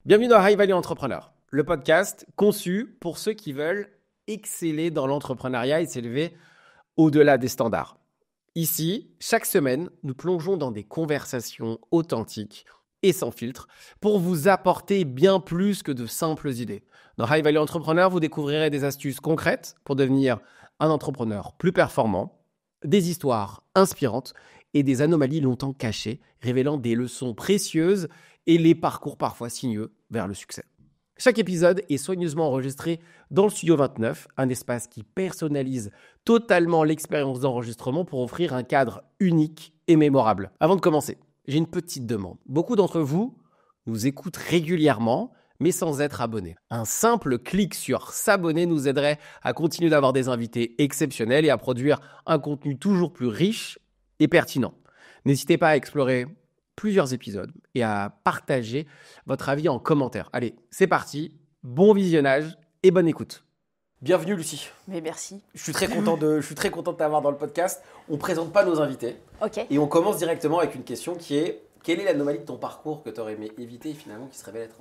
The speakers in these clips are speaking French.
Bienvenue dans High Value Entrepreneur, le podcast conçu pour ceux qui veulent exceller dans l'entrepreneuriat et s'élever au-delà des standards. Ici, chaque semaine, nous plongeons dans des conversations authentiques et sans filtre pour vous apporter bien plus que de simples idées. Dans High Value Entrepreneur, vous découvrirez des astuces concrètes pour devenir un entrepreneur plus performant, des histoires inspirantes et des anomalies longtemps cachées, révélant des leçons précieuses et les parcours parfois sinueux vers le succès. Chaque épisode est soigneusement enregistré dans le Studio 29, un espace qui personnalise totalement l'expérience d'enregistrement pour offrir un cadre unique et mémorable. Avant de commencer, j'ai une petite demande. Beaucoup d'entre vous nous écoutent régulièrement, mais sans être abonnés. Un simple clic sur s'abonner nous aiderait à continuer d'avoir des invités exceptionnels et à produire un contenu toujours plus riche et pertinent. N'hésitez pas à explorer plusieurs épisodes et à partager votre avis en commentaire. Allez, c'est parti, bon visionnage et bonne écoute. Bienvenue Lucie. Mais merci. Je suis très content de t'avoir dans le podcast. On ne présente pas nos invités. Ok. Et on commence directement avec une question qui est: quelle est l'anomalie de ton parcours que tu aurais aimé éviter et finalement qui se révèle être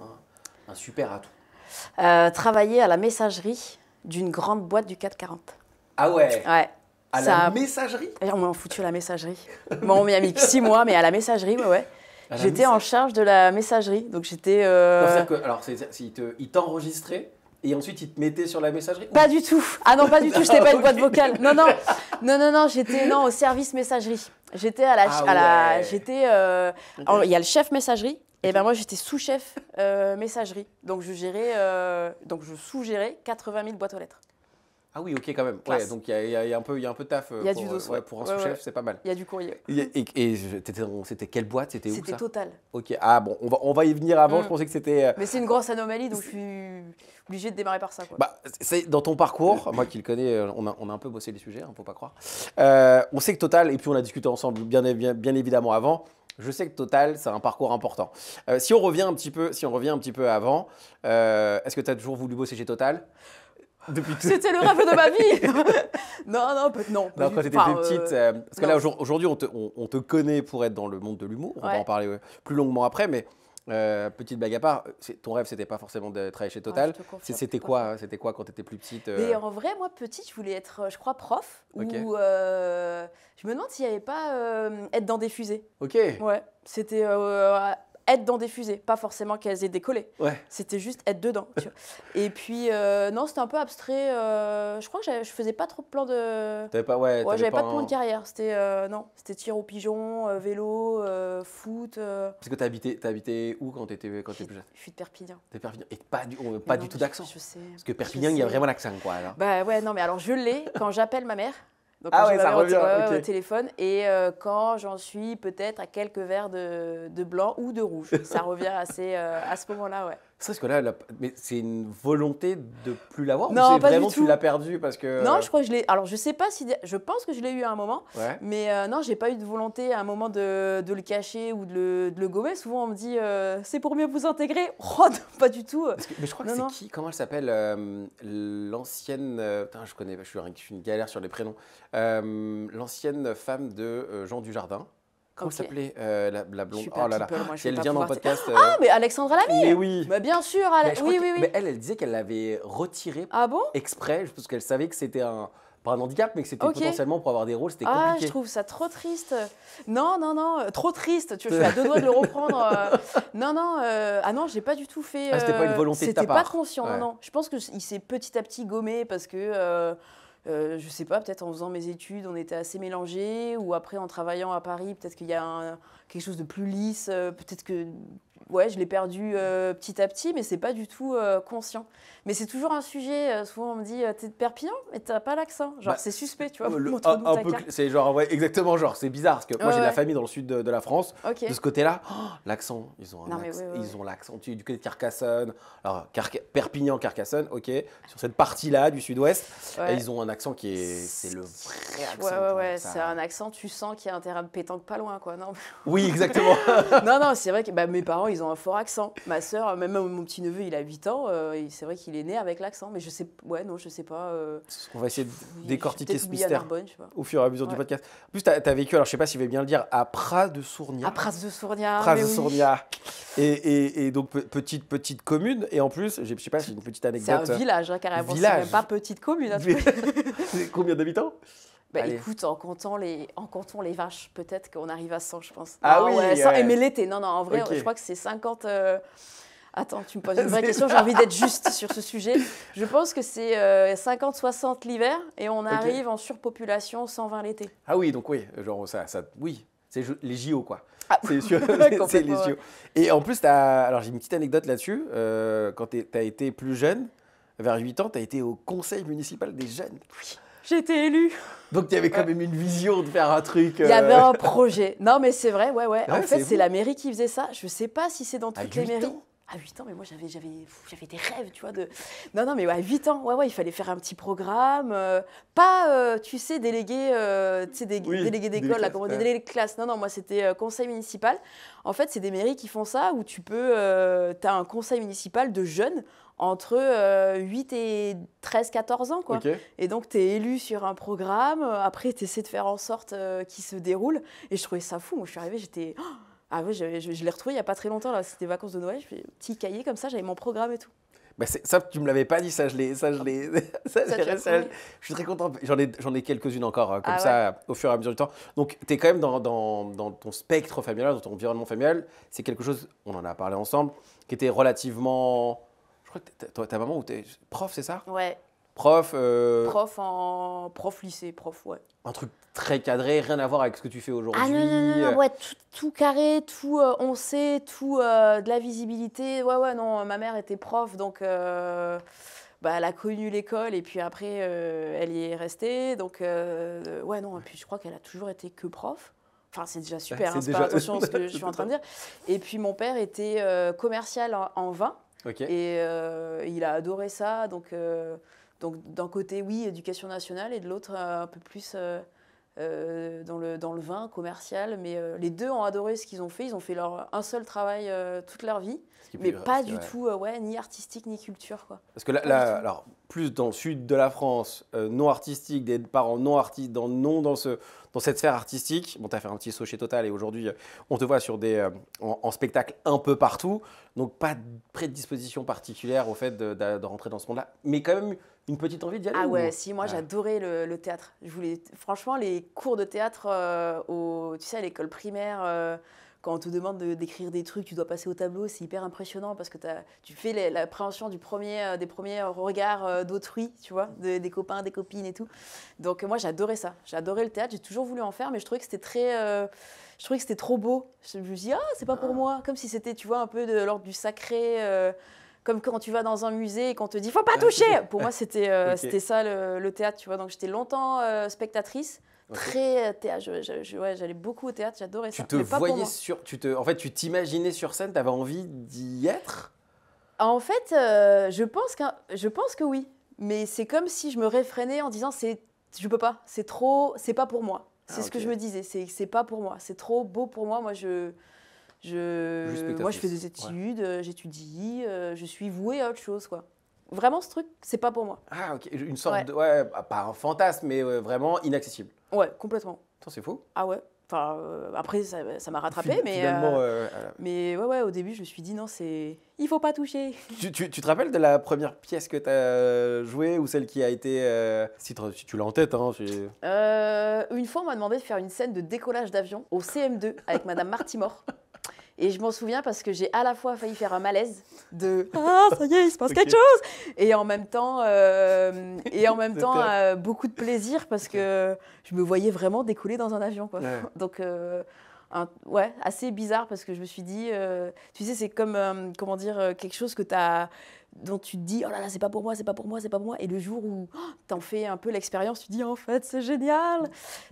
un super atout? Travailler à la messagerie d'une grande boîte du 440. Ah ouais. Ouais. À la messagerie? On m'a foutu à la messagerie. Bon, on m'a mis 6 mois, mais à la messagerie, ouais. J'étais en charge de la messagerie. Donc j'étais. Il t'enregistrait et ensuite il te mettait sur la messagerie? Pas du tout. Ah non, pas du tout. J'étais pas une boîte vocale. Non. J'étais au service messagerie. J'étais à la. J'étais. Il y a le chef messagerie. Et ben moi j'étais sous-chef messagerie. Donc je sous-gérais 80 000 boîtes aux lettres. Ah oui, ok, quand même. Ouais, donc il y a un peu de taf. Il y a du dos. Pour un sous-chef, c'est pas mal. Il y a du courrier. C'était quelle boîte? C'était où ça? C'était Total. Ok. Ah bon, on va y venir avant. Je pensais que c'était. Mais c'est une grosse anomalie, donc je suis obligée de démarrer par ça, quoi. Bah, c'est dans ton parcours. Moi qui le connais, on a un peu bossé les sujets, faut pas croire. On sait que Total, et puis on a discuté ensemble bien évidemment avant. Je sais que Total, c'est un parcours important. Si on revient un petit peu avant, est-ce que tu as toujours voulu bosser chez Total? C'était le rêve de ma vie. Non. Quand tu étais plus petite, parce que là aujourd'hui on te connaît pour être dans le monde de l'humour. On va en parler plus longuement après, mais petite blague à part, ton rêve c'était pas forcément de travailler chez Total. C'était quoi quand tu étais plus petite? Mais en vrai, moi petite, je voulais être, je crois, prof. Okay. Ou je me demande s'il n'y avait pas être dans des fusées. Ok. Ouais. C'était être dans des fusées, pas forcément qu'elles aient décollé. Ouais. C'était juste être dedans. Tu vois. Et puis, non, c'était un peu abstrait. Je crois que je faisais pas trop de plans de. J'avais pas de plan de carrière. C'était tir au pigeon, vélo, foot. Parce que t'habitais où quand t'étais plus jeune? Je suis de Perpignan. T'es Perpignan. Et pas du tout d'accent. Je sais. Parce que Perpignan, il y a vraiment l'accent, quoi. Alors. Bah ouais, non, mais alors je l'ai quand j'appelle ma mère. Donc, ça revient au téléphone et quand j'en suis peut-être à quelques verres de blanc ou de rouge. Ça revient assez à ce moment-là, ouais. C'est parce que là, mais c'est une volonté de plus l'avoir? Non, ou c'est pas vraiment du tout. Tu l'as perdu parce que... Non, je crois que je l'ai. Alors, je sais pas si. Je pense que je l'ai eu à un moment. Ouais. Mais non, j'ai pas eu de volonté à un moment de le cacher ou de le gommer. Souvent, on me dit c'est pour mieux vous intégrer. Oh, non, pas du tout. Mais je crois que c'est qui? Comment elle s'appelle? L'ancienne. Je suis une galère sur les prénoms. L'ancienne femme de Jean Dujardin. Comment s'appelait la blonde? Oh là là. Elle vient dans le podcast. Ah, mais Alexandra Lamy. Mais oui. Bah, bien sûr. Oui. Mais elle disait qu'elle l'avait retiré exprès, parce qu'elle savait que c'était pas un handicap, mais que c'était potentiellement pour avoir des rôles, c'était compliqué. Ah, je trouve ça trop triste. Non, trop triste. Tu vois, je suis à 2 doigts de le reprendre. Non, j'ai pas du tout fait. C'était pas une volonté de ta part. C'était pas conscient, non. Je pense qu'il s'est petit à petit gommé parce que. Je sais pas, peut-être en faisant mes études, on était assez mélangés, ou après en travaillant à Paris, peut-être qu'il y a quelque chose de plus lisse, peut-être que je l'ai perdu petit à petit, mais c'est pas du tout conscient. Mais c'est toujours un sujet, souvent on me dit t'es de Perpignan, mais t'as pas l'accent. Genre c'est suspect, tu vois. C'est genre, exactement, genre c'est bizarre, parce que moi j'ai de la famille dans le sud de la France. Okay. De ce côté-là, l'accent, ils ont l'accent du côté de Carcassonne. Alors Perpignan, Carcassonne, ok. Sur cette partie-là du sud-ouest, ils ont un accent c'est le vrai accent. Ouais, c'est un accent, tu sens qu'il y a un terrain de pétanque pas loin, quoi. Non. Oui, exactement. non, c'est vrai que mes parents, ils ont un fort accent. Ma sœur, même mon petit-neveu, il a 8 ans, c'est vrai qu'il est né avec l'accent, mais je sais pas. On va essayer de décortiquer ce à mystère Narbonne, je sais pas. au fur et à mesure du podcast. En plus, tu as vécu, alors je sais pas si je vais bien le dire, à Praz-de-Sournia. À Praz-de-Sournia, Praz-de-Sournia. Et donc, petite commune. Et en plus, je sais pas, c'est une petite anecdote. C'est un village, carrément. Village. C'est même pas petite commune. Combien d'habitants? Écoute, en comptant les vaches, peut-être qu'on arrive à 100, je pense. Ah oui, ouais. 100, mais l'été, non, en vrai, je crois que c'est 50... Attends, tu me poses une vraie question, j'ai envie d'être juste sur ce sujet. Je pense que c'est 50-60 l'hiver et on arrive en surpopulation 120 l'été. Ah oui, donc oui, genre oui, c'est les JO quoi. Ah, c'est sûr, c'est les JO. Et en plus, alors j'ai une petite anecdote là-dessus, quand tu as été plus jeune, vers 8 ans, tu as été au conseil municipal des jeunes. Oui. J'ai été élue. Donc, il y avait quand même une vision de faire un truc. Il y avait un projet. Non, mais c'est vrai, ouais. En fait, c'est vous. la mairie qui faisait ça. Je ne sais pas si c'est dans toutes les mairies. Ans. À 8 ans, mais moi, j'avais des rêves, tu vois. Non, mais à 8 ans, il fallait faire un petit programme. Tu sais, délégué d'école, là, comment on dit, délégué de classe. Non, moi, c'était conseil municipal. En fait, c'est des mairies qui font ça, où tu as un conseil municipal de jeunes entre 8 et 13-14 ans, quoi. Okay. Et donc, tu es élu sur un programme. Après, tu essaies de faire en sorte qu'il se déroule. Et je trouvais ça fou. Moi, je suis arrivée, j'étais... Ah oui, je l'ai retrouvé il n'y a pas très longtemps, là. C'était vacances de Noël. Je fais un petit cahier comme ça, j'avais mon programme et tout. Bah ça, tu me l'avais pas dit, je suis très content. J'en ai quelques-unes encore, comme ça, au fur et à mesure du temps. Donc, tu es quand même dans ton spectre familial, dans ton environnement familial. C'est quelque chose, on en a parlé ensemble, qui était relativement... Je crois que ta maman, t'es prof, c'est ça? Ouais. Prof lycée, ouais. Un truc très cadré, rien à voir avec ce que tu fais aujourd'hui. Ah non, ouais, tout carré, tout on sait, tout de la visibilité. Ouais, non, ma mère était prof, donc elle a connu l'école et puis après, elle y est restée. Donc, ouais, non, et puis je crois qu'elle a toujours été que prof. Enfin, c'est déjà super, c'est pas attention à ce que je suis en train de dire. Et puis, mon père était commercial en vin. Okay. Et il a adoré ça, donc d'un côté, oui, éducation nationale, et de l'autre, un peu plus dans le vin commercial. Mais les deux ont adoré ce qu'ils ont fait. Ils ont fait un seul travail toute leur vie, mais pas du tout, ni artistique, ni culture, quoi. Parce que là alors, plus dans le sud de la France, non artistique, des parents non artistes, dans cette sphère artistique. Bon, tu as fait un petit saut chez Total et aujourd'hui, on te voit sur en spectacle un peu partout. Donc, pas de prédisposition particulière au fait de rentrer dans ce monde-là. Mais quand même, une petite envie d'y aller. Ah ouais, si, moi j'adorais le théâtre. Franchement, les cours de théâtre tu sais, à l'école primaire, quand on te demande d'écrire des trucs, tu dois passer au tableau, c'est hyper impressionnant parce que tu fais l'appréhension des premiers regards d'autrui, tu vois, des copains, des copines et tout. Donc moi j'adorais ça, j'adorais le théâtre, j'ai toujours voulu en faire, mais je trouvais que c'était trop beau. Je me dis, c'est pas pour moi, comme si c'était, tu vois, un peu de l'ordre du sacré. Comme quand tu vas dans un musée et qu'on te dit « faut pas toucher !» Pour moi, c'était ça le théâtre, tu vois. Donc, j'étais longtemps spectatrice, très théâtre. J'allais beaucoup au théâtre, j'adorais ça. Tu te voyais en fait, tu t'imaginais sur scène, tu avais envie d'y être? En fait, je pense que oui. Mais c'est comme si je me réfrénais en disant « je peux pas, c'est pas pour moi ». C'est ce que je me disais, c'est pas pour moi, c'est trop beau pour moi. Moi, je fais des études, j'étudie, je suis vouée à autre chose, quoi. Vraiment, ce truc, c'est pas pour moi. Ah, ok. Une sorte de... pas un fantasme, mais vraiment inaccessible. Ouais, complètement. Attends, c'est faux. Ah ouais. Enfin, après, ça m'a rattrapée, mais... Mais ouais, au début, je me suis dit, non, il faut pas toucher. Tu te rappelles de la première pièce que tu as jouée ou celle qui a été... Si tu l'as en tête, hein. Une fois, on m'a demandé de faire une scène de décollage d'avion au CM2 avec Madame Martimore. Et je m'en souviens parce que j'ai à la fois failli faire un malaise de « Ah, ça y est, il se passe quelque chose !» et en même temps, beaucoup de plaisir parce que je me voyais vraiment décoller dans un avion, quoi. Ouais. Donc, assez bizarre parce que je me suis dit, tu sais, c'est comme, quelque chose dont tu te dis « Oh là là, c'est pas pour moi, c'est pas pour moi, c'est pas pour moi !» Et le jour où t'en fais un peu l'expérience, tu te dis « En fait, c'est génial !»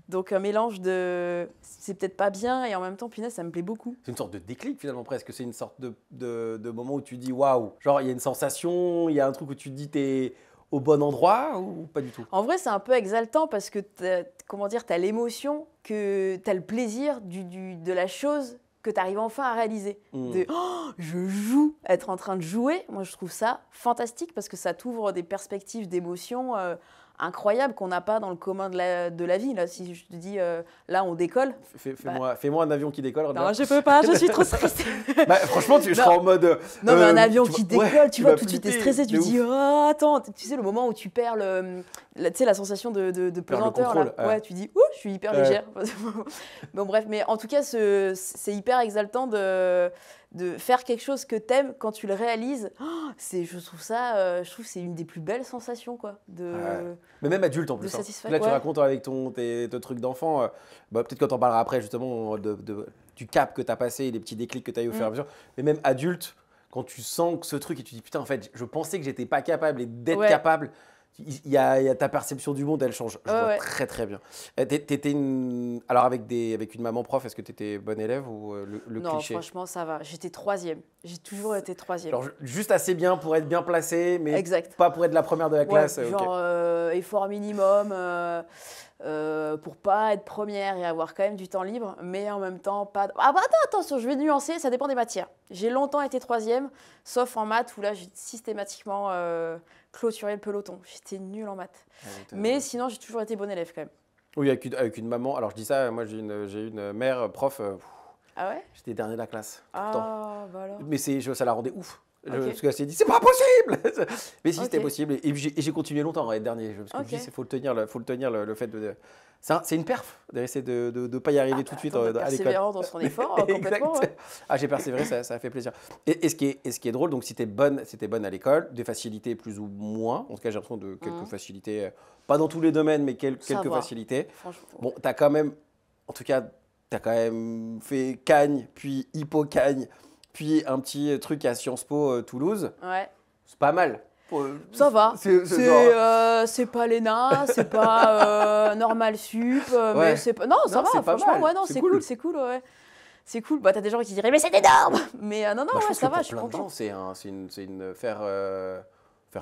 Donc, un mélange de « c'est peut-être pas bien » et en même temps, punaise, ça me plaît beaucoup. C'est une sorte de déclic finalement presque. C'est une sorte de moment où tu dis « Waouh !» Genre, il y a une sensation, il y a un truc où tu te dis « T'es au bon endroit » ou pas du tout? En vrai, c'est un peu exaltant parce que t'as l'émotion, que t'as le plaisir de la chose que tu arrives enfin à réaliser. De je joue, être en train de jouer, moi je trouve ça fantastique parce que ça t'ouvre des perspectives d'émotions incroyables qu'on n'a pas dans le commun de la vie. Là, si je te dis, là on décolle. Fais-moi un avion qui décolle. Non, je peux pas, je suis trop stressée. Franchement, je serai en mode. Non, mais un avion qui décolle, tu vois, tout de suite, t'es t'es stressé, tu te dis, oh, attends, tu sais, le moment où tu perds la sensation de pesanteur, là. Ouais, tu dis, ouh, je suis hyper légère. Bon, bref, mais en tout cas, c'est hyper exaltant de faire quelque chose que t'aimes quand tu le réalises. Je trouve que c'est une des plus belles sensations, quoi. Mais même adulte en plus. Là, tu racontes avec tes trucs d'enfant. Peut-être quand on parlera après, justement, du cap que tu as passé, des petits déclics que tu as eu au fur et à mesure. Mais même adulte, quand tu sens que ce truc et tu dis putain, en fait, je pensais que j'étais pas capable et d'être capable. Il y a ta perception du monde, elle change. Je vois très très bien. Alors avec une maman prof, est-ce que tu étais bonne élève ou le non, cliché? Non, franchement, ça va. J'étais 3e. J'ai toujours été 3e. Genre juste assez bien pour être bien placée, mais pas pour être la première de la classe. Genre effort minimum pour pas être première et avoir quand même du temps libre, mais en même temps pas... attention, je vais nuancer, ça dépend des matières. J'ai longtemps été 3e, sauf en maths où là j'ai systématiquement... clôturer le peloton. J'étais nulle en maths. Mais sinon, j'ai toujours été bonne élève quand même. Oui, avec une maman. Alors, je dis ça, moi, j'ai une mère prof. Ah ouais? J'étais dernier de la classe. Ah, bah alors. Mais ça la rendait ouf. Parce qu'elle s'est dit, c'est pas possible. Mais si, c'était possible. Et j'ai continué longtemps à être dernier. Parce que je me dis, il faut le tenir, le fait de... C'est une perf d'essayer de ne pas y arriver tout de suite à l'école. Persévérant dans son effort, complètement. Ouais. J'ai persévéré, ça a fait plaisir. Et ce qui est drôle, donc si t'es bonne à l'école, des facilités plus ou moins. En tout cas, j'ai l'impression de quelques facilités, pas dans tous les domaines, mais quelques facilités. Bon, t'as quand même, en tout cas, t'as quand même fait Cagne, puis Hippocagne, puis un petit truc à Sciences Po Toulouse. Ouais. C'est pas mal. Ça va. C'est pas l'ENA, c'est pas Normal Sup, mais c'est pas. Non, ça va. Franchement, ouais, non, c'est cool, c'est cool, ouais. C'est cool. Bah, t'as des gens qui diraient mais c'est énorme. Mais non, ouais, ça va, je suis contente. C'est une faire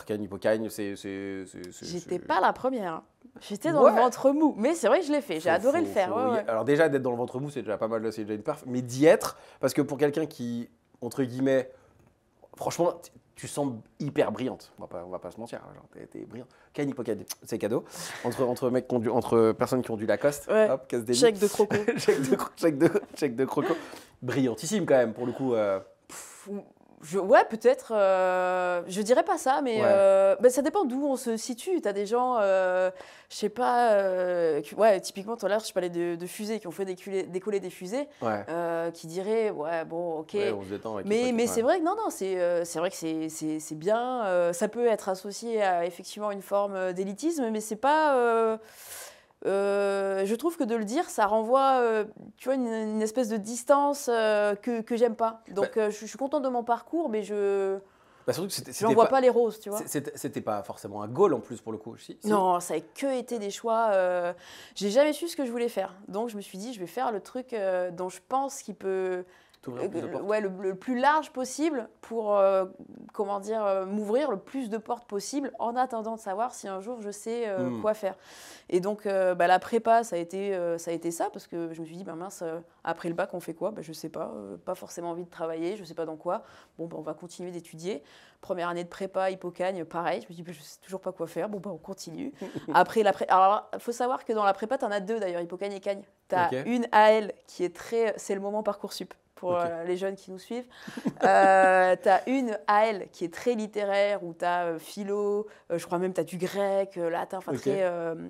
Cagne, Hippocagne, J'étais pas la première. J'étais dans le ventre mou, mais c'est vrai que je l'ai fait. J'ai adoré le faire. Alors déjà d'être dans le ventre mou, c'est déjà pas mal, c'est déjà une perf. Mais d'y être, parce que pour quelqu'un qui, entre guillemets, franchement, tu sembles hyper brillante. On va pas se mentir. T'es brillante. Cagne, Hippocagne, c'est cadeau. Entre personnes qui ont du Lacoste, hop, casse des chèque de croco. chèque de croco. Brillantissime quand même pour le coup. Ouais, peut-être. Je dirais pas ça, mais ça dépend d'où on se situe. Tu as des gens, je sais pas, typiquement, tout à l'heure, je parlais de fusées, qui ont fait décoller des fusées, qui diraient, ouais, bon, ok. Ouais, on se détend avec mais c'est vrai que non, c'est vrai que c'est bien. Ça peut être associé à effectivement une forme d'élitisme, mais c'est pas. Je trouve que de le dire, ça renvoie tu vois, une espèce de distance que j'aime pas. Donc je suis contente de mon parcours, mais je n'en vois pas les roses, tu vois. C'était pas forcément un goal en plus pour le coup. Non, ça n'a que été des choix. J'ai jamais su ce que je voulais faire. Donc je me suis dit, je vais faire le truc dont je pense qu'il peut... le plus large possible pour m'ouvrir le plus de portes possible en attendant de savoir si un jour je sais quoi faire. Et donc la prépa ça a été ça parce que je me suis dit mince, après le bac on fait quoi? Je sais pas forcément envie de travailler, je sais pas dans quoi. Bon on va continuer d'étudier. Première année de prépa Hippocagne, pareil, je me dis je sais toujours pas quoi faire. Bon on continue. Après alors il faut savoir que dans la prépa tu en as deux d'ailleurs, Hippocagne et Cagne. Tu as une AL qui est c'est le moment Parcoursup pour les jeunes qui nous suivent. Tu as une AL qui est très littéraire, où tu as philo, je crois même tu as du grec, latin,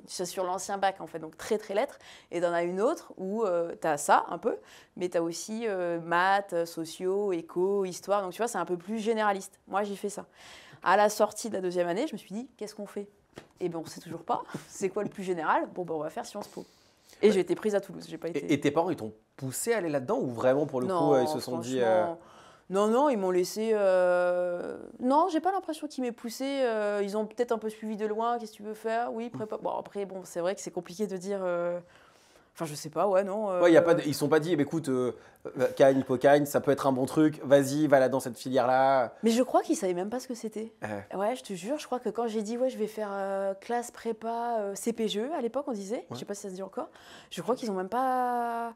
c'est sur l'ancien bac, en fait, donc très, très lettres. Et tu en as une autre où tu as ça, un peu, mais tu as aussi maths, sociaux, éco, histoire. Donc, tu vois, c'est un peu plus généraliste. Moi, j'ai fait ça. À la sortie de la deuxième année, je me suis dit, qu'est-ce qu'on fait? Eh bien, on ne sait toujours pas. C'est quoi le plus général? Bon, on va faire Sciences Po. Et j'ai été prise à Toulouse, j'ai pas été. Et tes parents, ils t'ont poussé à aller là-dedans ou vraiment pour le coup, ils se sont dit Non, ils m'ont laissé. Non, j'ai pas l'impression qu'ils m'aient poussé. Ils ont peut-être un peu suivi de loin. Qu'est-ce que tu veux faire? Oui, prépa. Bon, après, c'est vrai que c'est compliqué de dire. Enfin, je sais pas, non. Ils se sont pas dit, écoute, Cagne, Hippocagne, ça peut être un bon truc, vas-y, va là dans cette filière-là. Mais je crois qu'ils savaient même pas ce que c'était. Ouais, je te jure, je crois que quand j'ai dit, je vais faire classe prépa CPGE, à l'époque, on disait, je sais pas si ça se dit encore, je crois qu'ils ont même pas.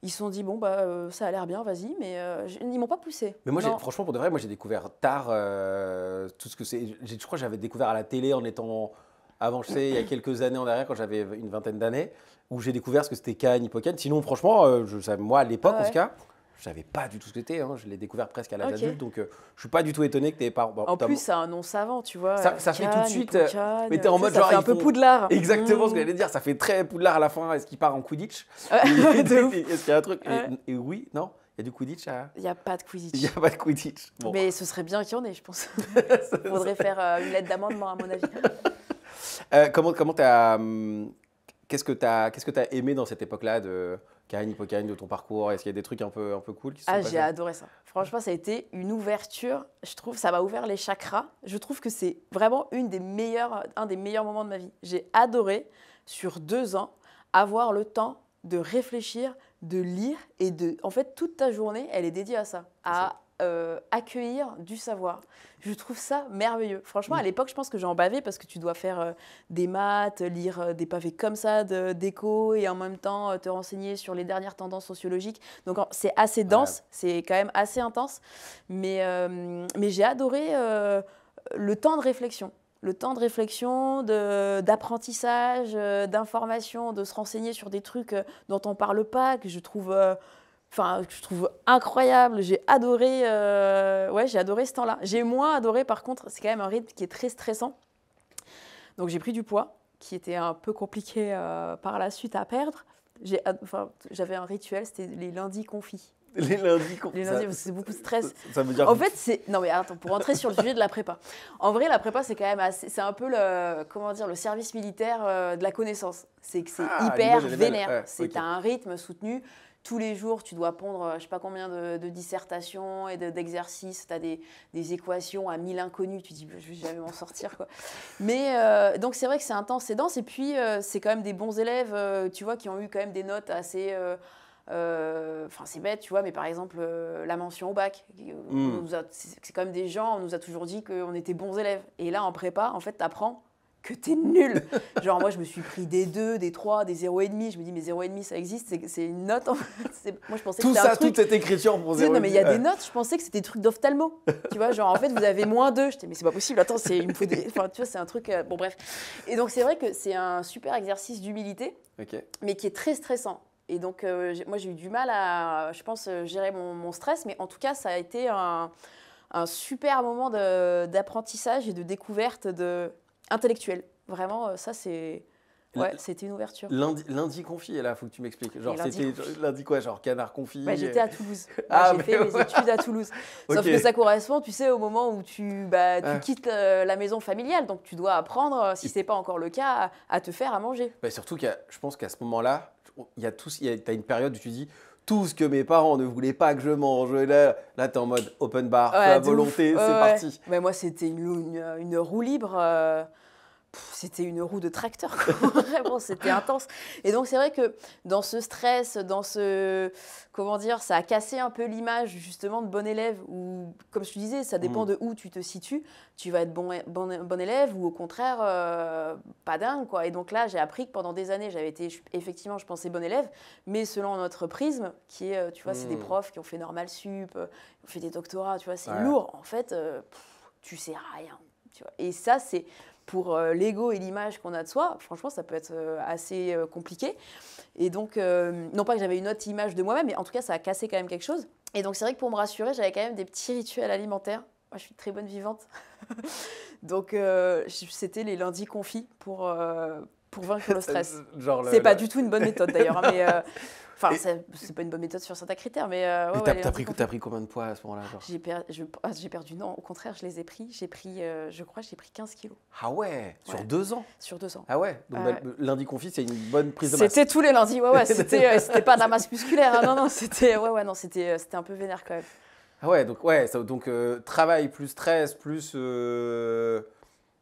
Ils se sont dit, bon, bah, ça a l'air bien, vas-y, mais ils m'ont pas poussé. Mais moi, Non. franchement, pour de vrai, moi, j'ai découvert tard tout ce que c'est. Je crois que j'avais découvert à la télé en étant. Avant, je sais, il y a quelques années en arrière, quand j'avais une vingtaine d'années, où j'ai découvert ce que c'était Cannes, Hippocane. Sinon, franchement, moi, à l'époque, Ah en tout ouais. cas, je savais pas du tout ce que c'était. Hein. Je l'ai découvert presque à l'âge Ok. adulte, donc je suis pas du tout étonné que t'aies pas. Bon, En plus, c'est un nom savant, tu vois. ça fait tout de Cannes, suite. Hippocane, Mais t'es en tu sais, mode ça genre, fait un ils peu font Poudlard. exactement ce que j'allais dire. Ça fait très Poudlard à la fin. Est-ce qu'il part en Quidditch? De ouf. Est-ce qu'il y a un truc Ouais. et oui, non? Il y a du Quidditch à. Il n'y a pas de Il n'y Quidditch. a pas de Quidditch. Bon. Mais ce serait bien qu'il y en ait, je pense. Il faudrait faire une lettre d'amendement, à mon avis. Comment t'as, qu'est-ce que t'as aimé dans cette époque-là de Karine Hippocane, de ton parcours? Est-ce qu'il y a des trucs un peu cool qui se sont Ah, passés? j'ai adoré ça. Franchement, ça a été une ouverture. Je trouve ça m'a ouvert les chakras. Je trouve que c'est vraiment un des meilleurs moments de ma vie. J'ai adoré, sur 2 ans, avoir le temps de réfléchir, de lire et en fait, toute ta journée, elle est dédiée à ça, à accueillir du savoir. Je trouve ça merveilleux. Franchement, à l'époque, je pense que j'en bavais parce que tu dois faire des maths, lire des pavés comme ça d'éco et en même temps te renseigner sur les dernières tendances sociologiques. Donc, c'est assez dense, c'est quand même assez intense. Mais j'ai adoré le temps de réflexion. Le temps de réflexion, d'apprentissage, d'information, de se renseigner sur des trucs dont on ne parle pas, que je trouve incroyable. J'ai adoré ce temps-là. J'ai moins adoré, par contre, c'est quand même un rythme qui est très stressant. Donc j'ai pris du poids, qui était un peu compliqué par la suite à perdre. J'avais un rituel, c'était les lundis confits. Les lundis, Les lundis, c'est beaucoup de stress. ça veut dire. En fait, non mais attends, pour rentrer sur le sujet de la prépa. En vrai, la prépa, c'est quand même c'est un peu le service militaire de la connaissance. C'est que c'est hyper niveau vénère. ouais, C'est ok. un rythme soutenu. Tous les jours, tu dois pondre je sais pas combien de dissertations et d'exercices. Tu as des équations à 1000 inconnus. Tu te dis, je vais jamais m'en sortir, quoi. Mais donc, c'est vrai que c'est intense et dense. Et puis, c'est quand même des bons élèves, tu vois, qui ont eu quand même des notes assez... c'est bête, tu vois, mais par exemple, la mention au bac. C'est quand même des gens, on nous a toujours dit qu'on était bons élèves. Et là, en prépa, en fait, t'apprends que t'es nul. Genre, moi, je me suis pris des 2, des 3, des 0,5. Je me dis, mais 0,5, ça existe, c'est une note. En fait. Moi, je pensais que Tout c'était un ça, truc... toute cette écriture pour Tu sais, 0,5. non, mais il y a des notes, je pensais que c'était des trucs d'ophtalmo. Tu vois, genre, en fait, vous avez -2. J'étais, mais c'est pas possible, attends, il me faut des... Enfin, tu vois, c'est un truc... Bon, bref. Et donc, c'est vrai que c'est un super exercice d'humilité, Ok. mais qui est très stressant. Et donc, moi, j'ai eu du mal à, je pense, gérer mon stress. Mais en tout cas, ça a été un super moment d'apprentissage et de découverte intellectuelle. Vraiment, ça, c'est... Ouais, c'était une ouverture. Lundi confit, et là, il faut que tu m'expliques. Genre, c'était lundi quoi? Genre canard confit? Bah, j'étais à Toulouse. Ah, j'ai fait mes études à Toulouse. Sauf Ok. que ça correspond, tu sais, au moment où tu quittes la maison familiale. Donc, tu dois apprendre, si ce n'est pas encore le cas, à te faire à manger. Bah, surtout je pense qu'à ce moment-là, t'as une période où tu dis tout ce que mes parents ne voulaient pas que je mange. Là t'es en mode open bar, Ouais, à de volonté, ouf. c'est Ouais. parti. Mais moi, c'était une roue libre. C'était une roue de tracteur, quoi. Vraiment, c'était intense. Et donc, c'est vrai que dans ce stress, comment dire, ça a cassé un peu l'image, justement, de bon élève. Ou, comme je te disais, ça dépend de où tu te situes. Tu vas être bon élève ou, au contraire, pas dingue, quoi. Et donc là, j'ai appris que pendant des années, j'avais été, effectivement, je pensais bon élève, mais selon notre prisme, qui est, tu vois, c'est des profs qui ont fait Normal Sup, qui ont fait des doctorats, tu vois, c'est lourd. En fait, tu sais rien, tu vois. Et ça, c'est... Pour l'ego et l'image qu'on a de soi, franchement, ça peut être assez compliqué. Et donc, non pas que j'avais une autre image de moi-même, mais en tout cas, ça a cassé quand même quelque chose. Et donc, c'est vrai que pour me rassurer, j'avais quand même des petits rituels alimentaires. Moi, je suis très bonne vivante. Donc, c'était les lundis confits pour vaincre le stress. C'est pas du tout une bonne méthode, d'ailleurs. Hein, mais... c'est pas une bonne méthode sur certains critères, mais... t'as pris combien de poids à ce moment-là, genre? J'ai perdu, non, au contraire, je les ai pris. Je crois que j'ai pris 15 kilos. Ah ouais, sur 2 ans? Sur 2 ans. Ah ouais, donc lundi confit, c'est une bonne prise de masse. C'était tous les lundis, c'était pas de la masse musculaire, hein, non, c'était un peu vénère quand même. Ah ouais, donc travail plus stress plus...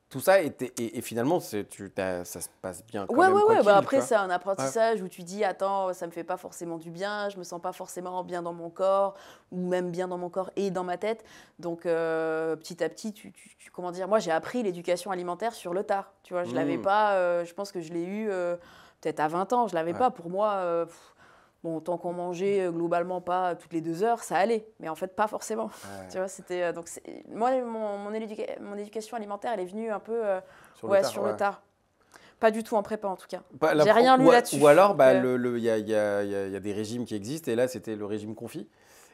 tout ça, et finalement, ça se passe bien quand même. Ouais. Après, c'est un apprentissage où tu dis, attends, ça me fait pas forcément du bien, je me sens pas forcément bien dans mon corps, ou même bien dans mon corps et dans ma tête. Donc, petit à petit, comment dire, moi, j'ai appris l'éducation alimentaire sur le tard. Tu vois, je l'avais pas, je pense que je l'ai eu peut-être à 20 ans, je l'avais pas. Pour moi, Bon, tant qu'on mangeait globalement pas toutes les 2 heures, ça allait. Mais en fait, pas forcément. Ouais. Tu vois, c'était donc moi, mon éducation alimentaire, elle est venue un peu Sur le tard, sur ouais. le tard. Pas du tout en prépa en tout cas. Bah, J'ai rien lu là-dessus. Ou alors, Donc, bah, il y a des régimes qui existent et là, c'était le régime confit.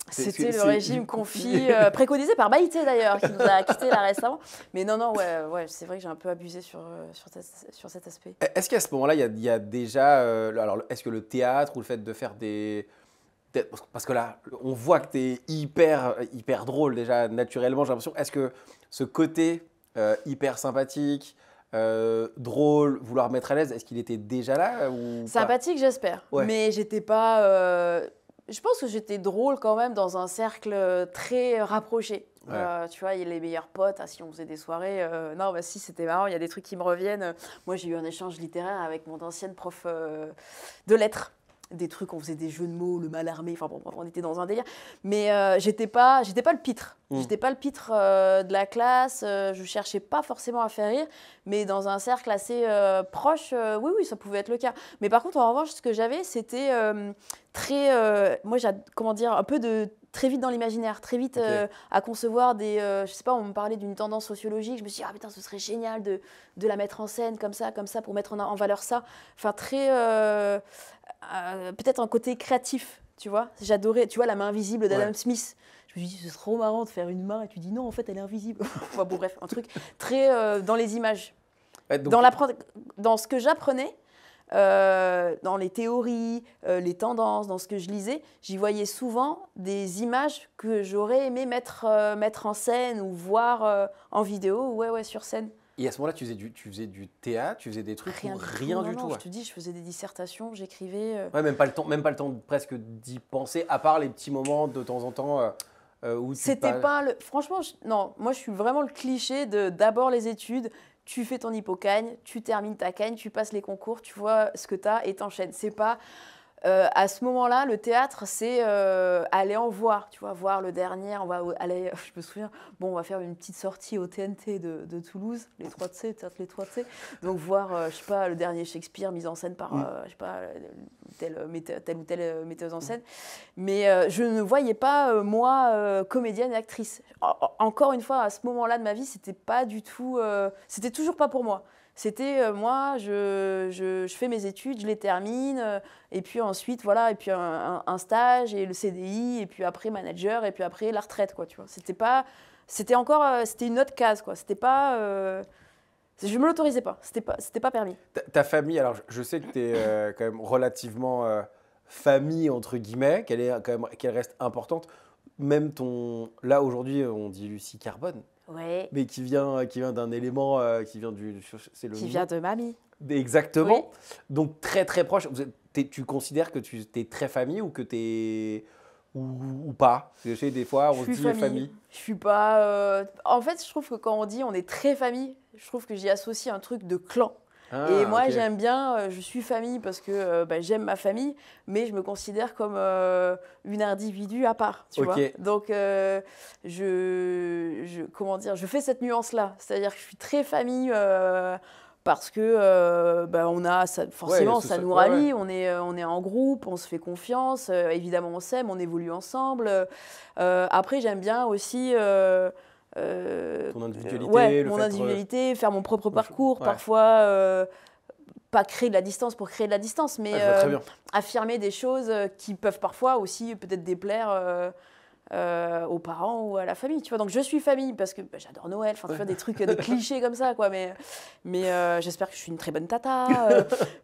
c'était le régime confit, préconisé par Baïté d'ailleurs, qui nous a quittés là récemment. Mais non, ouais, c'est vrai que j'ai un peu abusé sur cet aspect. Est-ce qu'à ce moment-là, il y a déjà. Alors, est-ce que le théâtre ou le fait de faire parce que là, on voit que tu es hyper drôle déjà, naturellement, j'ai l'impression. Est-ce que ce côté hyper sympathique, drôle, vouloir mettre à l'aise, est-ce qu'il était déjà là ou pas? Sympathique, j'espère. Ouais. Mais j'étais pas. Je pense que j'étais drôle quand même dans un cercle très rapproché. Ouais. Tu vois, il y a les meilleurs potes. Ah, si on faisait des soirées, non, bah si, c'était marrant. Il y a des trucs qui me reviennent. Moi, j'ai eu un échange littéraire avec mon ancienne prof de lettres. Des trucs, on faisait des jeux de mots, le mal armé. Enfin bon, on était dans un délire. Mais j'étais pas le pitre. J'étais pas le pitre de la classe. Je cherchais pas forcément à faire rire. Mais dans un cercle assez proche, oui, ça pouvait être le cas. Mais par contre, en revanche, ce que j'avais, c'était très, moi, comment dire, un peu de très vite dans l'imaginaire, très vite Ok. à concevoir des, je sais pas, on me parlait d'une tendance sociologique, je me suis dit, ah putain, ce serait génial de la mettre en scène comme ça, pour mettre en valeur ça. Enfin, très, peut-être un côté créatif, tu vois. J'adorais, tu vois, la main invisible d'Adam Ouais. Smith. Je me suis dit, c'est trop marrant de faire une main et tu dis non, en fait, elle est invisible. Enfin, bon, bref, un truc très dans les images. Ouais, donc, Dans ce que j'apprenais, dans les théories, les tendances, dans ce que je lisais, j'y voyais souvent des images que j'aurais aimé mettre en scène ou voir en vidéo, ouais, sur scène. et à ce moment-là, tu faisais du théâtre, tu faisais des trucs Rien ou du rien tout. du Non, tout. je Ouais. te dis, je faisais des dissertations, j'écrivais. Ouais, même pas le temps presque d'y penser, à part les petits moments de temps en temps où tu C'était passes. pas le. Franchement, non, moi je suis vraiment le cliché de d'abord les études, tu fais ton hypocagne, tu termines ta cagne, tu passes les concours, tu vois ce que tu as et t'enchaînes. C'est pas. À ce moment-là, le théâtre, c'est aller en voir, tu vois, voir le dernier. On va aller, je me souviens, bon, on va faire une petite sortie au TNT de Toulouse, les 3C, peut-être les 3C. Donc voir, je sais pas, le dernier Shakespeare mis en scène par, je sais pas, telle ou telle metteuse en scène. Mais je ne voyais pas, moi, comédienne et actrice. Encore une fois, à ce moment-là de ma vie, c'était pas du tout, c'était toujours pas pour moi. C'était moi, je fais mes études, je les termine, et puis ensuite, voilà, et puis un stage, et le CDI, et puis après manager, et puis après la retraite, quoi, tu vois. C'était encore, c'était une autre case, quoi. C'était pas, je me l'autorisais pas, c'était pas permis. Ta famille, alors je sais que tu es quand même relativement famille, entre guillemets, qu'elle reste importante. Même là aujourd'hui, on dit Lucie Carbone, Ouais, mais qui vient d'un élément qui vient c'est le qui nom. vient de mamie. Exactement. Oui. Donc très très proche. Tu considères que tu es très famille ou que tu es ou pas? Parce que je sais, des fois, Je on se suis dit famille. famille. Je suis pas. En fait, je trouve que quand on dit on est très famille, je trouve que j'y associe un truc de clan. Et Ah, moi, ok. j'aime bien, je suis famille parce que bah, j'aime ma famille, mais je me considère comme une individu à part, tu vois. Ok. Donc, comment dire, je fais cette nuance-là. C'est-à-dire que je suis très famille parce que bah, forcément, ça nous ouais, ouais. rallie, on est en groupe, on se fait confiance, évidemment, on s'aime, on évolue ensemble. Après, j'aime bien aussi. Ton individualité, Ouais, le mon fait individualité, faire mon propre parcours, ouais. parfois pas créer de la distance pour créer de la distance, mais Ouais, je vois très bien. affirmer des choses qui peuvent parfois aussi peut-être déplaire aux parents ou à la famille, tu vois. Donc je suis famille parce que bah, j'adore Noël, enfin tu vois des trucs, des clichés comme ça, quoi. Mais j'espère que je suis une très bonne tata.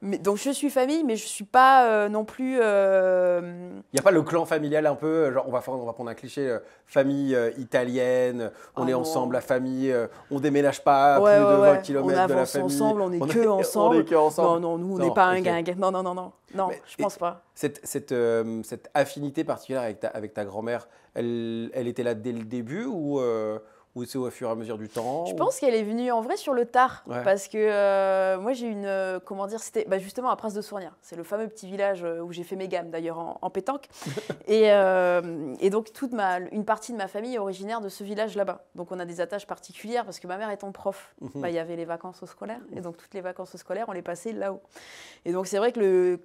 Donc je suis famille, mais je suis pas non plus. Il n'y a pas le clan familial un peu, genre on va prendre un cliché, famille italienne, on Oh est non. ensemble, la famille, on déménage pas à Ouais, plus de ouais, 20 ouais. On km de la avance famille. ensemble, on est que On ensemble. est que ensemble. Non, nous, on n'est Non, pas un ok. gang. Non, non, non, non. Non, Mais- je pense pas. Cette affinité particulière avec ta grand-mère, elle était là dès le début ou ou c'est au fur et à mesure du temps? Je ou- pense qu'elle est venue en vrai sur le tard, Ouais. parce que moi j'ai une, comment dire, c'était justement à Pras-de-Sournières. C'est le fameux petit village où j'ai fait mes gammes d'ailleurs en pétanque. Et donc une partie de ma famille est originaire de ce village là-bas. Donc on a des attaches particulières parce que ma mère étant prof, il y avait les vacances scolaires. Et donc toutes les vacances scolaires, on les passait là-haut. Et donc c'est vrai que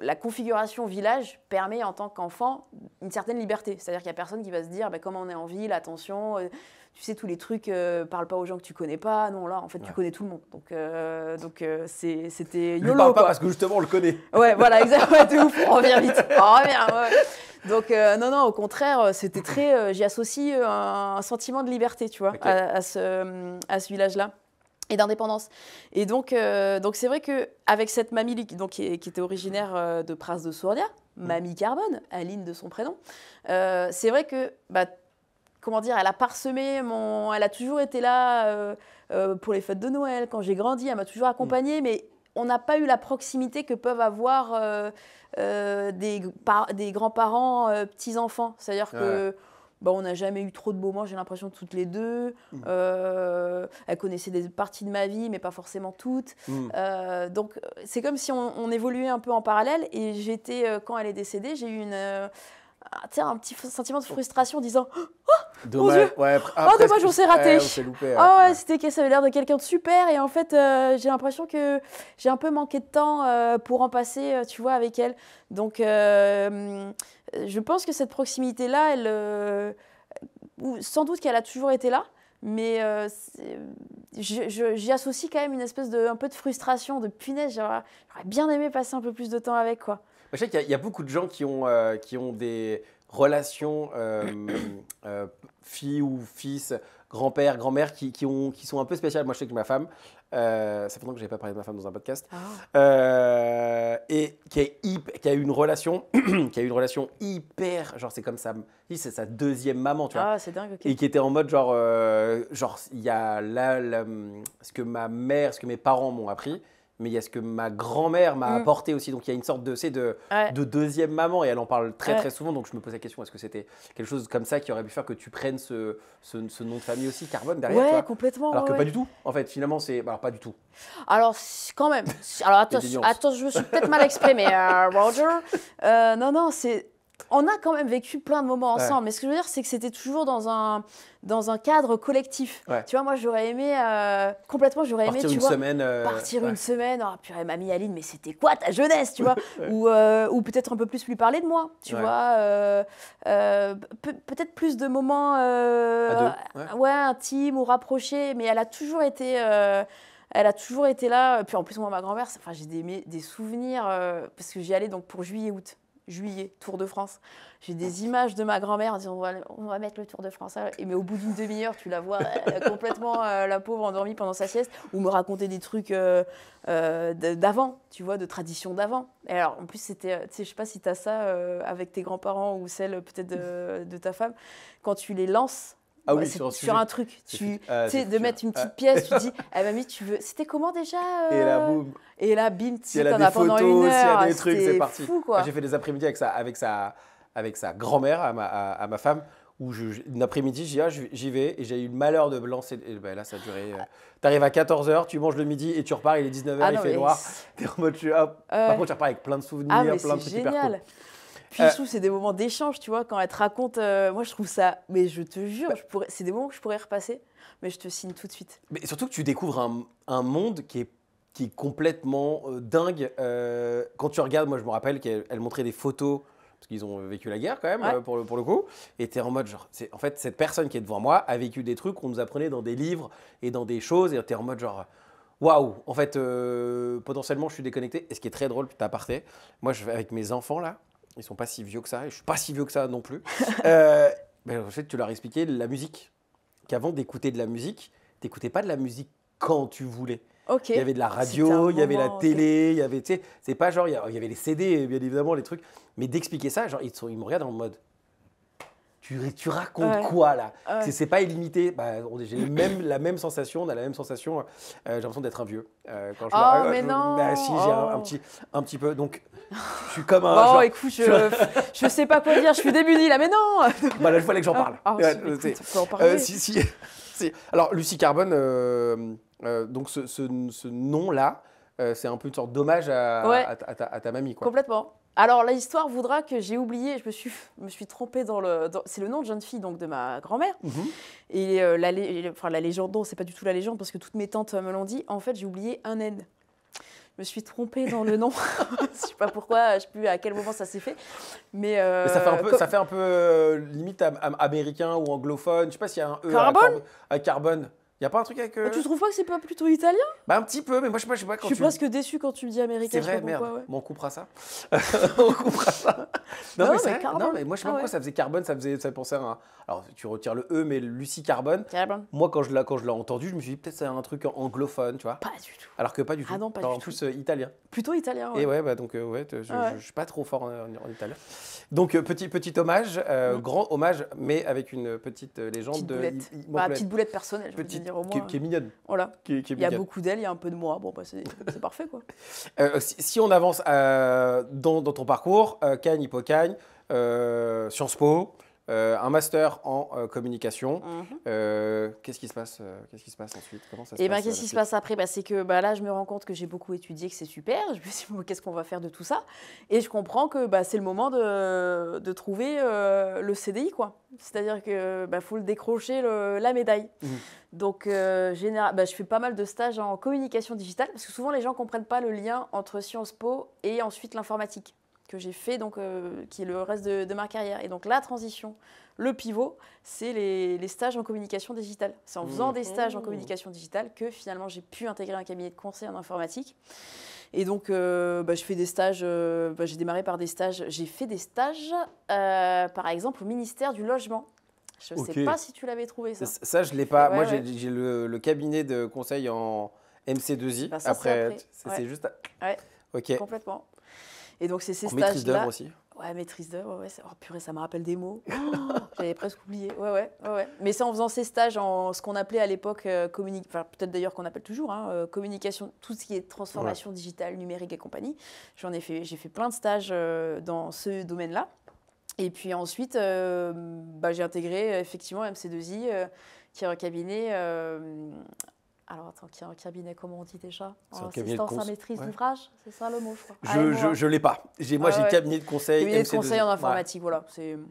la configuration village permet en tant qu'enfant une certaine liberté. C'est-à-dire qu'il n'y a personne qui va se dire, comme on est en ville, attention, tu sais, tous les trucs, parle pas aux gens que tu connais pas. Non, là, en fait, tu connais tout le monde. Donc c'était Lui YOLO, parle pas quoi. parce que justement, on le connaît. Ouais, voilà, exactement. Ouais, de ouf, on revient vite. On revient, ouais. Donc, non, au contraire, c'était très... j'y associe un sentiment de liberté, tu vois, Ok. à ce village-là. Et d'indépendance. Et donc c'est vrai qu'avec cette mamie donc, qui était originaire de Pras-de-Sournières, Mamie Carbone, Aline de son prénom, c'est vrai que, comment dire, elle a parsemé elle a toujours été là pour les fêtes de Noël. Quand j'ai grandi, elle m'a toujours accompagnée, mais on n'a pas eu la proximité que peuvent avoir des grands-parents, petits-enfants. C'est-à-dire que on n'a jamais eu trop de moments, j'ai l'impression, toutes les deux. Elle connaissait des parties de ma vie, mais pas forcément toutes. Donc, c'est comme si on évoluait un peu en parallèle. Et quand elle est décédée, j'ai eu un petit sentiment de frustration en disant Dommage. Dieu. Ouais, Dommage, on s'est raté. on s'est loupé. Ça avait l'air de quelqu'un de super. Et en fait, j'ai l'impression que j'ai un peu manqué de temps pour en passer, tu vois, avec elle. Donc, je pense que cette proximité-là, sans doute qu'elle a toujours été là. Mais j'y associe quand même une espèce un peu de frustration, de punaise. J'aurais bien aimé passer un peu plus de temps avec, quoi. Je sais qu'il y a beaucoup de gens qui ont des relations fille ou fils, grand-père, grand-mère qui sont un peu spéciales. Moi, je sais que ma femme, ça fait longtemps que je n'avais pas parlé de ma femme dans un podcast, et qui a eu une relation, qui a eu une relation hyper, genre c'est comme ça, c'est sa deuxième maman, tu vois. Ah, c'est dingue, ok. Et qui était en mode genre il y a ce que ma mère, ce que mes parents m'ont appris, mais il y a ce que ma grand-mère m'a apporté aussi. Donc il y a une sorte de deuxième maman et elle en parle très très souvent. Donc je me pose la question, est-ce que c'était quelque chose comme ça qui aurait pu faire que tu prennes ce nom de famille aussi, Carbone, derrière toi? Ouais, complètement. Alors que pas du tout. En fait, finalement, c'est. Alors pas du tout. Alors, quand même. Alors, attends, je me suis peut-être mal exprimée, Roger. Non, on a quand même vécu plein de moments ensemble. Mais ce que je veux dire, c'est que c'était toujours dans un cadre collectif. Ouais. Tu vois, moi, j'aurais aimé, complètement, Partir tu une vois, semaine. partir une semaine. Oh, purée, mamie Aline, mais c'était quoi ta jeunesse, tu vois? Ou peut-être un peu plus lui parler de moi, tu vois. Peut-être plus de moments à deux. intimes ou rapprochés. Mais elle a toujours été là. Puis en plus, moi, ma grand-mère, j'ai des souvenirs, parce que j'y allais donc pour juillet-août. Juillet, Tour de France. J'ai des images de ma grand-mère en disant on va mettre le Tour de France. Mais au bout d'une demi-heure, tu la vois complètement, la pauvre, endormie pendant sa sieste, ou me raconter des trucs d'avant, tu vois, de tradition d'avant. Et alors, en plus, c'était, je sais pas si tu as ça avec tes grands-parents ou celle peut-être de ta femme, quand tu les lances. Ah oui, sur un truc, de mettre une petite pièce, tu dis, mamie, tu veux. C'était comment déjà Et là, boum. Et là, bim, Si elle a des pendant photos, une heure. s'il y a des trucs, c'est parti. Fou, quoi. J'ai fait des après-midi avec sa grand-mère, à ma femme, où une après-midi, j'y vais et j'ai eu le malheur de lancer. Et là, ça a duré. Tu arrives à 14h, tu manges le midi et tu repars, il est 19h, il fait noir. T'es en mode, par contre, tu repars avec plein de souvenirs, plein de trucs hyper cool. Puis je trouve que c'est des moments d'échange, tu vois, quand elle te raconte. Moi, je trouve ça. Mais je te jure, c'est des moments que je pourrais repasser, mais je te signe tout de suite. Mais surtout que tu découvres un monde qui est complètement dingue. Quand tu regardes, moi, je me rappelle qu'elle montrait des photos, parce qu'ils ont vécu la guerre quand même, pour le coup. Et tu es en mode, genre, en fait, cette personne qui est devant moi a vécu des trucs qu'on nous apprenait dans des livres et dans des choses. Et tu es en mode, genre. Waouh, en fait, potentiellement, je suis déconnecté. Et ce qui est très drôle, petit aparté, moi, je vais avec mes enfants là. Ils sont pas si vieux que ça, et je suis pas si vieux que ça non plus. En fait, tu leur expliquais la musique. Qu'avant d'écouter de la musique, t'écoutais pas de la musique quand tu voulais. Okay. Il y avait de la radio, il y avait la télé, il y avait, tu sais, c'est pas genre, il y avait les CD, bien évidemment, les trucs. Mais d'expliquer ça, genre, ils me regardent en mode, tu racontes quoi là? C'est pas illimité. J'ai la même sensation, on a la même sensation. J'ai l'impression d'être un vieux. Mais non. Si, j'ai un petit peu. Donc, Je suis comme un. Bon, genre- écoute, je sais pas quoi dire, je suis démunie là, mais non. Bah là, il fallait que j'en parle. Ah, Ouais, écoute, c'est- on peut en parler. si. Alors, Lucie Carbone, donc ce nom-là, c'est un peu une sorte d'hommage Ouais. à ta mamie, quoi. Complètement. Alors, l'histoire voudra que j'ai oublié, me suis trompée c'est le nom de jeune fille donc, de ma grand-mère. Mhm. Et la légende, non, c'est pas du tout la légende parce que toutes mes tantes me l'ont dit. En fait, j'ai oublié un N. Je me suis trompée dans le nom. Je sais pas pourquoi, je sais plus à quel moment ça s'est fait. Mais Ça fait un peu limite américain ou anglophone. Je sais pas s'il y a un E à Carbone. Il n'y a pas un truc avec. Tu trouves pas que c'est pas plutôt italien? Bah, un petit peu, mais moi, je sais pas Je quand suis tu. presque déçue quand tu me dis américain. C'est je sais vrai, pas merde. pourquoi, ouais. Bon, on coupera ça. On coupera ça. Non, Non, mais, c'est mais vrai. Carbone. Non, mais moi, je sais pas Ah pourquoi ouais. ça faisait Carbone, ça fait penser à un. Alors, tu retires le E, mais Lucie Carbone. Carbone. Moi, quand je l'ai entendu, je me suis dit peut-être c'est un truc anglophone, tu vois. Pas du tout. Alors que pas du tout. Ah non, pas Alors, du en tout. plus, italien. Plutôt italien. Ouais. Et ouais, bah donc, ouais, Ouais. je suis pas trop fort en italien. Donc, petit hommage, grand hommage, mais avec une petite légende Petite de. boulette. Mon Bah, collègue. petite boulette personnelle, je veux Petite, dire au qui moins. est mignonne. Voilà. Qui est Il y a mignonne. beaucoup d'elle, il y a un peu de moi. Bon, bah, c'est parfait, quoi. Si on avance dans ton parcours, Cagne, Hippocagne, Sciences Po, un master en communication, qu'est-ce qui se passe ensuite? Comment ça se Et passe ben, qu'est-ce qui se passe après? C'est que là, je me rends compte que j'ai beaucoup étudié, que c'est super. Je me dis, bon, qu'est-ce qu'on va faire de tout ça? Et je comprends que c'est le moment de trouver le CDI, quoi. C'est-à-dire que faut le décrocher la médaille. Donc, je fais pas mal de stages en communication digitale parce que souvent les gens comprennent pas le lien entre Sciences Po et ensuite l'informatique que j'ai fait, donc qui est le reste de ma carrière. Et donc la transition, le pivot, c'est les stages en communication digitale. C'est en faisant des stages en communication digitale que finalement j'ai pu intégrer un cabinet de conseil en informatique. Et donc, je fais des stages, j'ai démarré par des stages. J'ai fait des stages, par exemple, au ministère du Logement. Je ne sais pas si tu l'avais trouvé, ça. Ça, je ne l'ai pas. Ouais, Moi, ouais. j'ai le cabinet de conseil en MC2I. Bah, ça, c'est après. C'est Ouais. juste. Ouais, Ok. complètement. Et donc, c'est ces En maîtrise stages-là. d'œuvre aussi. Ouais, maîtrise d'œuvre, ouais. Oh purée, ça me rappelle des mots. Oh, j'avais presque oublié. Ouais. Mais c'est en faisant ces stages en ce qu'on appelait à l'époque, peut-être d'ailleurs qu'on appelle toujours, communication, tout ce qui est transformation digitale, numérique et compagnie. J'ai fait plein de stages dans ce domaine-là. Et puis ensuite, j'ai intégré effectivement MC2I, qui est un cabinet. Alors attends, qui est un cabinet, comment on dit déjà? C'est un cabinet de Assistance à maîtrise d'ouvrage, c'est ça le mot, je crois. Je l'ai pas. Moi, j'ai cabinet de conseil. Cabinet de MC2I. conseil en informatique, voilà. C'est une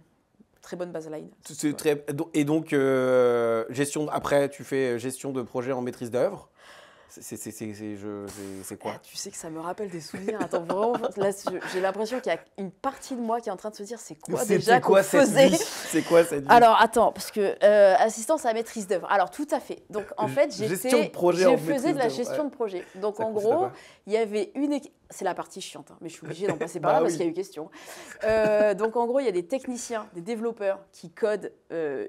très bonne baseline. C'est très... Et donc, après, tu fais gestion de projet en maîtrise d'œuvre. C'est quoi? Tu sais que ça me rappelle des souvenirs. Attends, vraiment, là, j'ai l'impression qu'il y a une partie de moi qui est en train de se dire c'est quoi déjà qu'on faisait? C'est quoi cette vie? Alors, attends, parce que assistance à maîtrise d'œuvre. Alors, tout à fait. Donc, en fait, je faisais de la gestion de projet. Donc, Ça en consiste à gros, quoi? il y avait une équipe. C'est la partie chiante, mais je suis obligée d'en passer par là parce qu'il y a eu question. Donc, en gros, il y a des techniciens, des développeurs qui codent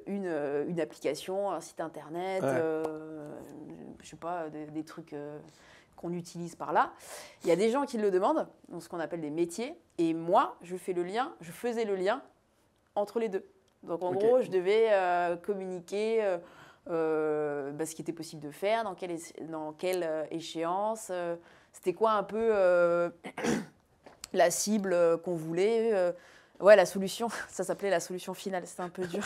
une application, un site internet, je sais pas, des trucs qu'on utilise par là. Il y a des gens qui le demandent, dans ce qu'on appelle des métiers, et moi, je faisais le lien entre les deux. Donc, en gros, je devais communiquer ce qui était possible de faire, dans quelle échéance, c'était quoi un peu la cible qu'on voulait. La solution, ça s'appelait la solution finale, c'était un peu dur.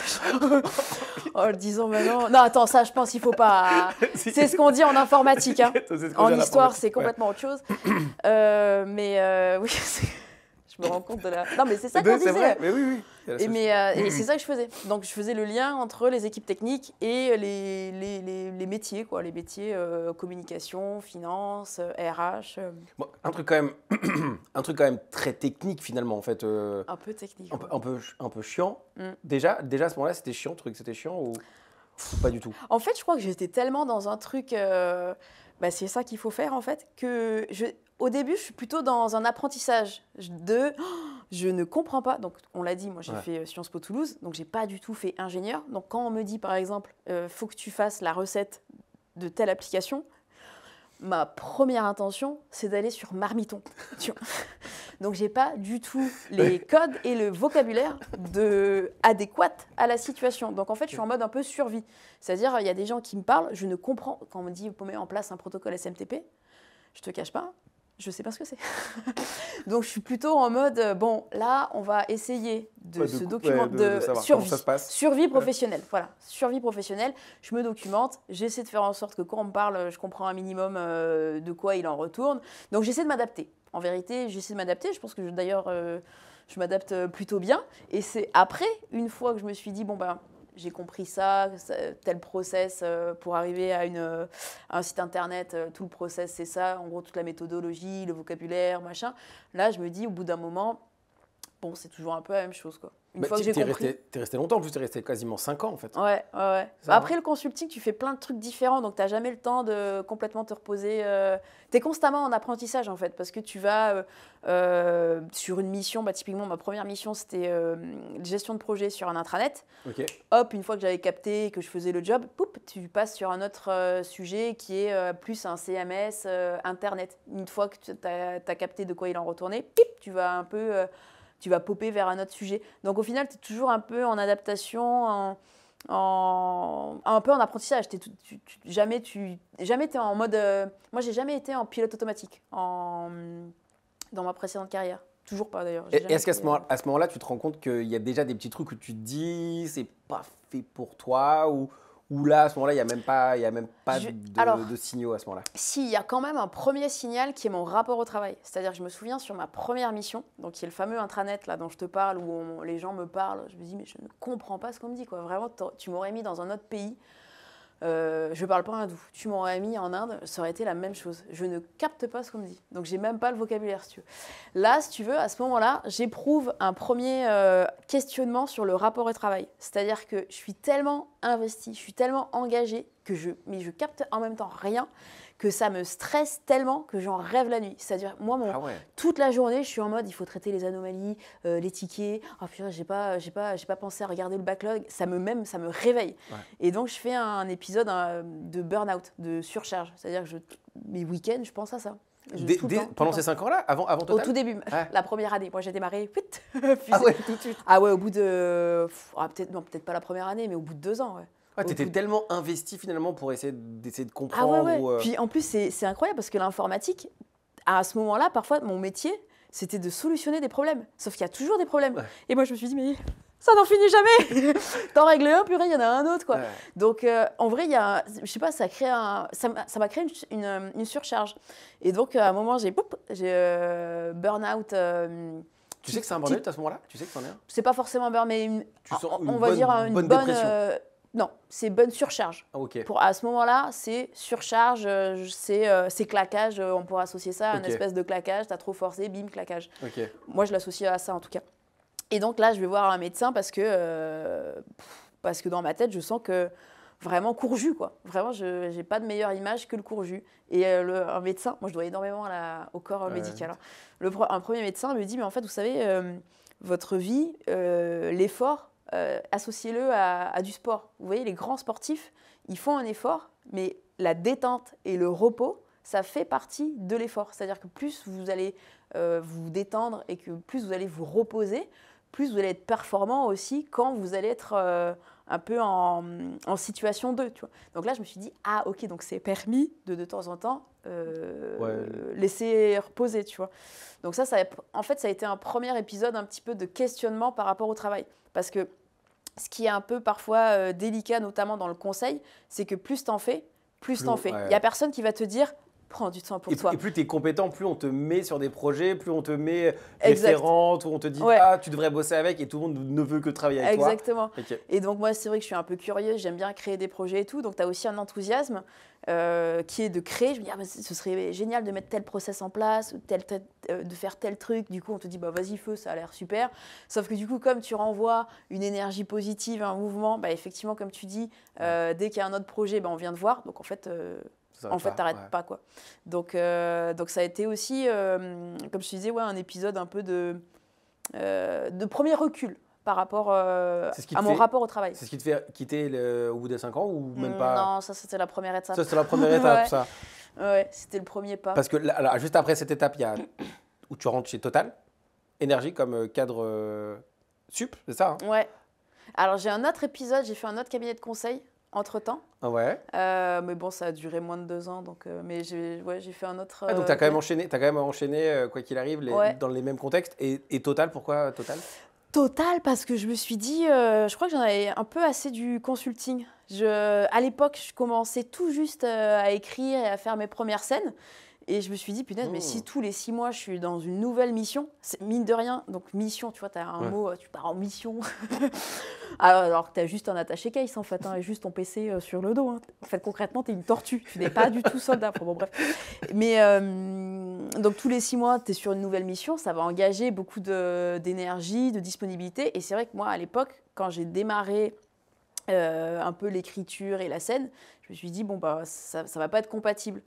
En le disant maintenant. Non, attends, ça, je pense qu'il ne faut pas. C'est ce qu'on dit en informatique. Hein. En histoire, c'est complètement autre chose. Oui, je me rends compte de la. Non, mais c'est ça qu'on disait. Vrai, mais oui. Et c'est ça que je faisais. Donc, je faisais le lien entre les équipes techniques et les métiers, quoi. Les métiers communication, finance, RH. Bon, un truc quand même très technique finalement en fait. Un peu technique. Un peu chiant. Déjà à ce moment-là, c'était chiant, c'était chiant ou pas du tout? En fait, je crois que j'étais tellement dans un truc. C'est ça qu'il faut faire en fait que au début, je suis plutôt dans un apprentissage je ne comprends pas. Donc, on l'a dit, moi, j'ai fait Sciences Po Toulouse, donc j'ai pas du tout fait ingénieur. Donc, quand on me dit, par exemple, faut que tu fasses la recette de telle application, ma première intention, c'est d'aller sur Marmiton. Donc, j'ai pas du tout les codes et le vocabulaire adéquat à la situation. Donc, en fait, je suis en mode un peu survie. C'est-à-dire, il y a des gens qui me parlent, je ne comprends. Quand on me dit, faut mettre en place un protocole SMTP, je te cache pas, je sais pas ce que c'est. Donc je suis plutôt en mode, bon, là, on va essayer de se documenter, de savoir survie. comment ça se passe. Survie professionnelle, voilà. Survie professionnelle, je me documente, j'essaie de faire en sorte que quand on me parle, je comprends un minimum de quoi il en retourne. Donc j'essaie de m'adapter. En vérité, j'essaie de m'adapter. Je pense que d'ailleurs, je m'adapte plutôt bien. Et c'est après, une fois que je me suis dit, bon, ben, j'ai compris ça, tel process pour arriver à un site internet, tout le process c'est ça, en gros toute la méthodologie, le vocabulaire, machin. Là, je me dis au bout d'un moment, bon, c'est toujours un peu la même chose, quoi. Une fois que j'ai compris. T'es resté longtemps, en plus, t'es resté quasiment 5 ans en fait. Ouais. Ça, Après le consulting, tu fais plein de trucs différents, donc tu n'as jamais le temps de complètement te reposer. Tu es constamment en apprentissage en fait, parce que tu vas sur une mission, bah, typiquement ma première mission c'était gestion de projet sur un intranet. Ok. Hop, une fois que j'avais capté que je faisais le job, poup, tu passes sur un autre sujet qui est plus un CMS, Internet. Une fois que tu as capté de quoi il en retournait, pip, tu vas un peu... tu vas popper vers un autre sujet. Donc au final, tu es toujours un peu en adaptation, un peu en apprentissage. Jamais tu es en mode... moi, j'ai jamais été en pilote automatique dans ma précédente carrière. Toujours pas d'ailleurs. Et est-ce qu'à ce moment-là, tu te rends compte qu'il y a déjà des petits trucs où tu te dis c'est pas fait pour toi ou là, à ce moment-là, il n'y a même pas de signaux à ce moment-là? Si, il y a quand même un premier signal qui est mon rapport au travail. C'est-à-dire que je me souviens sur ma première mission, donc qui est le fameux intranet là, dont je te parle, où les gens me parlent, je me dis mais je ne comprends pas ce qu'on me dit, quoi. Vraiment, tu m'aurais mis dans un autre pays. Je ne parle pas hindou. Tu m'aurais mis en Inde, ça aurait été la même chose. Je ne capte pas ce qu'on me dit. Donc, j'ai même pas le vocabulaire, si tu veux. Là, si tu veux, à ce moment-là, j'éprouve un premier questionnement sur le rapport au travail. C'est-à-dire que je suis tellement investie, je suis tellement engagée mais je capte en même temps rien, que ça me stresse tellement que j'en rêve la nuit. C'est-à-dire, moi, toute la journée, je suis en mode, il faut traiter les anomalies, les tickets. Oh putain, j'ai pas pensé à regarder le backlog. Ça me réveille. Ouais. Et donc, je fais un épisode de burn-out, de surcharge. C'est-à-dire que mes week-ends, je pense à ça. Pendant ces 5 ans-là, avant Total? Au tout début, la première année. Moi, j'ai démarré. Ah ouais, tout de suite. Ah ouais, au bout de... peut-être pas la première année, mais au bout de 2 ans, ouais. Ouais, tu étais tellement investi finalement pour essayer de comprendre. Ah ouais. Puis en plus, c'est incroyable parce que l'informatique, à ce moment-là, parfois, mon métier, c'était de solutionner des problèmes. Sauf qu'il y a toujours des problèmes. Ouais. Et moi, je me suis dit, mais ça n'en finit jamais. T'en règles un, purée, il y en a un autre, quoi. Ouais. Donc, en vrai, je sais pas, ça m'a créé une surcharge. Et donc, à un moment, j'ai burn-out. Tu sais que c'est un burn-out à ce moment-là? Tu sais que c'en est un? C'est pas forcément un burn, mais on va dire une bonne dépression. Non, c'est bonne surcharge. Ah, okay. À ce moment-là, c'est surcharge, c'est claquage. On pourrait associer ça à une espèce de claquage. Tu as trop forcé, bim, claquage. Okay. Moi, je l'associe à ça en tout cas. Et donc là, je vais voir un médecin parce que dans ma tête, je sens que vraiment courju, quoi. Vraiment, je n'ai pas de meilleure image que le courju. Et un médecin, moi, je dois énormément au corps médical. Un premier médecin me dit, mais en fait, vous savez, votre vie, l'effort, associez-le à du sport. Vous voyez, les grands sportifs, ils font un effort, mais la détente et le repos, ça fait partie de l'effort. C'est-à-dire que plus vous allez vous détendre et que plus vous allez vous reposer, plus vous allez être performant aussi quand vous allez être un peu en situation 2. Tu vois. Donc là, je me suis dit, ah ok, donc c'est permis de temps en temps laisser reposer. Tu vois. Donc ça en fait, ça a été un premier épisode un petit peu de questionnement par rapport au travail. Parce que ce qui est un peu parfois délicat, notamment dans le conseil, c'est que plus t'en fais, plus t'en fais. Il n'y a personne qui va te dire « prends du temps pour toi ». Et plus tu es compétent, plus on te met sur des projets, plus on te met référente, où on te dit « ah, tu devrais bosser avec » et tout le monde ne veut que travailler avec toi. Exactement. Okay. Et donc moi, c'est vrai que je suis un peu curieuse, j'aime bien créer des projets et tout. Donc tu as aussi un enthousiasme qui est de créer. Je me dis « ce serait génial de mettre tel process en place, de faire tel truc ». Du coup, on te dit bah, « vas-y, feu, ça a l'air super ». Sauf que du coup, comme tu renvoies une énergie positive, un mouvement, bah, effectivement, comme tu dis, dès qu'il y a un autre projet, bah, on vient de voir. Donc en fait, t'arrêtes pas, quoi. Donc ça a été aussi, comme je te disais, un épisode un peu de premier recul par rapport à mon rapport au travail. C'est ce qui te fait quitter au bout des 5 ans ou même pas? Non, ça c'était la première étape. Ça c'était la première étape, ça. Ouais, c'était le premier pas. Parce que alors, juste après cette étape, il y a où tu rentres chez Total Énergie comme cadre sup, c'est ça hein? Ouais. Alors j'ai un autre épisode, j'ai fait un autre cabinet de conseil entre-temps. Ouais. Mais bon, ça a duré moins de 2 ans. Donc, mais j'ai fait un autre. Donc, tu as quand même enchaîné, quoi qu'il arrive, Ouais. dans les mêmes contextes. Et Total, pourquoi Total? Total, parce que je me suis dit, je crois que j'en avais un peu assez du consulting. À l'époque, je commençais tout juste à écrire et à faire mes premières scènes. Et je me suis dit, punaise, mais si tous les 6 mois, je suis dans une nouvelle mission, c'est mine de rien, donc mission, tu vois, tu as un mot, tu pars en mission. Alors que tu as juste un attaché-case, en fait, et juste ton PC sur le dos. En fait, concrètement, tu es une tortue, tu n'es pas du tout soldat. Enfin, bon, bref. Mais donc, tous les 6 mois, tu es sur une nouvelle mission, ça va engager beaucoup d'énergie, de disponibilité. Et c'est vrai que moi, à l'époque, quand j'ai démarré un peu l'écriture et la scène, je me suis dit, bon, bah, ça ne va pas être compatible.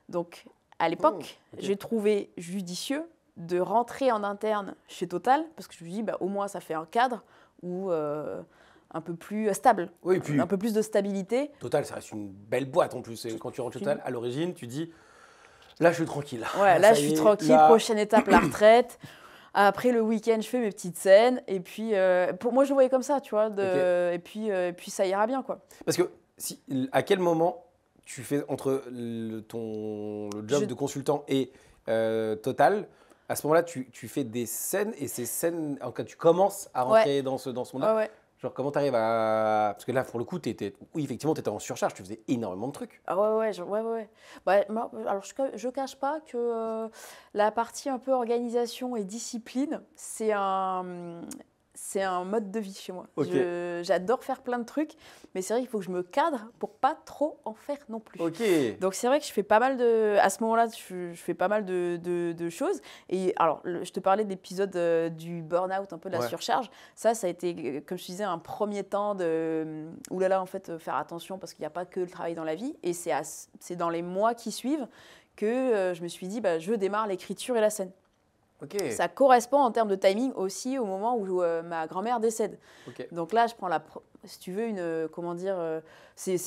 Donc, à l'époque, j'ai trouvé judicieux de rentrer en interne chez Total, parce que je me suis dit, bah, au moins, ça fait un cadre où, un peu plus stable, Oui, puis un peu plus de stabilité. Total, ça reste une belle boîte en plus. Et quand tu rentres chez Total, à l'origine, tu dis, là, je suis tranquille. Ouais, là, je suis tranquille. Prochaine étape, la retraite. Après, le week-end, je fais mes petites scènes. Et puis, pour moi, je le voyais comme ça, tu vois. Et puis, ça ira bien, quoi. Parce que, à quel moment tu fais entre le job de consultant et Total, à ce moment-là, tu fais des scènes et ces scènes, en cas tu commences à rentrer dans ce monde-là. Ouais. Genre, comment tu arrives à. Parce que là, pour le coup, oui, effectivement, tu étais en surcharge, tu faisais énormément de trucs. Ah ouais. Bah, moi, alors, je cache pas que la partie un peu organisation et discipline, c'est un mode de vie chez moi. Okay. J'adore faire plein de trucs, mais c'est vrai qu'il faut que je me cadre pour pas trop en faire non plus. Okay. Donc c'est vrai que je fais pas mal à ce moment-là, je fais pas mal de choses. Et alors, je te parlais de l'épisode du burn-out, un peu de la surcharge. Ça a été, comme je te disais, un premier temps de oulala, en fait, faire attention parce qu'il n'y a pas que le travail dans la vie. Et c'est dans les mois qui suivent que je me suis dit, bah, je démarre l'écriture et la scène. Okay. Ça correspond en termes de timing aussi au moment où ma grand-mère décède. Okay. Donc là, je prends si tu veux, comment dire, c'est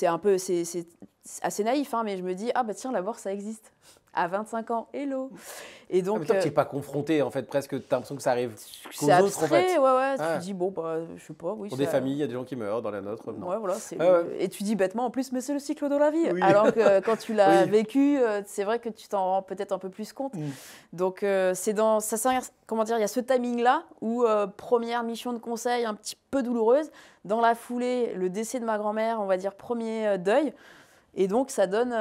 assez naïf, hein, mais je me dis, ah bah tiens, la mort, ça existe. À 25 ans, hello. Et donc, mais toi, tu n'es pas confronté, en fait, presque, tu as l'impression que ça arrive qu'aux autres, en fait. Ouais. Tu dis, bon, bah, je sais pas, oui. Pour des familles, il y a des gens qui meurent, dans la nôtre, non. Ouais, voilà. Et tu dis bêtement, en plus, mais c'est le cycle de la vie. Oui. Alors que quand tu l'as vécu, c'est vrai que tu t'en rends peut-être un peu plus compte. Donc, comment dire, il y a ce timing-là où première mission de conseil un petit peu douloureuse. Dans la foulée, le décès de ma grand-mère, on va dire premier deuil. Et donc, ça donne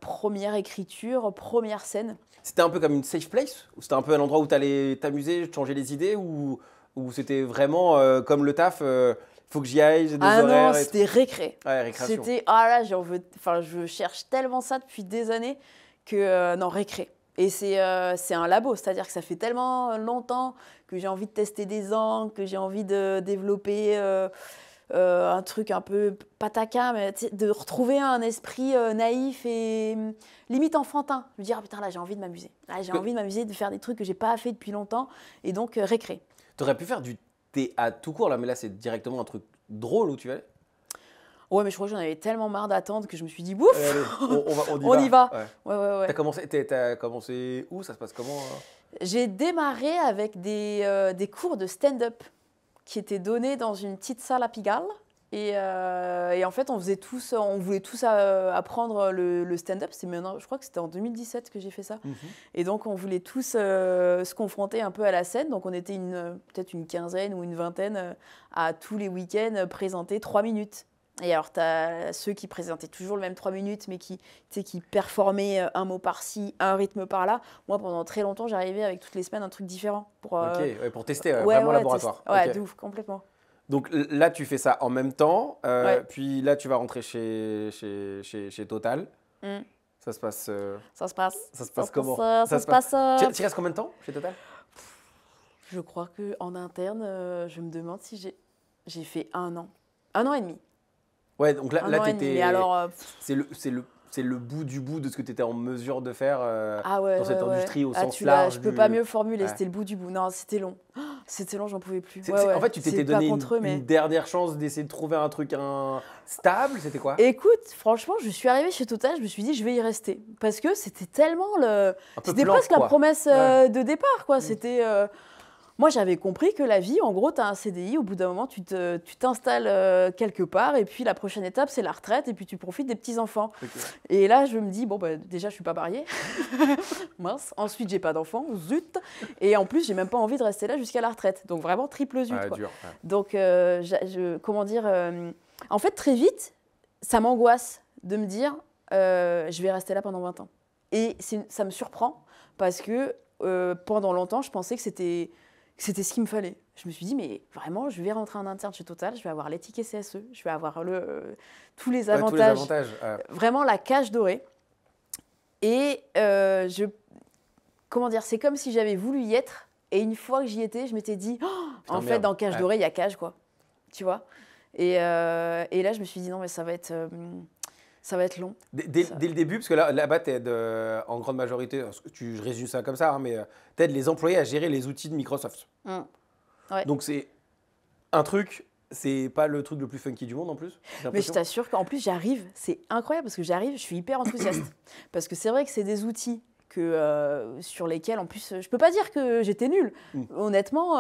première écriture, première scène. C'était un peu comme une safe place? Ou c'était un peu un endroit où tu allais t'amuser, changer les idées? Ou c'était vraiment comme le taf, faut que j'y aille, j'ai des horaires? Ah non, c'était récré. Ouais, récréation. C'était, je cherche tellement ça depuis des années que, non, récré. Et c'est un labo, c'est-à-dire que ça fait tellement longtemps que j'ai envie de tester des angles, que j'ai envie de développer un truc un peu pas taquin, mais de retrouver un esprit naïf et limite enfantin. Je me dire, putain, là, j'ai envie de m'amuser. Là, j'ai envie de m'amuser, de faire des trucs que j'ai pas fait depuis longtemps. Et donc, récré. Tu aurais pu faire du théâtre tout court, là, mais là, c'est directement un truc drôle où tu vas aller? Ouais, mais je crois que j'en avais tellement marre d'attendre que je me suis dit, bouf, on y va. Ouais. T'as commencé où? Ça se passe comment? J'ai démarré avec des cours de stand-up qui étaient donnés dans une petite salle à Pigalle. Et en fait, on voulait tous apprendre le stand-up. Je crois que c'était en 2017 que j'ai fait ça. Et donc, on voulait tous se confronter un peu à la scène. Donc, on était peut-être une quinzaine ou une vingtaine à tous les week-ends présenter 3 minutes. Et alors, tu as ceux qui présentaient toujours le même 3 minutes, mais qui performaient un mot par-ci, un rythme par-là. Moi, pendant très longtemps, j'arrivais avec toutes les semaines un truc différent. Pour tester, vraiment laboratoire. Ouais, de ouf, complètement. Donc là, tu fais ça en même temps. Puis là, tu vas rentrer chez Total. Ça se passe comment? Tu restes combien de temps chez Total? Je crois qu'en interne, je me demande si j'ai fait 1 an. 1 an et demi. Ouais, donc là tu étais. Alors, c'est le bout du bout de ce que tu étais en mesure de faire dans cette industrie au sens large. Là, je peux pas mieux formuler, c'était le bout du bout. Non, c'était long. C'était long, j'en pouvais plus. En fait, tu t'étais donné une dernière chance d'essayer de trouver un truc stable, c'était quoi? Écoute, franchement, je suis arrivée chez Total, je me suis dit, je vais y rester. Parce que c'était tellement c'était presque la promesse de départ, quoi. C'était. Moi, j'avais compris que la vie, en gros, tu as un CDI, au bout d'un moment, tu t'installes quelque part, et puis la prochaine étape, c'est la retraite, et puis tu profites des petits-enfants. Ok. Et là, je me dis, bon, bah, déjà, je suis pas mariée. Mince. Ensuite, j'ai pas d'enfants, zut. Et en plus, j'ai même pas envie de rester là jusqu'à la retraite. Donc, vraiment, triple zut. Ouais, Quoi. dur. Ouais. Donc, comment dire, en fait, très vite, ça m'angoisse de me dire, je vais rester là pendant 20 ans. Et ça me surprend parce que pendant longtemps, je pensais que c'était ce qu'il me fallait. Je me suis dit, mais vraiment, je vais rentrer en interne chez Total, je vais avoir les tickets CSE, je vais avoir tous les Ouais, tous les avantages, avantages. vraiment la cage dorée. Et comment dire, c'est comme si j'avais voulu y être. Et une fois que j'y étais, je m'étais dit, oh, Putain, en fait, merde. dans cage dorée, il y a cage, quoi. Tu vois. Et là, je me suis dit, non, mais ça va être long. Dès le début, parce que là-bas, tu aides en grande majorité, je résume ça comme ça, hein, mais tu aides les employés à gérer les outils de Microsoft. Ouais. Donc c'est un truc, c'est pas le truc le plus funky du monde en plus. J'ai Mais je l'impression. t'assure qu'en plus, j'arrive, c'est incroyable parce que j'arrive, je suis hyper enthousiaste. Parce que c'est vrai que c'est des outils sur lesquels, en plus, je peux pas dire que j'étais nulle. Honnêtement,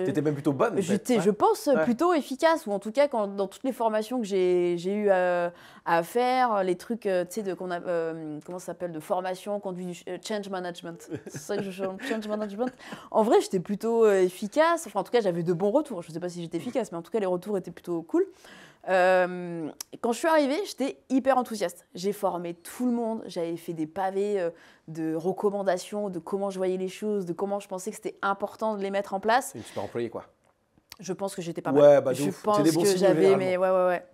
T'étais même plutôt bonne. j'étais, je pense, plutôt efficace. Ou en tout cas, dans toutes les formations que j'ai eu à faire, les trucs, tu sais, comment ça s'appelle, de formation, conduit du change management. C'est ça que je change management. En vrai, j'étais plutôt efficace. Enfin, en tout cas, j'avais de bons retours. Je sais pas si j'étais efficace, mais en tout cas, les retours étaient plutôt cool. Quand je suis arrivée, j'étais hyper enthousiaste. J'ai formé tout le monde, j'avais fait des pavés de recommandations, de comment je voyais les choses, de comment je pensais que c'était important de les mettre en place. C'est une super employée, quoi. Je pense que j'étais pas Ouais, mal. bah, de Je ouf. pense C'est des bons que signaux, j'avais, mais ouais.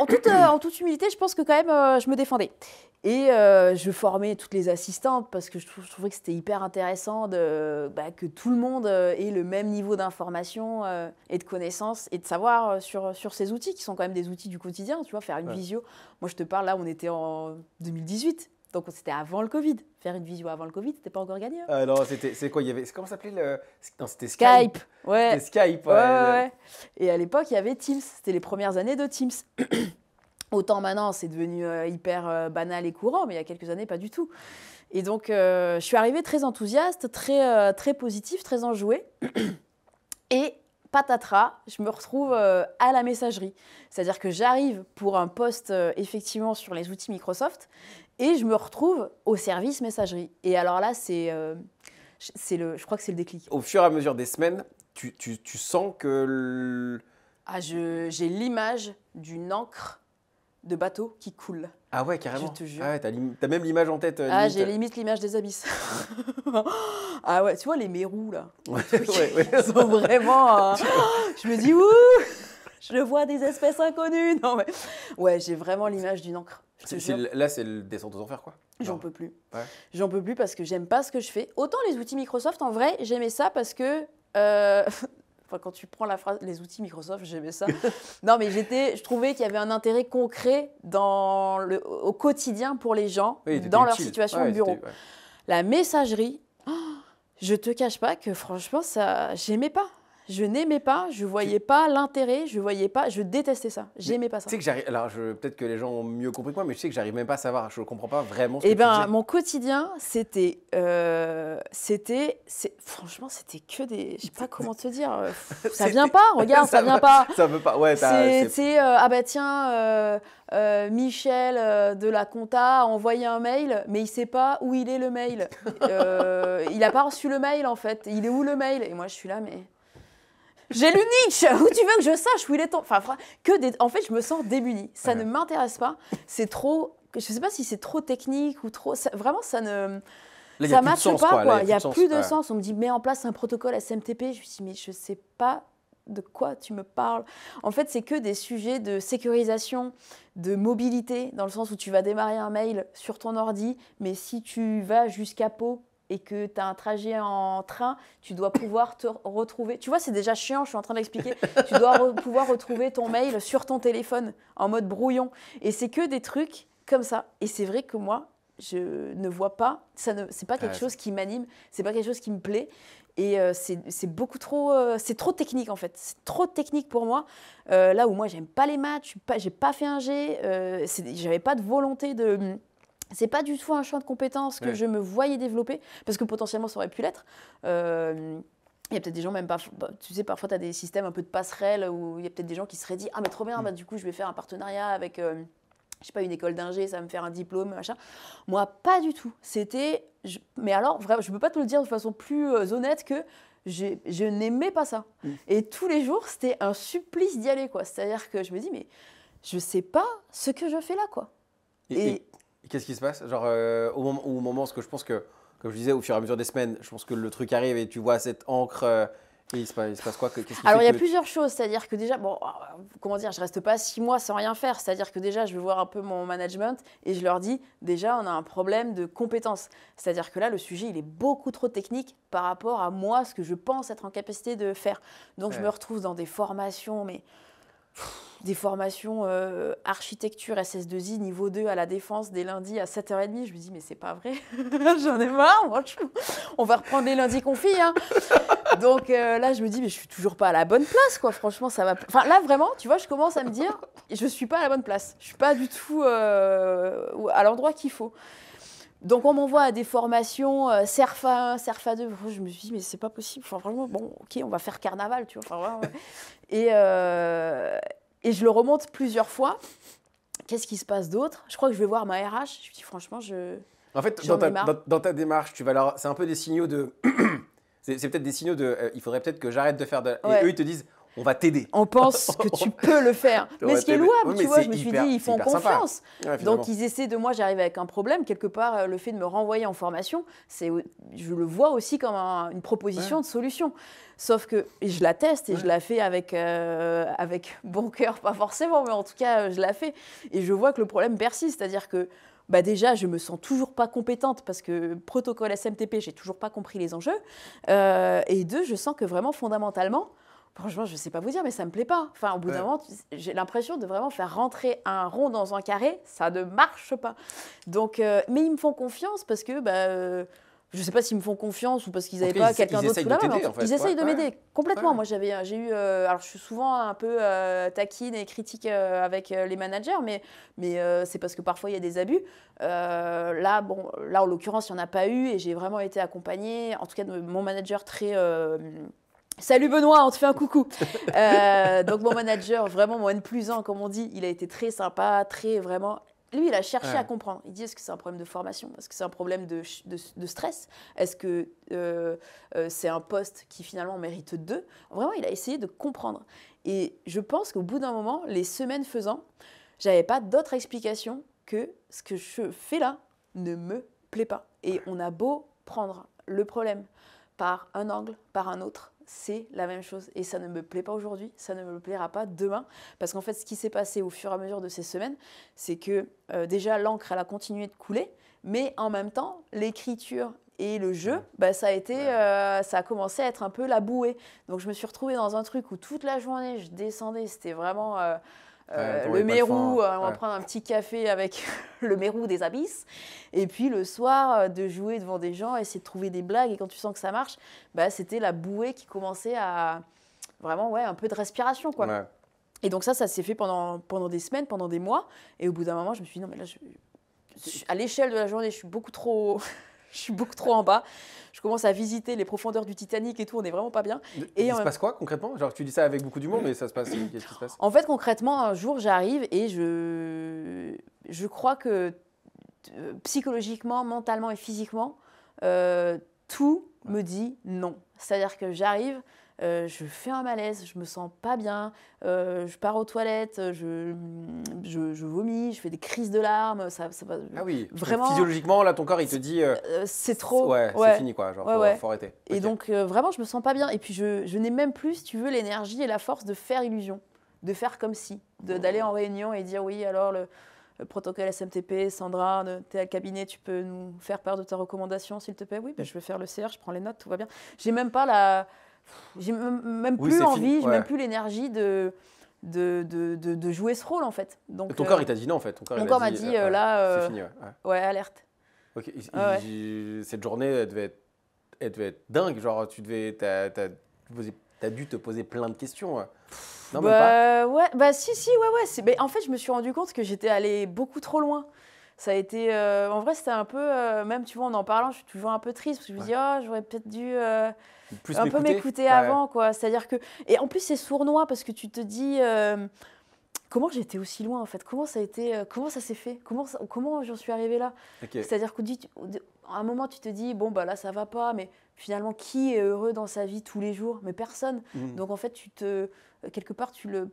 En toute humilité, je pense que quand même, je me défendais. Et je formais toutes les assistantes parce que je trouvais que c'était hyper intéressant que tout le monde ait le même niveau d'information et de connaissances et de savoir sur ces outils qui sont quand même des outils du quotidien. Tu vois, faire une visio. Moi, je te parle là, on était en 2018. Donc, c'était avant le Covid. Faire une visio avant le Covid, c'était pas encore gagné. Ah non, c'est quoi, comment ça s'appelait Non, c'était Skype. Ouais. C'était Skype, Ouais. Et à l'époque, il y avait Teams. C'était les premières années de Teams. Autant maintenant, c'est devenu hyper banal et courant, mais il y a quelques années, pas du tout. Et donc, je suis arrivée très enthousiaste, très positive, très enjouée. Et patatras, je me retrouve à la messagerie. C'est-à-dire que j'arrive pour un poste effectivement sur les outils Microsoft et je me retrouve au service messagerie. Et alors là, je crois que c'est le déclic. Au fur et à mesure des semaines, tu sens que... J'ai l'image d'une encre de bateau qui coule. Ah ouais, carrément. Je te jure. Ah ouais, t'as même l'image en tête. J'ai limite l'image des abysses. Ah ouais, tu vois les mérous là. Ouais. Ils sont vraiment... je me dis, ouh, je vois des espèces inconnues. Non mais... Ouais, j'ai vraiment l'image d'une encre. Là, c'est le descente aux enfers, quoi. J'en peux plus. Ouais. J'en peux plus parce que j'aime pas ce que je fais. Autant les outils Microsoft, en vrai, j'aimais ça parce que... Enfin, quand tu prends la phrase, les outils Microsoft, j'aimais ça. Non, mais je trouvais qu'il y avait un intérêt concret au quotidien pour les gens, dans leur situation de bureau. La messagerie, je te cache pas que franchement, j'aimais pas. Je n'aimais pas, je voyais pas l'intérêt, je détestais ça. J'aimais pas ça. Tu sais que alors peut-être que les gens ont mieux compris que moi, mais je sais que j'arrive même pas à savoir, je comprends pas vraiment ce que tu faisais. Mon quotidien, franchement, c'était que des, je sais pas comment te dire, ça vient pas, regarde, ça vient pas. Ça veut pas, ouais. Ah bah tiens, Michel de la compta a envoyé un mail, mais il sait pas où il est le mail. Il a pas reçu le mail en fait. Il est où le mail? Et moi je suis là, mais... J'ai lu Nietzsche, où tu veux que je sache où il est ton... En fait, je me sens démunie. Ça ne m'intéresse pas. C'est trop... Je sais pas si c'est trop technique ou trop... Vraiment, ça ne... Là, ça ne matche pas, quoi. Il n'y a plus de ouais. sens. On me dit, mets en place un protocole SMTP. Je me dis, mais je sais pas de quoi tu me parles. En fait, c'est que des sujets de sécurisation, de mobilité, dans le sens où tu vas démarrer un mail sur ton ordi, mais si tu vas jusqu'à Pau, et que tu as un trajet en train, tu dois pouvoir te retrouver. Tu vois, c'est déjà chiant, je suis en train d'expliquer. Tu dois pouvoir retrouver ton mail sur ton téléphone en mode brouillon. Et c'est que des trucs comme ça. Et c'est vrai que moi, je ne vois pas, c'est pas quelque chose qui m'anime, c'est pas quelque chose qui me plaît. Et c'est beaucoup trop, c'est trop technique en fait. C'est trop technique pour moi. Là où moi, j'aime pas les maths, j'ai pas fait un G, j'avais pas de volonté de... C'est pas du tout un champ de compétences que je me voyais développer, parce que potentiellement ça aurait pu l'être. Il y a peut-être des gens, même pas, tu sais, parfois tu as des systèmes un peu de passerelle où il y a peut-être des gens qui seraient dit, ah mais trop bien, bah, du coup je vais faire un partenariat avec, je sais pas, une école d'ingé, ça va me faire un diplôme, machin. Moi, pas du tout. Mais alors, vraiment, je peux pas te le dire de façon plus honnête que je n'aimais pas ça. Et tous les jours, c'était un supplice d'y aller, quoi. C'est-à-dire que je me dis, mais je sais pas ce que je fais là, quoi. Et qu'est-ce qui se passe? Genre, au moment, parce que je pense que, comme je disais, au fur et à mesure des semaines, je pense que le truc arrive et tu vois cette encre. Et il se passe quoi? Qu'est-ce qui Alors, fait il y a que... plusieurs choses. C'est-à-dire que déjà, bon, comment dire, je reste pas 6 mois sans rien faire. C'est-à-dire que déjà, je vais voir un peu mon management et je leur dis, déjà, on a un problème de compétences. C'est-à-dire que là, le sujet, il est beaucoup trop technique par rapport à moi, ce que je pense être en capacité de faire. Donc, je me retrouve dans des formations, mais des formations architecture SS2I niveau 2 à la Défense des lundis à 7h30. Je me dis, mais c'est pas vrai. J'en ai marre, franchement. On va reprendre les lundis confis, hein. Donc là, je me dis, mais je suis toujours pas à la bonne place, quoi. Franchement, ça va. Enfin, là, vraiment, tu vois, je commence à me dire, je suis pas à la bonne place. Je suis pas du tout à l'endroit qu'il faut. Donc, on m'envoie à des formations CERFA 1, CERFA 2. Je me suis dit, mais c'est pas possible. Enfin, vraiment, bon, ok, on va faire carnaval, tu vois. Enfin, vraiment, ouais. Et je le remonte plusieurs fois. Qu'est-ce qui se passe d'autre? Je crois que je vais voir ma RH. Je me dis, franchement, En fait, j'en ai marre. dans ta démarche, c'est un peu des signaux de. C'est peut-être des signaux de. Il faudrait peut-être que j'arrête de faire de. Ouais. Et eux, ils te disent, on va t'aider. On pense que tu peux le faire. On Mais va ce qui est t'aider. louable, Oui, tu mais vois, c'est je me suis hyper- dit, ils c'est font hyper sympa. confiance. Ouais, finalement. Donc, ils essaient de moi, j'arrive avec un problème. Quelque part, le fait de me renvoyer en formation, je le vois aussi comme une proposition de solution. Sauf que et je la teste et je la fais avec bon cœur, pas forcément, mais en tout cas, je la fais. Et je vois que le problème persiste. C'est-à-dire que bah déjà, je me sens toujours pas compétente parce que protocole SMTP, j'ai toujours pas compris les enjeux. Et deux, je sens que vraiment fondamentalement, franchement, je ne sais pas vous dire, mais ça ne me plaît pas. Enfin, au bout d'un moment, j'ai l'impression de vraiment faire rentrer un rond dans un carré. Ça ne marche pas. Donc, mais ils me font confiance parce que, je ne sais pas s'ils me font confiance ou parce qu'ils n'avaient pas quelqu'un d'autre sous la main. Ils essayent de m'aider complètement. Moi, j'ai eu. Alors, je suis souvent un peu taquine et critique avec les managers, mais c'est parce que parfois il y a des abus. Là, en l'occurrence, il n'y en a pas eu et j'ai vraiment été accompagnée, en tout cas de mon manager très. Salut Benoît, on te fait un coucou. Donc mon manager, vraiment mon N+1, comme on dit, il a été très sympa, très vraiment. Lui, il a cherché à comprendre. Il dit, est-ce que c'est un problème de formation? Est-ce que c'est un problème de stress? Est-ce que c'est un poste qui finalement mérite 2? Vraiment, il a essayé de comprendre. Et je pense qu'au bout d'un moment, les semaines faisant, j'avais pas d'autre explication que ce que je fais là ne me plaît pas. Et on a beau prendre le problème par un angle, par un autre, c'est la même chose. Et ça ne me plaît pas aujourd'hui, ça ne me plaira pas demain. Parce qu'en fait, ce qui s'est passé au fur et à mesure de ces semaines, c'est que déjà, l'encre, elle a continué de couler, mais en même temps, l'écriture et le jeu, ça a commencé à être un peu la bouée. Donc, je me suis retrouvée dans un truc où toute la journée, je descendais, c'était vraiment... le Mérou, on va prendre un petit café avec le Mérou des abysses. Et puis le soir, de jouer devant des gens, essayer de trouver des blagues. Et quand tu sens que ça marche, c'était la bouée qui commençait à vraiment, un peu de respiration, quoi. Ouais. Et donc ça s'est fait pendant des semaines, pendant des mois. Et au bout d'un moment, je me suis dit, non, mais là, à l'échelle de la journée, je suis beaucoup trop en bas. Je commence à visiter les profondeurs du Titanic et tout, on n'est vraiment pas bien. Et il se passe quoi concrètement? Genre tu dis ça avec beaucoup d'humour, mais ça se passe, qu'est-ce qui se passe? En fait, concrètement, un jour, j'arrive et je crois que psychologiquement, mentalement et physiquement, tout me dit non. C'est-à-dire que j'arrive, je fais un malaise, je me sens pas bien, je pars aux toilettes, je vomis, je fais des crises de larmes. Ça ah oui, vraiment. Physiologiquement, là, ton corps, il te dit. C'est trop. C'est fini, quoi. Genre, faut arrêter. Et donc, vraiment, je me sens pas bien. Et puis, je n'ai même plus, si tu veux, l'énergie et la force de faire illusion, de faire comme si, d'aller en réunion et dire oui, alors le protocole SMTP, Sandra, tu es à le cabinet, tu peux nous faire part de ta recommandation, s'il te plaît? Oui, je vais faire le CR, je prends les notes, tout va bien. J'ai même pas j'ai même plus l'envie, j'ai même plus l'énergie de jouer ce rôle, en fait. Donc, ton corps, il t'a dit non, en fait. Mon corps m'a dit, là, c'est fini, ouais, alerte. Ok. Cette journée, elle devait être dingue. Genre, t'as dû te poser plein de questions. Non, si, ouais. En fait, je me suis rendu compte que j'étais allée beaucoup trop loin. Ça a été, en vrai, c'était un peu, même, tu vois, en parlant, je suis toujours un peu triste parce que je me dis, oh, j'aurais peut-être dû Plus un peu m'écouter. m'écouter Ouais. avant, quoi. C'est-à-dire que, et en plus, c'est sournois parce que tu te dis, comment j'ai été aussi loin, en fait? Comment ça a été, comment ça s'est fait? Comment j'en suis arrivée là? Ok. C'est-à-dire qu'à un moment, tu te dis, bon, bah là, ça va pas, mais finalement, qui est heureux dans sa vie tous les jours? Mais personne. Donc, en fait, quelque part, tu le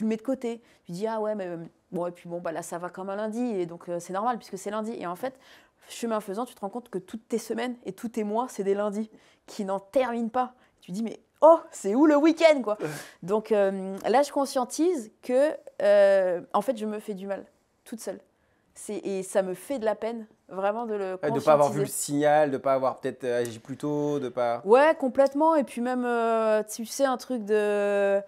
mets de côté. Tu dis, ah ouais, mais bon, et puis bon, bah là, ça va comme un lundi, et donc c'est normal puisque c'est lundi. Et en fait, chemin faisant, tu te rends compte que toutes tes semaines et tous tes mois, c'est des lundis qui n'en terminent pas. Tu dis, mais oh, c'est où le week-end, quoi? Donc là, je conscientise que, en fait, je me fais du mal toute seule. Et ça me fait de la peine, vraiment, de le Ouais, de ne pas avoir vu conscientiser. le signal, de ne pas avoir peut-être agi plus tôt, de pas. Ouais, complètement. Et puis même, tu sais, un truc de...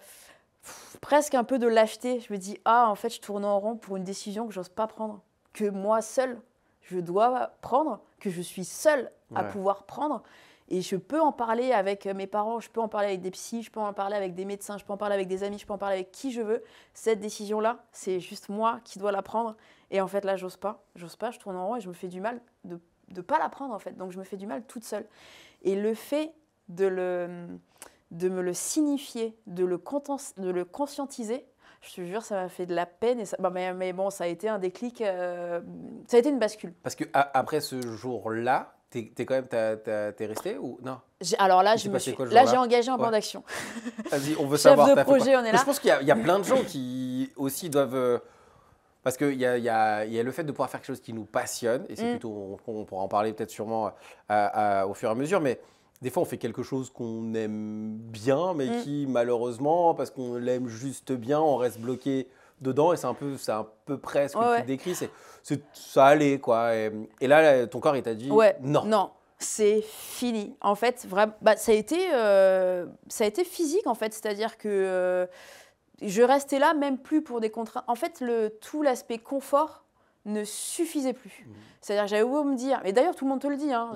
presque un peu de lâcheté. Je me dis, ah, en fait, je tourne en rond pour une décision que j'ose pas prendre. Que moi, seule, je dois prendre, que je suis seule à pouvoir prendre. Et je peux en parler avec mes parents, je peux en parler avec des psys, je peux en parler avec des médecins, je peux en parler avec des amis, je peux en parler avec qui je veux. Cette décision-là, c'est juste moi qui dois la prendre. Et en fait, là, j'ose pas, je tourne en rond et je me fais du mal de ne pas la prendre, en fait. Donc, je me fais du mal toute seule. Et le fait de me le signifier, de le conscientiser, je te jure, ça m'a fait de la peine. Et ça, mais bon, ça a été un déclic, ça a été une bascule. Parce que après ce jour-là, t'es quand même t'es resté ou non? Alors là, Il s'est passé quoi le là jour-là? j'ai engagé un plan Ouais. d'action. Vas-y, on veut Chef savoir. de t'as fait quoi? projet, on est là. Je pense qu'il y a plein de gens qui aussi doivent. Parce qu'il y a le fait de pouvoir faire quelque chose qui nous passionne, et c'est plutôt, on pourra en parler peut-être sûrement au fur et à mesure, mais des fois on fait quelque chose qu'on aime bien, mais qui malheureusement, parce qu'on l'aime juste bien, on reste bloqué dedans, et c'est à peu près ce que tu décris, ça allait quoi. Et là, ton corps il t'a dit non. Non, c'est fini. En fait, vraiment, ça a été physique en fait, c'est-à-dire que je restais là même plus pour des contraintes. En fait, tout l'aspect confort ne suffisait plus. C'est-à-dire que j'avais beau me dire, et d'ailleurs tout le monde te le dit, hein,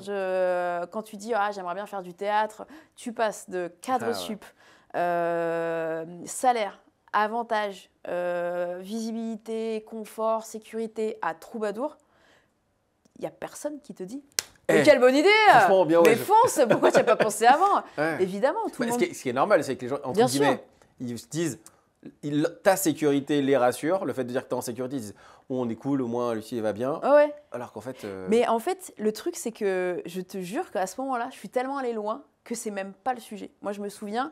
quand tu dis ah, j'aimerais bien faire du théâtre, tu passes de cadre sup, salaire, avantages, visibilité, confort, sécurité à troubadour. Il n'y a personne qui te dit mais quelle bonne idée! Franchement, bien, mais fonce, pourquoi tu n'y as pas pensé avant? Évidemment, tout le monde. Ce qui est normal, c'est que les gens, entre guillemets, ils se disent ta sécurité les rassure. Le fait de dire que tu es en sécurité, ils disent on est cool, au moins Lucie va bien. Alors qu'en fait. Mais en fait, le truc, c'est que je te jure qu'à ce moment-là, je suis tellement allée loin que c'est même pas le sujet. Moi, je me souviens,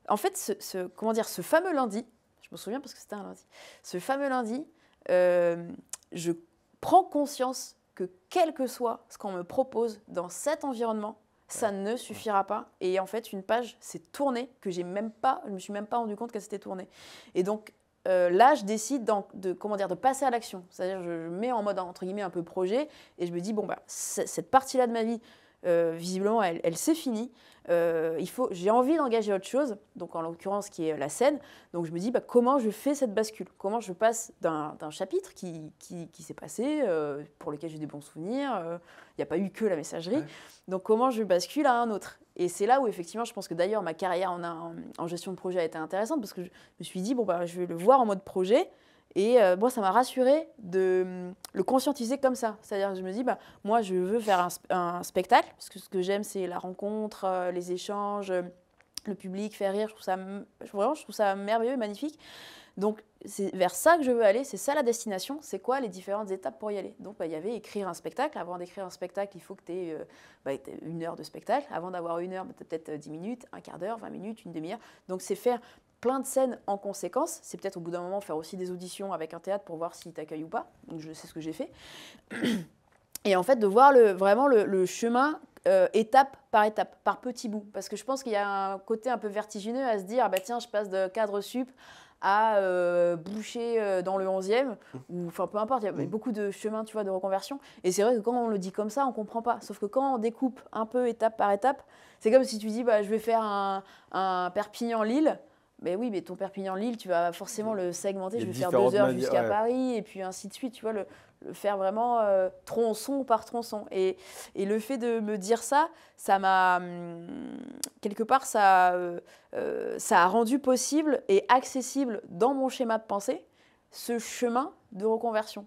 en fait, ce fameux lundi, je me souviens parce que c'était un lundi, ce fameux lundi, je prends conscience que quel que soit ce qu'on me propose dans cet environnement, ça ne suffira pas. Et en fait, une page s'est tournée que je me suis même pas rendu compte qu'elle s'était tournée. Et donc là, je décide de passer à l'action. C'est-à-dire, je mets en mode entre guillemets un peu projet et je me dis bon cette partie-là de ma vie, visiblement, elle s'est finie. J'ai envie d'engager autre chose, donc en l'occurrence qui est la scène. Donc je me dis comment je fais cette bascule, comment je passe d'un chapitre qui s'est passé, pour lequel j'ai des bons souvenirs, il n'y a pas eu que la messagerie, donc comment je bascule à un autre. Et c'est là où effectivement je pense que d'ailleurs ma carrière en gestion de projet a été intéressante parce que je me suis dit je vais le voir en mode projet. Et moi, ça m'a rassurée de le conscientiser comme ça. C'est-à-dire que je me dis, moi, je veux faire un spectacle, parce que ce que j'aime, c'est la rencontre, les échanges, le public, faire rire. Je trouve ça merveilleux, magnifique. Donc, c'est vers ça que je veux aller, c'est ça la destination. C'est quoi les différentes étapes pour y aller? Donc, il y avait écrire un spectacle. Avant d'écrire un spectacle, il faut que tu aies une heure de spectacle. Avant d'avoir une heure, peut-être 10 minutes, un quart d'heure, 20 minutes, une demi-heure. Donc, c'est faire plein de scènes en conséquence. C'est peut-être au bout d'un moment faire aussi des auditions avec un théâtre pour voir s'il t'accueille ou pas. Donc, c'est ce que j'ai fait. Et en fait, de voir vraiment le chemin étape, par petits bouts. Parce que je pense qu'il y a un côté un peu vertigineux à se dire, tiens, je passe de cadre sup à boucher dans le 11e, ou enfin peu importe, il y a beaucoup de chemins, tu vois, de reconversion. Et c'est vrai que quand on le dit comme ça, on ne comprend pas. Sauf que quand on découpe un peu étape par étape, c'est comme si tu dis, je vais faire un Perpignan-Lille. Mais oui, mais ton Perpignan-Lille, tu vas forcément le segmenter. Je vais faire 2 heures jusqu'à Paris, et puis ainsi de suite. Tu vois, le faire vraiment tronçon par tronçon. Et le fait de me dire ça, ça m'a quelque part, ça a rendu possible et accessible dans mon schéma de pensée ce chemin de reconversion.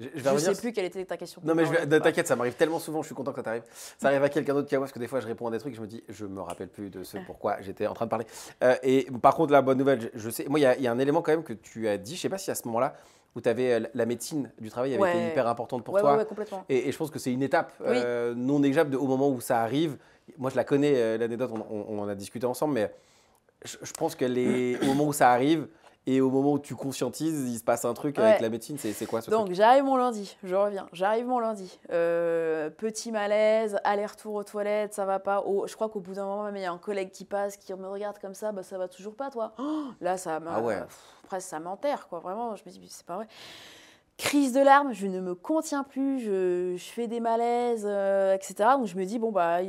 Je vais Je sais revenir. plus quelle était ta question. Non, mais Non, t'inquiète, ça m'arrive tellement souvent, je suis content que ça t'arrive. Ça arrive à quelqu'un d'autre qu'à moi, parce que des fois, je réponds à des trucs, je me dis, je me rappelle plus de ce pourquoi j'étais en train de parler. Et par contre, la bonne nouvelle, je sais, moi, il y a un élément quand même que tu as dit, je sais pas si à ce moment-là, où tu avais la médecine du travail avait été Ouais. hyper importante pour Ouais, toi. ouais, complètement. Et je pense que c'est une étape Oui. non négligeable au moment où ça arrive. Moi, je la connais, l'anecdote, on en a discuté ensemble, mais je pense qu'elle est au moment où ça arrive et au moment où tu conscientises, il se passe un truc avec Ouais. la médecine. C'est quoi ce Donc, truc? j'arrive mon lundi, je reviens. J'arrive mon lundi. Petit malaise, aller-retour aux toilettes, ça va pas. Je crois qu'au bout d'un moment, même, il y a un collègue qui passe, qui me regarde comme ça, bah, ça va toujours pas, toi. Oh, là, Ah ouais. presque ça m'enterre, quoi. Vraiment, je me dis, mais c'est pas vrai. Crise de larmes, je ne me contiens plus, je fais des malaises, etc. Donc, je me dis, bon, bah,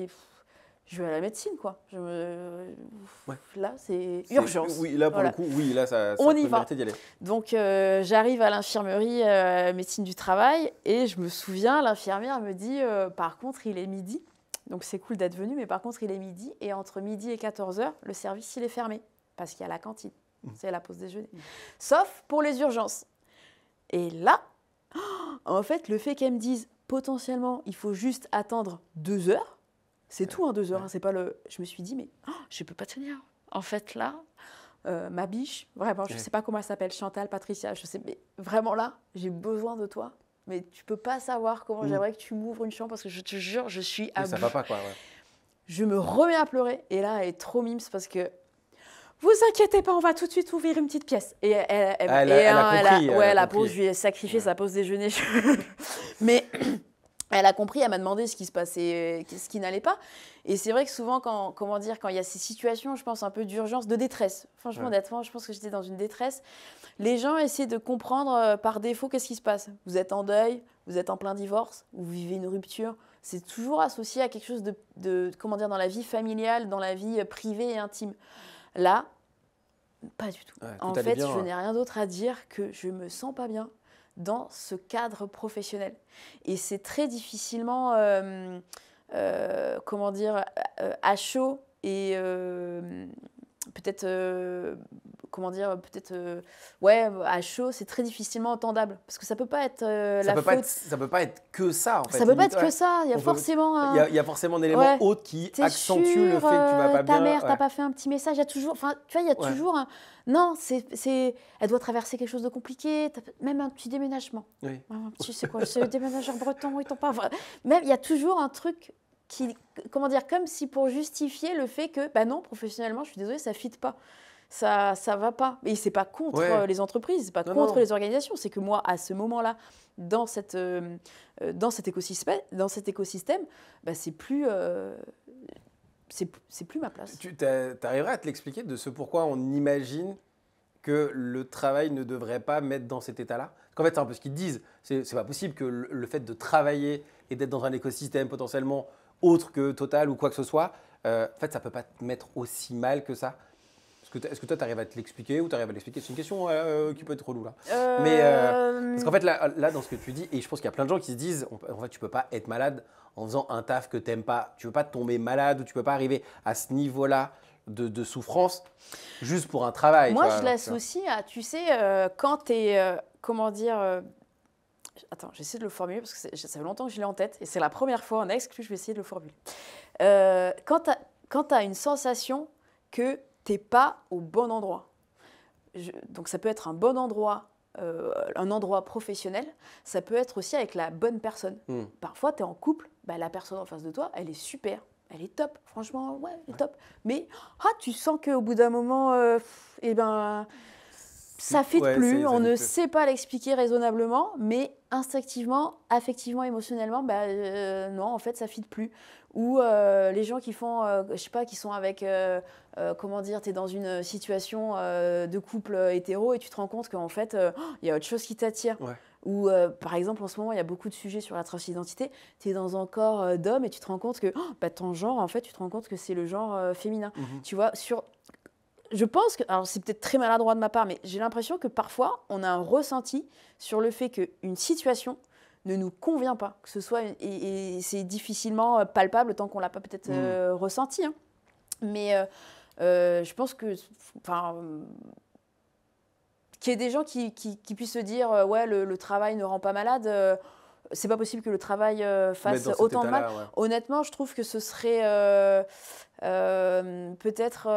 je vais à la médecine, quoi. Ouais. Là, c'est urgence. Oui, là, pour Voilà. le coup, oui, là, ça On peut y va. mériter d'y aller. Donc, j'arrive à l'infirmerie médecine du travail et je me souviens, l'infirmière me dit par contre, il est midi. Donc, c'est cool d'être venu, mais par contre, il est midi. Et entre midi et 14h, le service, il est fermé parce qu'il y a la cantine. C'est la pause déjeuner. Sauf pour les urgences. Et là, en fait, le fait qu'elle me dise potentiellement, il faut juste attendre 2 heures, c'est tout, 2 heures. Hein, c'est pas le... Je me suis dit, mais je peux pas tenir. En fait, là, ma biche, vraiment, je ne sais pas comment elle s'appelle, Chantal, Patricia, je sais, mais vraiment là, j'ai besoin de toi. Mais tu peux pas savoir comment j'aimerais que tu m'ouvres une chambre parce que je te jure, je suis à Oui, ça bout. va pas, quoi. Ouais. Je me remets à pleurer et là, elle est trop mimes parce que vous inquiétez pas, on va tout de suite ouvrir une petite pièce. Et elle a compris. Ouais, la pause, je lui ai sacrifié sa pause déjeuner. Mais elle a compris, elle m'a demandé ce qui se passait, ce qui n'allait pas. Et c'est vrai que souvent, quand il y a ces situations, je pense, un peu d'urgence, de détresse, franchement, honnêtement, je pense que j'étais dans une détresse, les gens essaient de comprendre par défaut qu'est-ce qui se passe. Vous êtes en deuil, vous êtes en plein divorce, vous vivez une rupture. C'est toujours associé à quelque chose dans la vie familiale, dans la vie privée et intime. Là, pas du tout. Ouais, En fait, je n'ai rien d'autre à dire que je me sens pas bien dans ce cadre professionnel. Et c'est très difficilement, à chaud et peut-être, à chaud, c'est très difficilement entendable. Parce que ça peut pas être la faute. Ça peut pas être que ça, en fait. Ça peut pas limite, être que ça. Il y a forcément il y a forcément un élément autre qui accentue le fait que tu vas pas bien. Ta mère t'a pas fait un petit message. Il y a toujours, enfin, tu vois, il y a toujours un. Non, elle doit traverser quelque chose de compliqué. Même un petit déménagement. Oui. Tu sais quoi, c'est le déménageur breton, ils t'ont pas. Même il y a toujours un truc qui, comme si pour justifier le fait que, bah non, professionnellement, je suis désolée, ça fit pas. Ça va pas. Et c'est pas contre les entreprises, c'est pas contre les organisations. C'est que moi, à ce moment-là, dans cet écosystème, bah, c'est plus ma place. Tu arriverais à te l'expliquer de ce pourquoi on imagine que le travail ne devrait pas mettre dans cet état-là? Parce qu'en fait, c'est un peu ce qu'ils disent. C'est pas possible que le fait de travailler et d'être dans un écosystème potentiellement autre que Total ou quoi que ce soit, en fait, ça peut pas te mettre aussi mal que ça. Est-ce que toi, tu arrives à te l'expliquer ou tu arrives à l'expliquer? C'est une question qui peut être relou là. Mais parce qu'en fait, là, dans ce que tu dis, et je pense qu'il y a plein de gens qui se disent, en fait, tu peux pas être malade en faisant un taf que tu n'aimes pas. Tu peux pas tomber malade ou tu peux pas arriver à ce niveau-là de souffrance juste pour un travail. Moi, je l'associe à, tu sais, quand tu es, attends, j'essaie de le formuler parce que ça fait longtemps que je l'ai en tête et c'est la première fois en exclu, je vais essayer de le formuler. Quand tu as une sensation que tu n'es pas au bon endroit. Donc ça peut être un bon endroit, un endroit professionnel, ça peut être aussi avec la bonne personne. Parfois, tu es en couple, bah, la personne en face de toi, elle est super, elle est top, franchement, ouais, elle est top. Mais tu sens qu'au bout d'un moment, ça ne fit plus, on ne sait pas l'expliquer raisonnablement, mais instinctivement, affectivement, émotionnellement, non, en fait, ça ne fit plus. Ou les gens qui font, je sais pas, qui sont avec, tu es dans une situation de couple hétéro et tu te rends compte qu'en fait, il y a autre chose qui t'attire. Ouais. Ou par exemple, en ce moment, il y a beaucoup de sujets sur la transidentité. Tu es dans un corps d'homme et tu te rends compte que ton genre, en fait, tu te rends compte que c'est le genre féminin. Tu vois, je pense que, alors c'est peut-être très maladroit de ma part, mais j'ai l'impression que parfois, on a un ressenti sur le fait qu'une situation ne nous convient pas, que ce soit, et c'est difficilement palpable tant qu'on ne l'a pas peut-être ressenti. Hein. Mais je pense que, qu'il y ait des gens qui puissent se dire ouais, le travail ne rend pas malade. C'est pas possible que le travail fasse autant de mal. Ouais. Honnêtement, je trouve que ce serait peut-être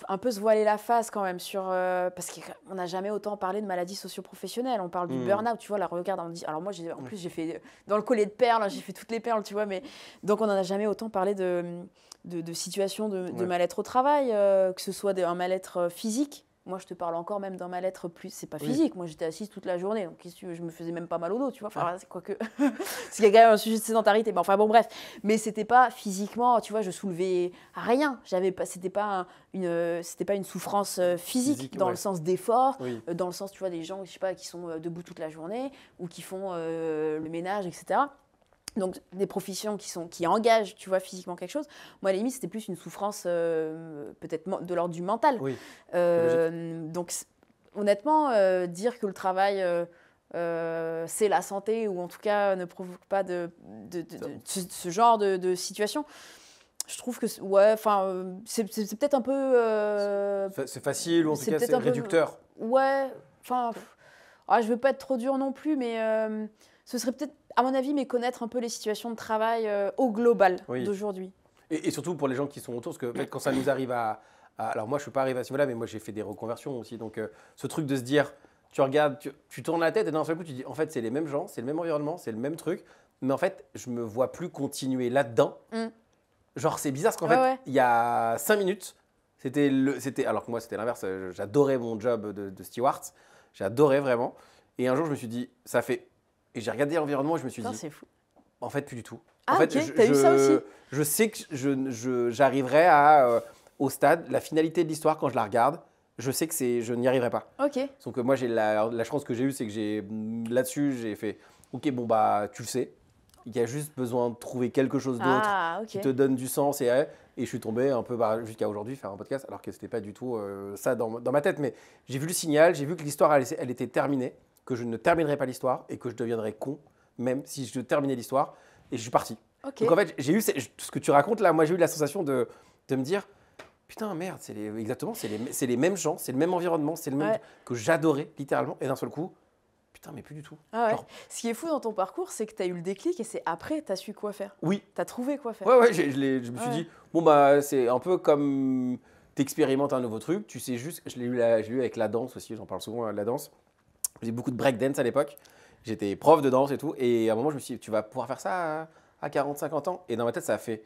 un peu se voiler la face quand même sur parce qu'on n'a jamais autant parlé de maladies socio-professionnelles. On parle du burn-out, tu vois. Là, regarde, on dit. Alors moi, en plus, j'ai fait dans le collier de perles, j'ai fait toutes les perles, tu vois. Mais donc, on n'en a jamais autant parlé de situations de mal-être au travail, que ce soit un mal-être physique. Moi, je te parle encore même d'un mal-être plus. C'est pas physique. Moi, j'étais assise toute la journée. Donc, je me faisais même pas mal au dos, tu vois. Enfin, c'est quoi que. Parce qu'il y a quand même un sujet de sédentarité. Mais enfin, bon, bref. Mais c'était pas physiquement, tu vois, je soulevais rien. C'était pas une souffrance physique dans le sens d'effort, dans le sens, tu vois, des gens, je sais pas, qui sont debout toute la journée ou qui font le ménage, etc. Donc, des professions qui engagent, tu vois, physiquement quelque chose. Moi, à la limite, c'était plus une souffrance peut-être de l'ordre du mental. Oui, donc, honnêtement, dire que le travail, c'est la santé, ou en tout cas ne provoque pas ce genre de situation, je trouve que, ouais, enfin, c'est peut-être un peu... c'est facile, ou en tout cas, c'est réducteur. Ouais, enfin, je veux pas être trop dur non plus, mais ce serait peut-être, à mon avis, méconnaître un peu les situations de travail au global d'aujourd'hui. Et surtout pour les gens qui sont autour, parce que en fait, quand ça nous arrive alors moi, je ne suis pas arrivé à ce niveau-là, mais moi, j'ai fait des reconversions aussi. Donc, ce truc de se dire, tu regardes, tu tournes la tête et d'un seul coup, tu dis, en fait, c'est les mêmes gens, c'est le même environnement, c'est le même truc. Mais en fait, je ne me vois plus continuer là-dedans. Genre, c'est bizarre, parce qu'en fait, il y a 5 minutes, alors que moi, c'était l'inverse. J'adorais mon job de steward. J'adorais vraiment. Et un jour, je me suis dit, ça fait... Et j'ai regardé l'environnement et je me suis dit, c'est fou. En fait, plus du tout. Ah, en fait, ok, t'as eu ça aussi. Je sais que j'arriverai au stade, la finalité de l'histoire, quand je la regarde, je sais que je n'y arriverai pas. Ok. Donc moi, la chance que j'ai eue, c'est que là-dessus, j'ai fait, ok, bon, bah, tu le sais. Il y a juste besoin de trouver quelque chose d'autre qui te donne du sens. Et je suis tombé un peu jusqu'à aujourd'hui faire un podcast, alors que ce n'était pas du tout ça dans ma tête. Mais j'ai vu le signal, j'ai vu que l'histoire, elle était terminée, que je ne terminerais pas l'histoire et que je deviendrais con, même si je terminais l'histoire. Et je suis parti. Okay. Donc en fait, j'ai eu ce que tu racontes là, moi j'ai eu la sensation de me dire, putain merde, exactement, c'est les mêmes gens, c'est le même environnement, c'est le même que j'adorais littéralement. Et d'un seul coup, putain, mais plus du tout. Genre... Ce qui est fou dans ton parcours, c'est que tu as eu le déclic et c'est après tu as su quoi faire. Oui. Tu as trouvé quoi faire. Ouais, je me suis dit, bon bah c'est un peu comme tu expérimentes un nouveau truc, tu sais juste, je l'ai eu avec la danse aussi, j'en parle souvent, la danse. J'ai beaucoup de breakdance à l'époque. J'étais prof de danse et tout. Et à un moment, je me suis dit, tu vas pouvoir faire ça à 40, 50 ans. Et dans ma tête, ça a fait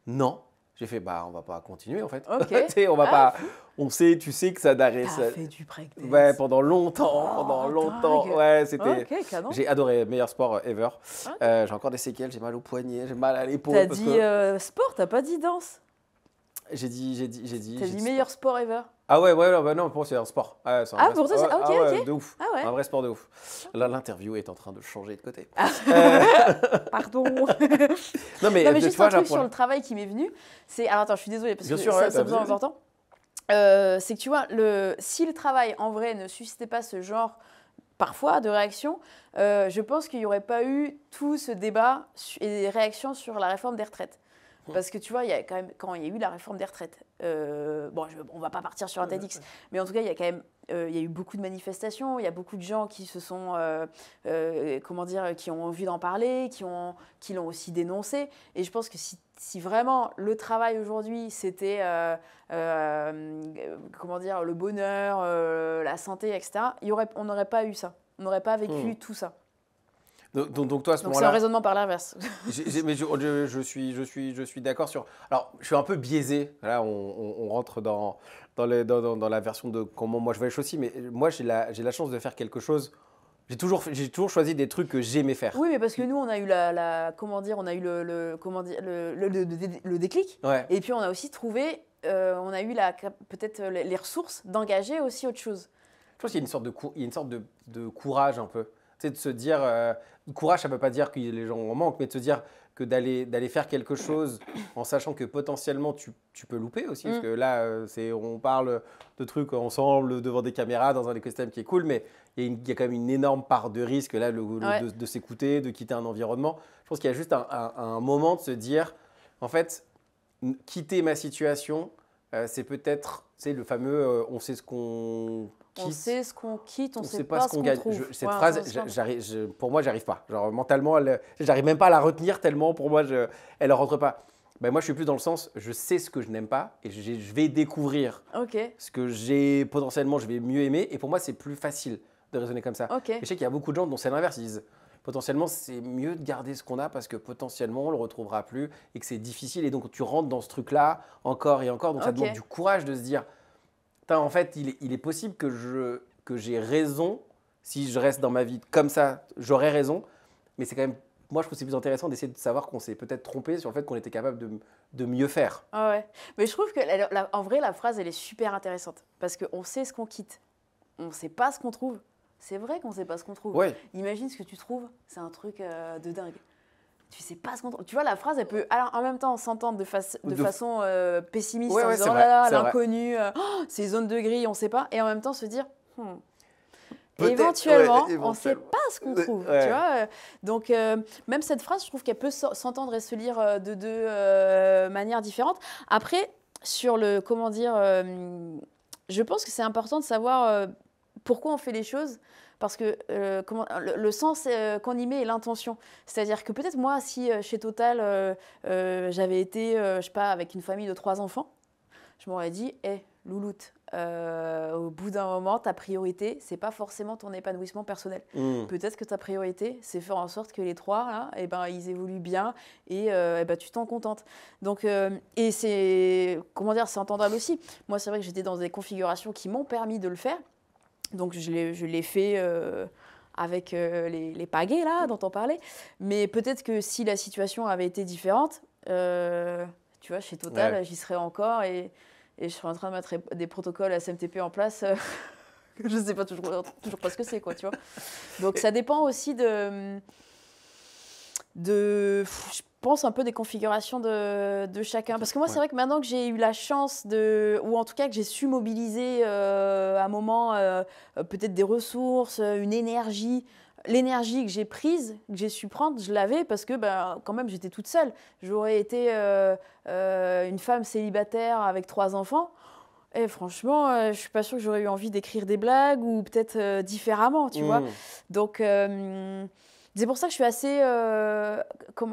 non. J'ai fait, bah, on va pas continuer en fait. Okay. On va pas. Tu sais que ça d'arrêt. T'as fait du breakdance. Ouais, pendant longtemps. Dingue. Ouais, c'était. Canon. J'ai adoré, meilleur sport ever. J'ai encore des séquelles, j'ai mal au poignet, j'ai mal à l'épaule. T'as dit sport, t'as pas dit danse. J'ai dit. T'as dit meilleur sport ever. Ah ouais, non, pour moi, c'est un sport. Pour toi, c'est ok. De ouf. Un vrai sport de ouf. Là, l'interview est en train de changer de côté. Pardon. non, mais juste un truc sur le travail qui m'est venu. Alors, attends, je suis désolée parce que ça me semble important. C'est que tu vois, si le travail, en vrai, ne suscitait pas ce genre, parfois, de réaction, je pense qu'il n'y aurait pas eu tout ce débat et des réactions sur la réforme des retraites. Parce que tu vois, il y a quand même, quand il y a eu la réforme des retraites, on ne va pas partir sur un TEDx, mais en tout cas, il y a quand même il y a eu beaucoup de manifestations, il y a beaucoup de gens qui se sont, qui ont envie d'en parler, qui l'ont aussi dénoncé. Et je pense que si vraiment le travail aujourd'hui, c'était le bonheur, la santé, etc., on n'aurait pas eu ça. On n'aurait pas vécu tout ça. Donc toi, à ce moment-là, c'est un raisonnement par l'inverse. Mais je suis d'accord sur. Alors, je suis un peu biaisé. Là, on rentre dans la version de comment moi je vais aussi. Mais moi, j'ai la chance de faire quelque chose. J'ai toujours choisi des trucs que j'aimais faire. Oui, mais parce que nous, on a eu le déclic. Ouais. Et puis, on a aussi trouvé, on a eu peut-être les ressources d'engager aussi autre chose. Je pense qu'il y a une sorte de courage un peu. C'est de se dire, courage, ça ne veut pas dire que les gens en manquent, mais de se dire que d'aller faire quelque chose en sachant que potentiellement tu peux louper aussi. Parce que là, on parle de trucs ensemble devant des caméras dans un écosystème qui est cool, mais il y a quand même une énorme part de risque là, de s'écouter, de quitter un environnement. Je pense qu'il y a juste un moment de se dire, en fait, quitter ma situation C'est peut-être, c'est le fameux on sait ce qu'on On quitte, sait ce qu'on quitte, on on sait sait pas pas ce ce qu'on qu'on gagne. trouve. Cette Ouais, phrase, pour moi, j'arrive pas. Genre mentalement, j'arrive même pas à la retenir tellement pour moi, elle ne rentre pas. Ben, moi, je suis plus dans le sens, je sais ce que je n'aime pas et je vais découvrir Ok, ce que j'ai potentiellement, je vais mieux aimer. Et pour moi, c'est plus facile de raisonner comme ça. ok. Et je sais qu'il y a beaucoup de gens dont c'est l'inverse. Ils disent potentiellement, c'est mieux de garder ce qu'on a parce que potentiellement, on le retrouvera plus et que c'est difficile. Et donc, tu rentres dans ce truc-là encore et encore. Donc, ça Ok. demande du courage de se dire, putain, en fait, il est possible que j'ai raison. Si je reste dans ma vie comme ça, j'aurai raison. Mais c'est quand même, moi, je trouve que c'est plus intéressant d'essayer de savoir qu'on s'est peut-être trompé sur le fait qu'on était capable de mieux faire. Ah ouais. Mais je trouve que, en vrai, la phrase, elle est super intéressante. Parce qu'on sait ce qu'on quitte. On ne ssait pas ce qu'on trouve. C'est vrai qu'on ne sait pas ce qu'on trouve. Ouais. Imagine ce que tu trouves, c'est un truc de dingue. Tu sais pas ce qu'on trouve. Tu vois, la phrase, elle peut alors, en même temps s'entendre de façon pessimiste, Ouais, en ouais, disant c'est oh vrai, là là, c'est vrai. l'inconnu, ces zones de gris, on ne sait pas. Et en même temps se dire, Peut-être, éventuellement, ouais, on ne sait éventuellement. pas ce qu'on trouve. Ouais. Tu vois donc, même cette phrase, je trouve qu'elle peut s'entendre et se lire de deux manières différentes. Après, sur le, comment dire, je pense que c'est important de savoir pourquoi on fait les choses. Parce que le sens qu'on y met et l'intention. C'est-à-dire que peut-être moi, si chez Total, j'avais été, je sais pas, avec une famille de 3 enfants, je m'aurais dit, hé, louloute, au bout d'un moment, ta priorité, c'est pas forcément ton épanouissement personnel. Peut-être que ta priorité, c'est faire en sorte que les 3, là, eh ben, ils évoluent bien et eh ben, tu t'en contentes. Donc, et c'est, comment dire, c'est entendable aussi. Moi, c'est vrai que j'étais dans des configurations qui m'ont permis de le faire. Donc, je l'ai fait avec les pagaies, là, dont on parlait. Mais peut-être que si la situation avait été différente, tu vois, chez Total, Ouais. j'y serais encore et je serais en train de mettre des protocoles SMTP en place. Que je ne sais pas toujours pas ce que c'est, quoi, tu vois. Donc, ça dépend aussi je pense un peu des configurations de chacun. Parce que moi, c'est vrai que maintenant que j'ai eu la chance ou en tout cas que j'ai su mobiliser à un moment peut-être des ressources, une énergie, l'énergie que j'ai prise, que j'ai su prendre, je l'avais parce que quand même j'étais toute seule. J'aurais été une femme célibataire avec 3 enfants. Et franchement, je suis pas sûre que j'aurais eu envie d'écrire des blagues ou peut-être différemment, tu vois. Donc, c'est pour ça que je suis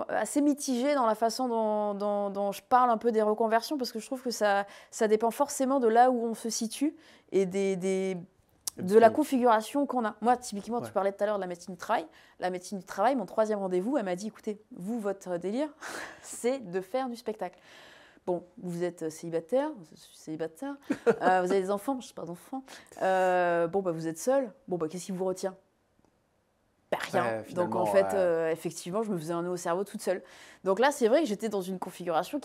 assez mitigée dans la façon dont je parle un peu des reconversions, parce que je trouve que ça dépend forcément de là où on se situe et de la configuration qu'on a. Moi, typiquement, tu parlais tout à l'heure de la médecine du travail. La médecine du travail, mon 3e rendez-vous, elle m'a dit, écoutez, vous, votre délire, c'est de faire du spectacle. Bon, vous êtes célibataire, je suis célibataire, vous avez des enfants, je n'ai pas d'enfants. Vous êtes seul, qu'est-ce qui vous retient ? Rien. Donc en fait, effectivement, je me faisais un nœud au cerveau toute seule. Donc là, c'est vrai que j'étais dans une configuration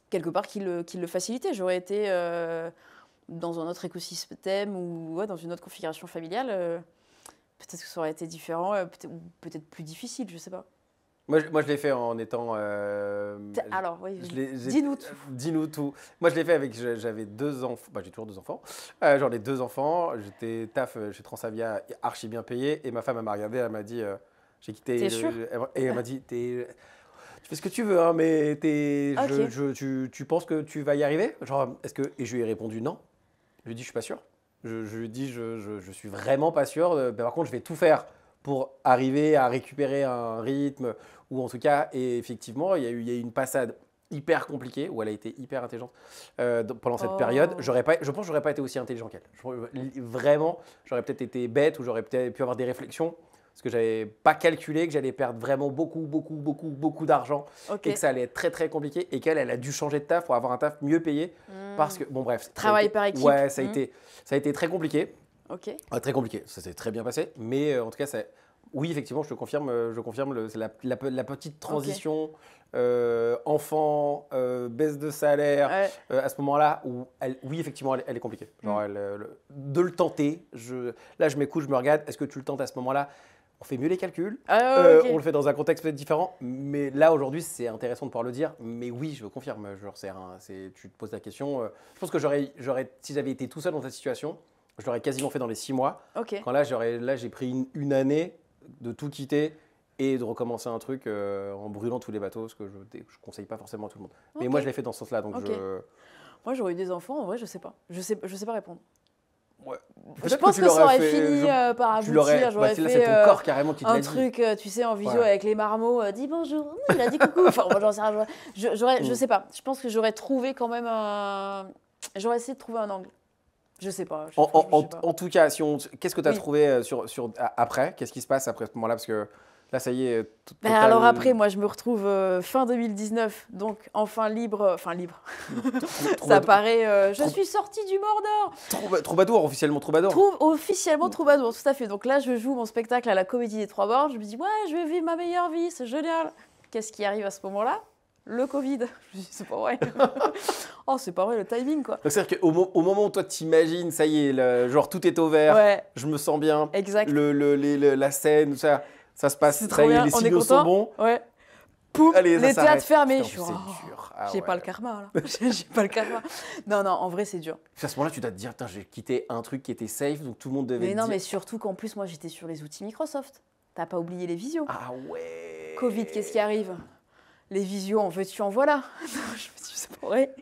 quelque part, qui le facilitait. J'aurais été dans un autre écosystème ou dans une autre configuration familiale. Peut-être que ça aurait été différent, peut-être plus difficile, je ne sais pas. Moi, je l'ai fait en étant. Alors, oui, dis-nous tout. Dis-nous tout. Moi, je l'ai fait j'avais 2 enfants. Bah, j'ai toujours 2 enfants. J'en ai 2 enfants. J'étais taf chez Transavia, archi bien payé. Et ma femme, elle m'a regardé, elle m'a dit j'ai quitté. T'es sûr ? Et elle m'a dit tu fais ce que tu veux, hein, mais tu penses que tu vas y arriver ? Genre, Et je lui ai répondu non. Je lui ai dit je suis pas sûr. Je lui ai dit je suis vraiment pas sûr. Par contre, je vais tout faire pour arriver à récupérer un rythme, ou en tout cas, et effectivement, il y a eu une passade hyper compliquée, où elle a été hyper intelligente pendant cette période. Je pense que j'aurais pas été aussi intelligent qu'elle. Vraiment, j'aurais peut-être été bête, ou j'aurais peut-être pu avoir des réflexions, parce que j'avais pas calculé que j'allais perdre vraiment beaucoup d'argent, et que ça allait être très très compliqué, et qu'elle a dû changer de taf pour avoir un taf mieux payé, parce que, bon bref. Travail par équipe. Ouais, ça a été très compliqué. Ok. Très compliqué, ça s'est très bien passé, mais en tout cas, oui, effectivement, je te confirme, c'est la petite transition enfant, baisse de salaire, à ce moment-là, où oui, effectivement, elle est compliquée. Genre, de le tenter, là, je m'écoute, je me regarde, est-ce que tu le tentes à ce moment-là ? On fait mieux les calculs, on le fait dans un contexte peut-être différent, mais là, aujourd'hui, c'est intéressant de pouvoir le dire, mais oui, je confirme, genre, tu te poses la question, je pense que si j'avais été tout seul dans cette situation, je l'aurais quasiment fait dans les 6 mois. Okay. Quand là, j'ai pris une année de tout quitter et de recommencer un truc en brûlant tous les bateaux, ce que je ne conseille pas forcément à tout le monde. Mais moi, je l'ai fait dans ce sens-là. Donc Moi, j'aurais eu des enfants, en vrai, je sais pas. Je sais pas répondre. Ouais. Je pense que ça aurait fini par aboutir. J'aurais là, c'est fait ton corps carrément qui te l'a un dit. truc, tu sais, en visio Ouais. avec les marmots. Dis bonjour. Il a dit coucou. Enfin, moi, j'en sais rien. Je sais pas. Je pense que j'aurais trouvé quand même un. J'aurais essayé de trouver un angle. Je sais pas. Je sais pas. En tout cas, qu'est-ce que tu as Oui. trouvé après? Qu'est-ce qui se passe après ce moment-là? Parce que là, ça y est. Alors après, moi, je me retrouve fin 2019, donc enfin libre. Enfin libre. Ça paraît. Je suis sortie du Mordor. Troubadour, officiellement Troubadour. Officiellement Troubadour, tout à fait. Donc là, je joue mon spectacle à la Comédie des Trois Bornes. Je me dis, ouais, je vais vivre ma meilleure vie, c'est génial. Qu'est-ce qui arrive à ce moment-là? Le Covid. Je me dis, c'est pas vrai. Oh, c'est pas vrai, le timing, quoi. Donc, c'est-à-dire qu'au moment où toi t'imagines, ça y est, genre tout est au vert, Ouais, je me sens bien, exact. la scène, ça se passe, C'est ça trop y est, bien, les on est signaux sont content. bons. Ouais. Pouf, Allez, ça les s'arrête. théâtres fermés. Putain, Je suis, c'est oh, dur. Ah j'ai ouais. pas le karma, là. J'ai pas le karma. Non, en vrai, c'est dur. Puis à ce moment-là, tu dois te dire, putain, j'ai quitté un truc qui était safe, donc tout le monde devait Mais non, dire. mais surtout qu'en plus, moi, j'étais sur les outils Microsoft. T'as pas oublié les visios. Ah ouais. Covid, qu'est-ce qui arrive? Les visios, en veux-tu, en voilà. Je me suis dit, c'est pas vrai.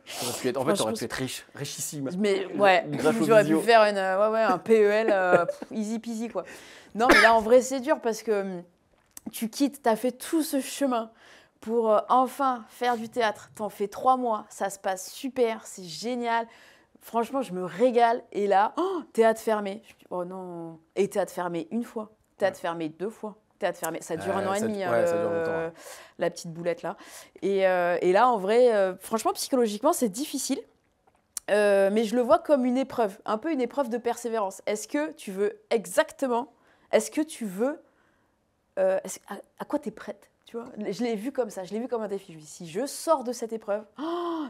T'aurais pu être richissime. Mais ouais, Grâce aux j'aurais pu visios. faire un PEL easy peasy, quoi. Non, mais là, en vrai, c'est dur parce que tu quittes, t'as fait tout ce chemin pour enfin faire du théâtre. T'en fais 3 mois, ça se passe super, c'est génial. Franchement, je me régale. Et là, théâtre fermé. Je me dis, oh non. Et théâtre fermé une fois, théâtre fermé 2 fois. Théâtre fermé, ça dure 1 an et demi, ouais, ça dure longtemps, ouais. la petite boulette là. Et là, en vrai, franchement, psychologiquement, c'est difficile. Mais je le vois comme une épreuve, un peu une épreuve de persévérance. Est-ce que tu veux exactement, est-ce que tu veux, à quoi tu es prête, tu vois? Je l'ai vu comme ça, je l'ai vu comme un défi. Je me dis, si je sors de cette épreuve,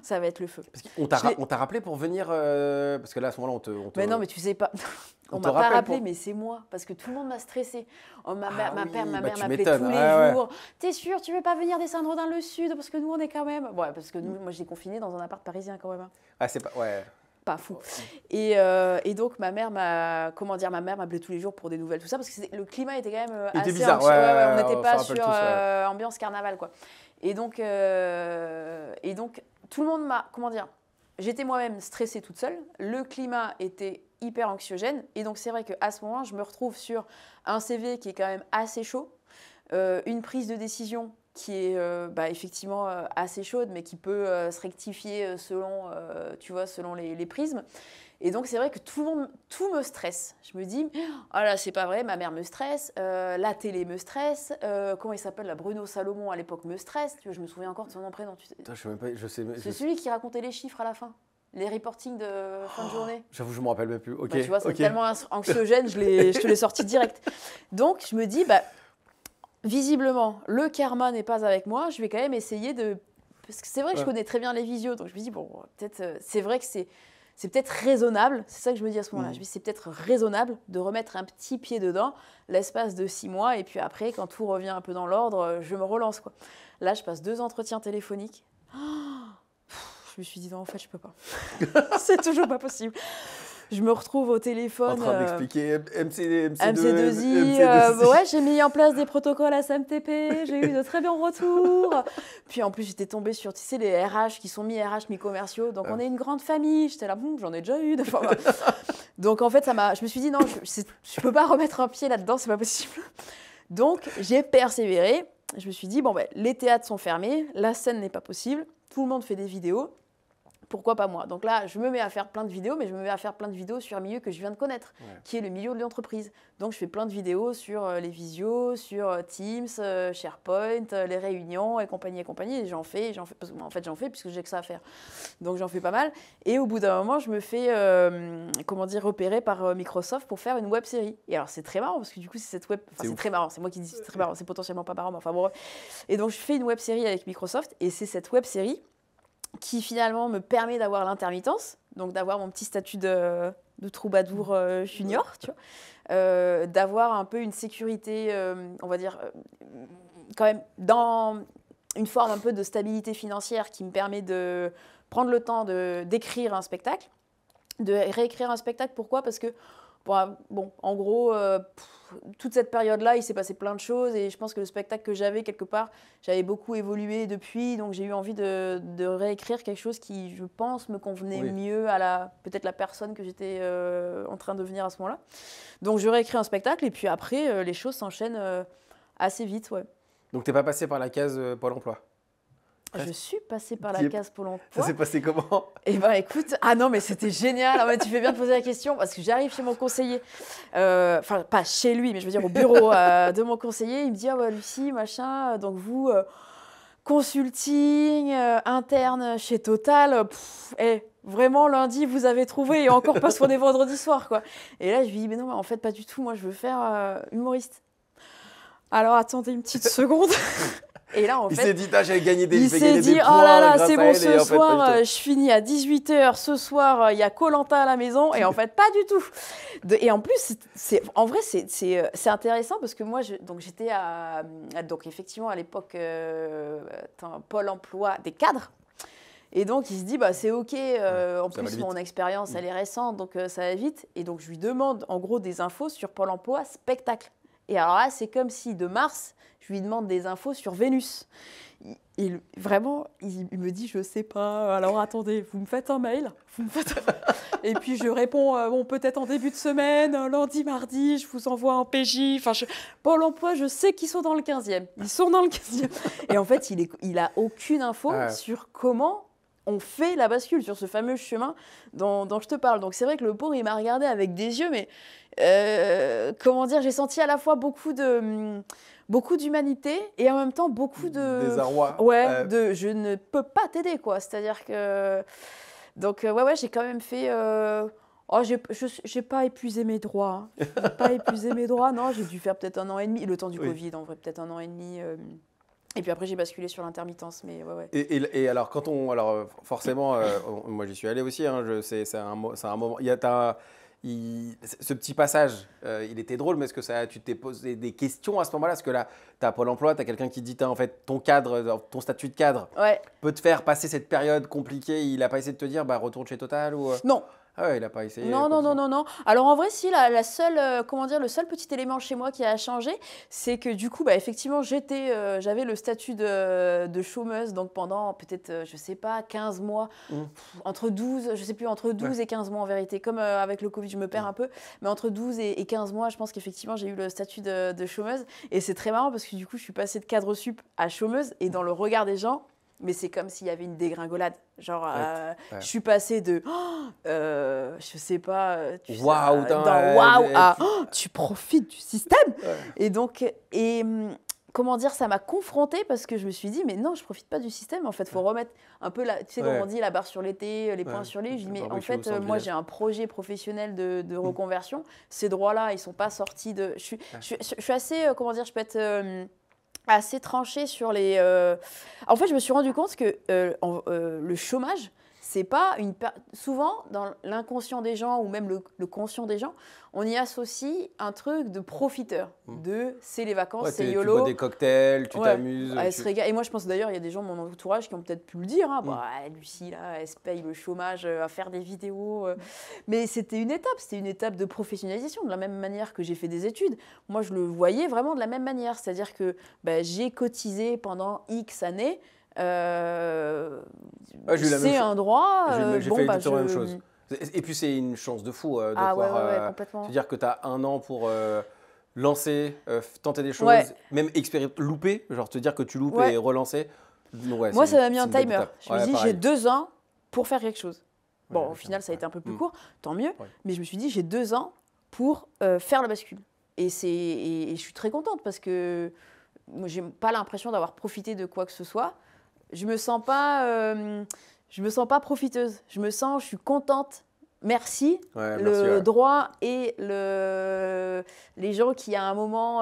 ça va être le feu. Parce qu'on t'a rappelé pour venir, parce que là, à ce moment-là, on te... Mais non, mais tu sais pas. On m'a pas rappelé, mais c'est moi, parce que tout le monde m'a stressée. Ma mère m'appelait tous les jours. T'es sûre, tu veux pas venir descendre dans le sud, parce que nous, on est quand même. Ouais, parce que nous, moi, j'ai confiné dans un appart parisien quand même. Ah, c'est pas. Ouais. Pas fou. Et donc, ma mère m'appelait tous les jours pour des nouvelles, tout ça, parce que le climat était quand même assez bizarre. on n'était pas sur tous, ambiance carnaval, quoi. Et donc, tout le monde m'a, j'étais moi-même stressée toute seule. Le climat était hyper anxiogène. Et donc, c'est vrai qu'à ce moment, je me retrouve sur un CV qui est quand même assez chaud, une prise de décision qui est effectivement assez chaude, mais qui peut se rectifier selon les prismes. Et donc, c'est vrai que tout me stresse. Je me dis, oh là, c'est pas vrai, ma mère me stresse, la télé me stresse, comment il s'appelle, la Bruno Salomon à l'époque me stresse. Tu vois, je me souviens encore de son nom prénom. C'est celui qui racontait les chiffres à la fin, les reportings de fin de journée. J'avoue, je me rappelle même plus. Ok. Tu vois, c'est tellement anxiogène, je te l'ai sorti direct. Donc, je me dis, visiblement, le karma n'est pas avec moi, je vais quand même essayer de... Parce que c'est vrai que je connais très bien les visios, donc je me dis, bon, peut-être, c'est vrai que c'est peut-être raisonnable, c'est ça que je me dis à ce moment-là, je me dis, c'est peut-être raisonnable de remettre un petit pied dedans l'espace de 6 mois, et puis après, quand tout revient un peu dans l'ordre, je me relance, quoi. Là, je passe 2 entretiens téléphoniques. Je me suis dit, non, en fait, je peux pas. C'est toujours pas possible. Je me retrouve au téléphone. En train d'expliquer MC2I. Ouais, j'ai mis en place des protocoles à SMTP, j'ai eu de très bons retours. Puis en plus, j'étais tombée sur, tu sais, les RH qui sont mi-RH, mi-commerciaux. Donc on est une grande famille. J'étais là, j'en ai déjà eu. Donc en fait, je me suis dit, non, je peux pas remettre un pied là-dedans, c'est pas possible. Donc j'ai persévéré. Je me suis dit, les théâtres sont fermés, la scène n'est pas possible, tout le monde fait des vidéos. Pourquoi pas moi? Donc là, je me mets à faire plein de vidéos, mais je me mets à faire plein de vidéos sur un milieu que je viens de connaître, qui est le milieu de l'entreprise. Donc je fais plein de vidéos sur les visios, sur Teams, SharePoint, les réunions et compagnie. Et j'en fais, parce que, en fait, j'en fais puisque j'ai que ça à faire. Donc j'en fais pas mal. Et au bout d'un moment, je me fais, repérer par Microsoft pour faire une web série. Et alors c'est très marrant parce que du coup, c'est très marrant. C'est moi qui dis c'est très marrant. C'est potentiellement pas marrant, mais enfin bon. Et donc je fais une web série avec Microsoft et c'est cette web série qui finalement me permet d'avoir l'intermittence, donc d'avoir mon petit statut de troubadour junior, tu vois, d'avoir un peu une sécurité, on va dire, quand même dans une forme un peu de stabilité financière qui me permet de prendre le temps d'écrire un spectacle, de réécrire un spectacle. Pourquoi? Parce que Bon, en gros, toute cette période-là, il s'est passé plein de choses et je pense que le spectacle que j'avais quelque part, j'avais beaucoup évolué depuis, donc j'ai eu envie de réécrire quelque chose qui, je pense, me convenait mieux à peut-être la personne que j'étais en train de devenir à ce moment-là. Donc je réécris un spectacle et puis après, les choses s'enchaînent assez vite, ouais. Donc t'es pas passé par la case Pôle emploi? Je suis passée par la case Pôle emploi. Ça s'est passé comment? Eh ben écoute, ah non mais c'était génial. Ah, ouais, tu fais bien de poser la question parce que j'arrive chez mon conseiller, enfin pas chez lui, mais je veux dire au bureau de mon conseiller. Il me dit ah ouais Lucie machin, donc vous consulting interne chez Total, vraiment lundi vous avez trouvé et encore parce qu'on est vendredi soir quoi. Et là je lui dis mais non mais en fait pas du tout, moi je veux faire humoriste. Alors attendez une petite seconde. Et là, en fait, il s'est dit, j'avais gagné des il s'est dit, oh là là, c'est bon, ce soir, je finis à 18h, ce soir, il y a Koh Lanta à la maison, et en fait, pas du tout. Et en plus, en vrai, c'est intéressant parce que moi, j'étais donc effectivement, à l'époque, Pôle emploi des cadres. Et donc, il se dit, bah, c'est OK, en plus, mon expérience, elle est récente, donc ça va vite. Et donc, je lui demande, en gros, des infos sur Pôle emploi spectacle. Et alors là, c'est comme si de mars, je lui demande des infos sur Vénus. Vraiment, il me dit, je sais pas, alors attendez, vous me faites un mail. Et puis je réponds, bon, peut-être en début de semaine, lundi, mardi, je vous envoie un PJ. Enfin, Pôle emploi, je sais qu'ils sont dans le 15e. Ils sont dans le 15e. Et en fait, il a aucune info sur comment on fait la bascule, sur ce fameux chemin dont je te parle. Donc c'est vrai que le pauvre, il m'a regardé avec des yeux, mais comment dire, j'ai senti à la fois beaucoup d'humanité et en même temps beaucoup de désarroi. Ouais, je ne peux pas t'aider quoi. C'est-à-dire que donc ouais, j'ai quand même fait j'ai pas épuisé mes droits. Hein. J'ai pas épuisé mes droits. Non, j'ai dû faire peut-être 1 an et demi, le temps du Covid en vrai, peut-être 1 an et demi. Et puis après, j'ai basculé sur l'intermittence, mais ouais. Et alors, forcément, moi j'y suis allé aussi, hein, c'est un moment, ce petit passage, il était drôle, mais est-ce que tu t'es posé des questions à ce moment-là? Parce que là, tu as Pôle emploi, tu as quelqu'un qui dit, en fait, ton statut de cadre peut te faire passer cette période compliquée, il n'a pas essayé de te dire, bah, retourne chez Total ou... Non. Ah ouais, il n'a pas essayé. Non. Alors en vrai, si, le seul petit élément chez moi qui a changé, c'est que du coup, bah, effectivement, j'avais le statut de chômeuse, donc pendant peut-être, je sais pas, 15 mois, entre 12, je sais plus, entre 12 et 15 mois en vérité. Comme avec le Covid, je me perds un peu, mais entre 12 et 15 mois, je pense qu'effectivement, j'ai eu le statut de chômeuse. Et c'est très marrant parce que du coup, je suis passée de cadre sup à chômeuse, et dans le regard des gens, mais c'est comme s'il y avait une dégringolade. Genre, je suis passée de, je sais pas, waouh, à tu profites du système. Et donc, comment dire, ça m'a confrontée parce que je me suis dit, mais non, je profite pas du système. En fait, il faut remettre un peu, tu sais, comme on dit, la barre sur les T, les points sur les. Je dis, mais en fait, moi, j'ai un projet professionnel de reconversion. Ces droits-là, ils sont pas sortis de. Je suis assez, comment dire, je peux être. Assez tranchée sur les... En fait, je me suis rendu compte que le chômage, c'est pas souvent, dans l'inconscient des gens ou même le conscient des gens, on y associe un truc de profiteur. C'est les vacances, c'est YOLO. Tu bois des cocktails, tu t'amuses. Et moi, je pense d'ailleurs, il y a des gens de mon entourage qui ont peut-être pu le dire. Hein, Lucie, là, elle se paye le chômage à faire des vidéos. Mais c'était une étape de professionnalisation, de la même manière que j'ai fait des études. Moi, je le voyais vraiment de la même manière. C'est-à-dire que j'ai cotisé pendant X années. C'est un droit. J'ai fait exactement la même chose. Et puis c'est une chance de fou de pouvoir te dire que tu as 1 an pour lancer, tenter des choses, même louper, genre te dire que tu loupes et relancer. Moi, ça m'a mis un timer. Je me suis dit, j'ai 2 ans pour faire quelque chose. Bon, au final, ça a été un peu plus court, tant mieux. Mais je me suis dit, j'ai 2 ans pour faire la bascule. Et je suis très contente parce que moi, j'ai pas l'impression d'avoir profité de quoi que ce soit. Je me sens pas profiteuse. Je suis contente. Merci. Le droit et les gens qui à un moment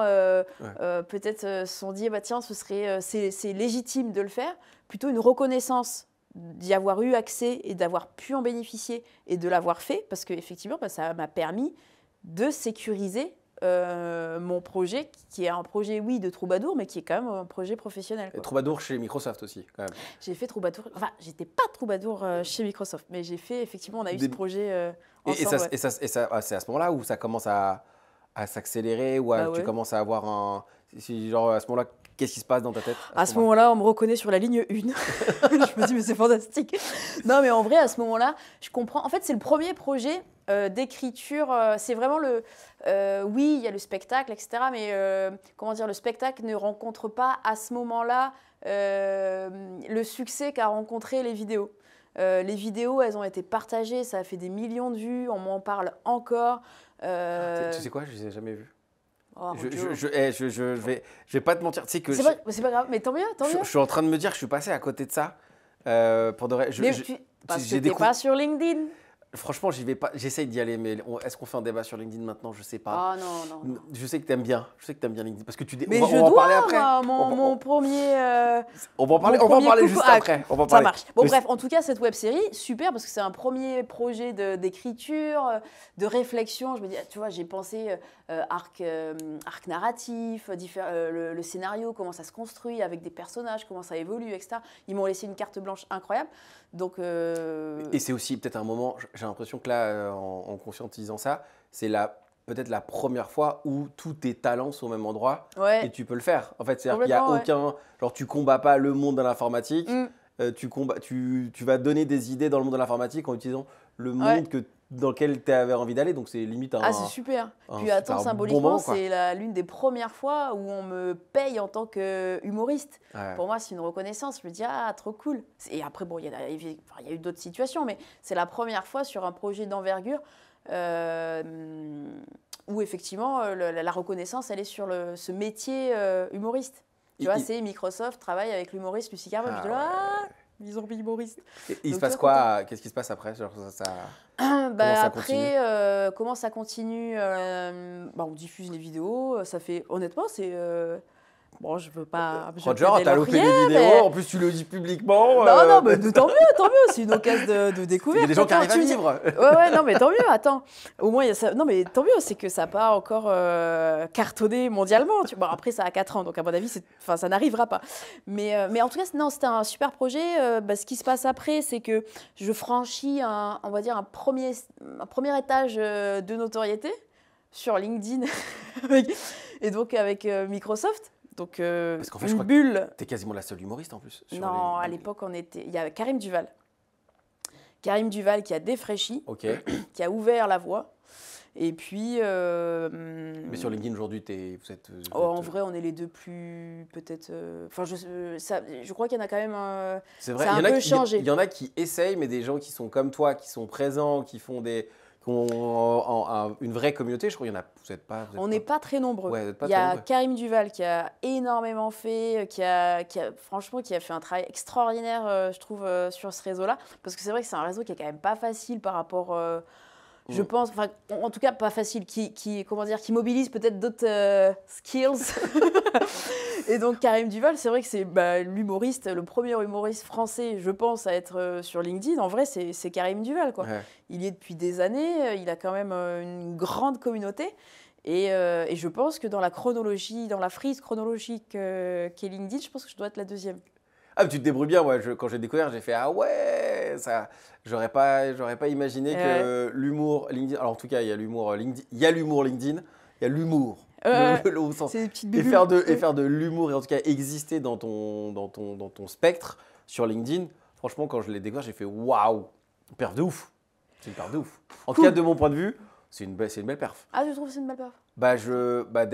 peut-être se sont dit bah tiens c'est légitime de le faire. Plutôt une reconnaissance d'y avoir eu accès et d'avoir pu en bénéficier et de l'avoir fait parce que effectivement ça m'a permis de sécuriser mon projet, qui est un projet, oui, de troubadour, mais qui est quand même un projet professionnel. Et troubadour chez Microsoft aussi, quand même. J'ai fait troubadour, enfin, j'étais pas troubadour chez Microsoft, mais j'ai fait, effectivement, on a eu ce projet ensemble. Ouais. C'est à ce moment-là où ça commence à s'accélérer, ou Bah tu ouais. commences à avoir genre à ce moment-là, qu'est-ce qui se passe dans ta tête À ce moment-là, on me reconnaît sur la ligne 1. Je me dis, mais c'est fantastique. Non, mais en vrai, à ce moment-là, je comprends. En fait, c'est le premier projet d'écriture. C'est vraiment le. Oui, il y a le spectacle, etc. Mais comment dire, le spectacle ne rencontre pas à ce moment-là le succès qu'a rencontré les vidéos. Les vidéos, elles ont été partagées, ça a fait des millions de vues, on m'en parle encore. Tu sais quoi, je les ai jamais vus. Oh, Je vais pas te mentir, tu sais que c'est pas grave, mais tant mieux, tant mieux. je suis en train de me dire que je suis passé à côté de ça. Pour de vrai. Mais parce que t'es pas sur LinkedIn. Franchement, j'y vais pas. J'essaye d'y aller, mais est-ce qu'on fait un débat sur LinkedIn maintenant? Je sais pas. Ah non, non. Je sais que t'aimes bien. Je sais que t'aimes bien LinkedIn parce que Mais on je va en parler dois, après. moi, mon premier. On va en parler. mon On va en premier parler coucou. juste Ah, après. On va en Ça parler. marche. Bon, Mais bref, en tout cas, cette web série, super parce que c'est un premier projet d'écriture, de réflexion. Je me dis, tu vois, j'ai pensé arc narratif, le scénario, comment ça se construit avec des personnages, comment ça évolue, etc. Ils m'ont laissé une carte blanche incroyable. Donc. Et c'est aussi peut-être un moment. J'ai l'impression que là, en conscientisant ça, c'est peut-être la première fois où tous tes talents sont au même endroit et Ouais, tu peux le faire. En fait, c'est-à-dire qu'il n'y a complètement, ouais. aucun. Genre, tu combats pas le monde de l'informatique. Mm, Tu vas donner des idées dans le monde de l'informatique en utilisant le ouais. monde dans lequel tu avais envie d'aller. Donc, c'est limite Ah, c'est super. un Puis attends, super bon symboliquement, moment, quoi. c'est l'une des premières fois où on me paye en tant qu'humoriste. Ouais. Pour moi, c'est une reconnaissance. Je me dis, ah, trop cool. Et après, bon, il y a eu d'autres situations, mais c'est la première fois sur un projet d'envergure où effectivement, la reconnaissance, elle est sur ce métier humoriste. Tu vois, c'est Microsoft travaille avec l'humoriste Lucie Carboy. Je dis, Ouais. ah, ils ont mis humoriste. Et il se Donc, passe tu vois, quoi? Qu'est-ce qui se passe après? Genre, comment ça continue? Après, comment ça continue on diffuse les vidéos. Ça fait, honnêtement, c'est. Bon, je veux pas. Roger, jeter des t'as loupé les lauriers, vidéos, mais- en plus tu le dis publiquement. Non, mais tant mieux, c'est une occasion de Il découverte. y a des gens qui Attends, arrivent à tu me dis- vivre. Ouais, non, mais tant mieux, attends. Au moins, il y a ça. Non, mais tant mieux, c'est que ça n'a pas encore cartonné mondialement. Bon, après, ça a 4 ans, donc à mon avis, ça n'arrivera pas. Mais en tout cas, non, c'était un super projet. Ce qui se passe après, c'est que je franchis on va dire un premier étage de notoriété sur LinkedIn et donc avec Microsoft. Donc, Parce qu'en fait, je une crois que bulle. t'es quasiment la seule humoriste en plus. Non, à l'époque, il y a Karim Duval. Karim Duval qui a défraîchi, Ok. qui a ouvert la voie. Et puis. Mais sur LinkedIn aujourd'hui, En vrai, on est les deux plus. Peut-être. Enfin, je crois qu'il y en a quand même. c'est vrai, ça a un peu changé. il y en a qui essayent, mais des gens qui sont comme toi, qui sont présents, qui ont une vraie communauté, je crois qu'il y en a. On n'est pas très nombreux. Ouais, vous êtes pas Il y très a nombreux. Karim Duval qui a énormément fait, franchement, qui a fait un travail extraordinaire, je trouve, sur ce réseau-là. Parce que c'est vrai que c'est un réseau qui est quand même pas facile par rapport, je pense, enfin, en tout cas pas facile, comment dire, qui mobilise peut-être d'autres skills. Et donc Karim Duval, c'est vrai que c'est l'humoriste, le premier humoriste français, je pense, à être sur LinkedIn. En vrai, c'est Karim Duval, quoi. Ouais. Il y est depuis des années, il a quand même une grande communauté. Et je pense que dans la chronologie, dans la frise chronologique qu'est LinkedIn, je pense que je dois être la deuxième. Ah, mais tu te débrouilles bien. Moi, quand j'ai découvert, j'ai fait ah ouais, ça. J'aurais pas imaginé que l'humour LinkedIn. Alors en tout cas, il y a l'humour LinkedIn, il y a l'humour LinkedIn, il y a l'humour. Au sens. C'est des petites Et bulles. faire de l'humour et en tout cas exister dans ton spectre sur LinkedIn. Franchement, quand je l'ai découvert, j'ai fait waouh, perf de ouf. C'est une perf de ouf. En tout cas, de mon point de vue, c'est une belle perf. Ah, je trouve que c'est une belle perf.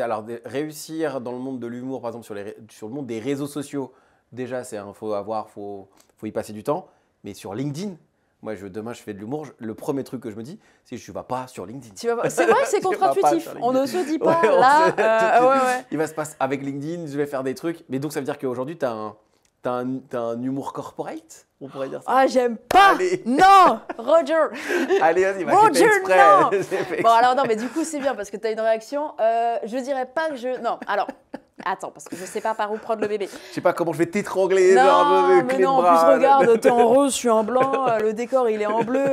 Alors, réussir dans le monde de l'humour, par exemple, sur le monde des réseaux sociaux, déjà, faut y passer du temps. Mais sur LinkedIn, moi, demain, je fais de l'humour. Le premier truc que je me dis, c'est que je ne vas pas sur LinkedIn. C'est vrai que c'est Tu vas pas contre-intuitif. sur On ne LinkedIn. se dit pas, Ouais, là. Ouais. Il va se passer avec LinkedIn, je vais faire des trucs. Mais donc, ça veut dire qu'aujourd'hui, tu as un humour corporate, on pourrait dire ça. Ah, j'aime pas. Allez. Non, Roger. Allez, vas-y, Roger, j'ai fait exprès. non. J'ai fait exprès. Bon, alors non, mais du coup, c'est bien parce que tu as une réaction. Je dirais pas que je. Non, alors. Attends, parce que je sais pas par où prendre le bébé. Je sais pas comment je vais t'étrangler, Non, genre de mais clé non, de en bras. plus, regarde, t'es en rose, je suis en blanc, le décor, il est en bleu.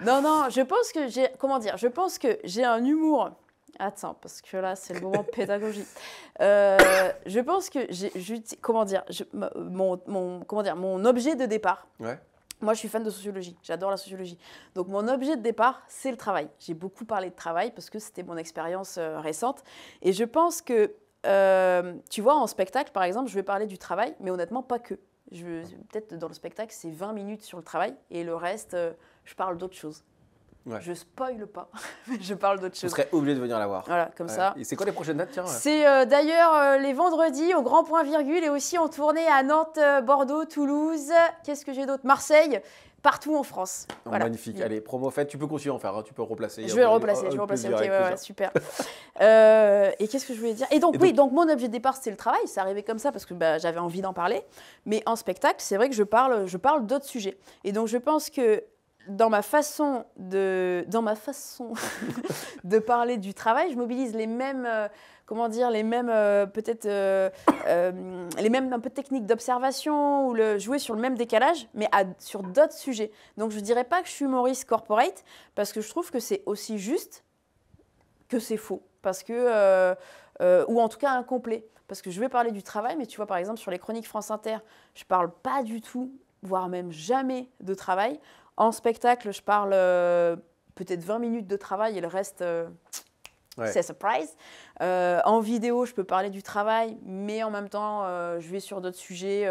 Non, je pense que j'ai... Comment dire? Je pense que j'ai un humour... Attends, parce que là, c'est le moment pédagogie. Je pense que comment dire? Mon objet de départ, Ouais. Moi, je suis fan de sociologie. J'adore la sociologie. Donc, mon objet de départ, c'est le travail. J'ai beaucoup parlé de travail parce que c'était mon expérience récente. Et je pense que, tu vois, en spectacle, par exemple, je vais parler du travail, mais honnêtement, pas que. Peut-être dans le spectacle, c'est 20 minutes sur le travail et le reste, je parle d'autre chose. Ouais. Je spoile pas, mais je parle d'autre Tu chose. serais obligé de venir la voir. Voilà, comme ça. Et c'est quoi les prochaines dates, tiens? C'est d'ailleurs les vendredis au Grand Point Virgule et aussi en tournée à Nantes, Bordeaux, Toulouse. Qu'est-ce que j'ai d'autre? Marseille, partout en France. Voilà. Magnifique. Allez, promo faite. Tu peux continuer à en faire. Hein. Tu peux replacer. Je vais le replacer. Ok, ouais, super. Et qu'est-ce que je voulais dire? Et donc, donc mon objet de départ, c'était le travail. C'est arrivé comme ça parce que j'avais envie d'en parler. Mais en spectacle, c'est vrai que je parle d'autres sujets. Et donc, je pense que dans ma façon de parler du travail, je mobilise les mêmes, les mêmes peut-être les mêmes un peu techniques d'observation ou jouer sur le même décalage, mais sur d'autres sujets. Donc je dirais pas que je suis humoriste corporate parce que je trouve que c'est aussi juste que c'est faux, parce que ou en tout cas incomplet, parce que je vais parler du travail, mais tu vois par exemple sur les chroniques France Inter, je parle pas du tout, voire même jamais de travail. En spectacle, je parle peut-être 20 minutes de travail et le reste, c'est surprise. En vidéo, je peux parler du travail, mais en même temps, je vais sur d'autres sujets,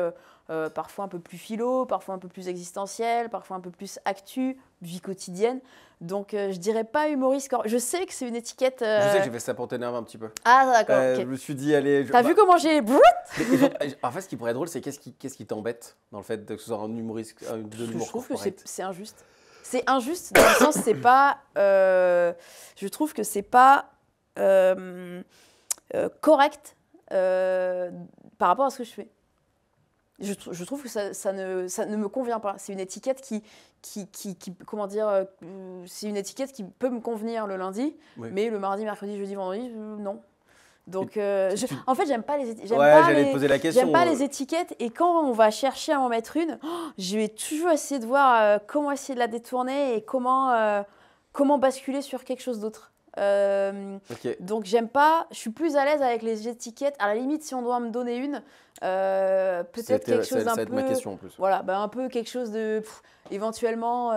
parfois un peu plus philo, parfois un peu plus existentiel, parfois un peu plus actu, vie quotidienne. Donc, je dirais pas humoriste. Je sais que c'est une étiquette. Je sais que j'ai fait ça pour t'énerver un petit peu. Ah, d'accord. Je me suis dit, allez. T'as vu comment j'ai. En fait, ce qui pourrait être drôle, c'est qu'est-ce qui t'embête dans le fait que ce soit un humoriste de l'humour Je trouve corporate. que c'est injuste. C'est injuste dans le sens, c'est pas. Je trouve que c'est pas correct par rapport à ce que je fais. Je trouve que ça ne me convient pas. C'est une étiquette qui comment dire, c'est une étiquette qui peut me convenir le lundi, oui. mais le mardi, mercredi, jeudi, vendredi, non. Donc, en fait, j'aime pas les étiquettes. J'allais te poser la question. J'aime pas les étiquettes. Et quand on va chercher à m'en mettre une, je vais toujours essayer de voir comment essayer de la détourner et comment basculer sur quelque chose d'autre. Donc, j'aime pas. Je suis plus à l'aise avec les étiquettes. À la limite, si on doit me donner une, peut-être quelque chose d'un peu. Ça va être ma question en plus. Voilà, un peu quelque chose de éventuellement.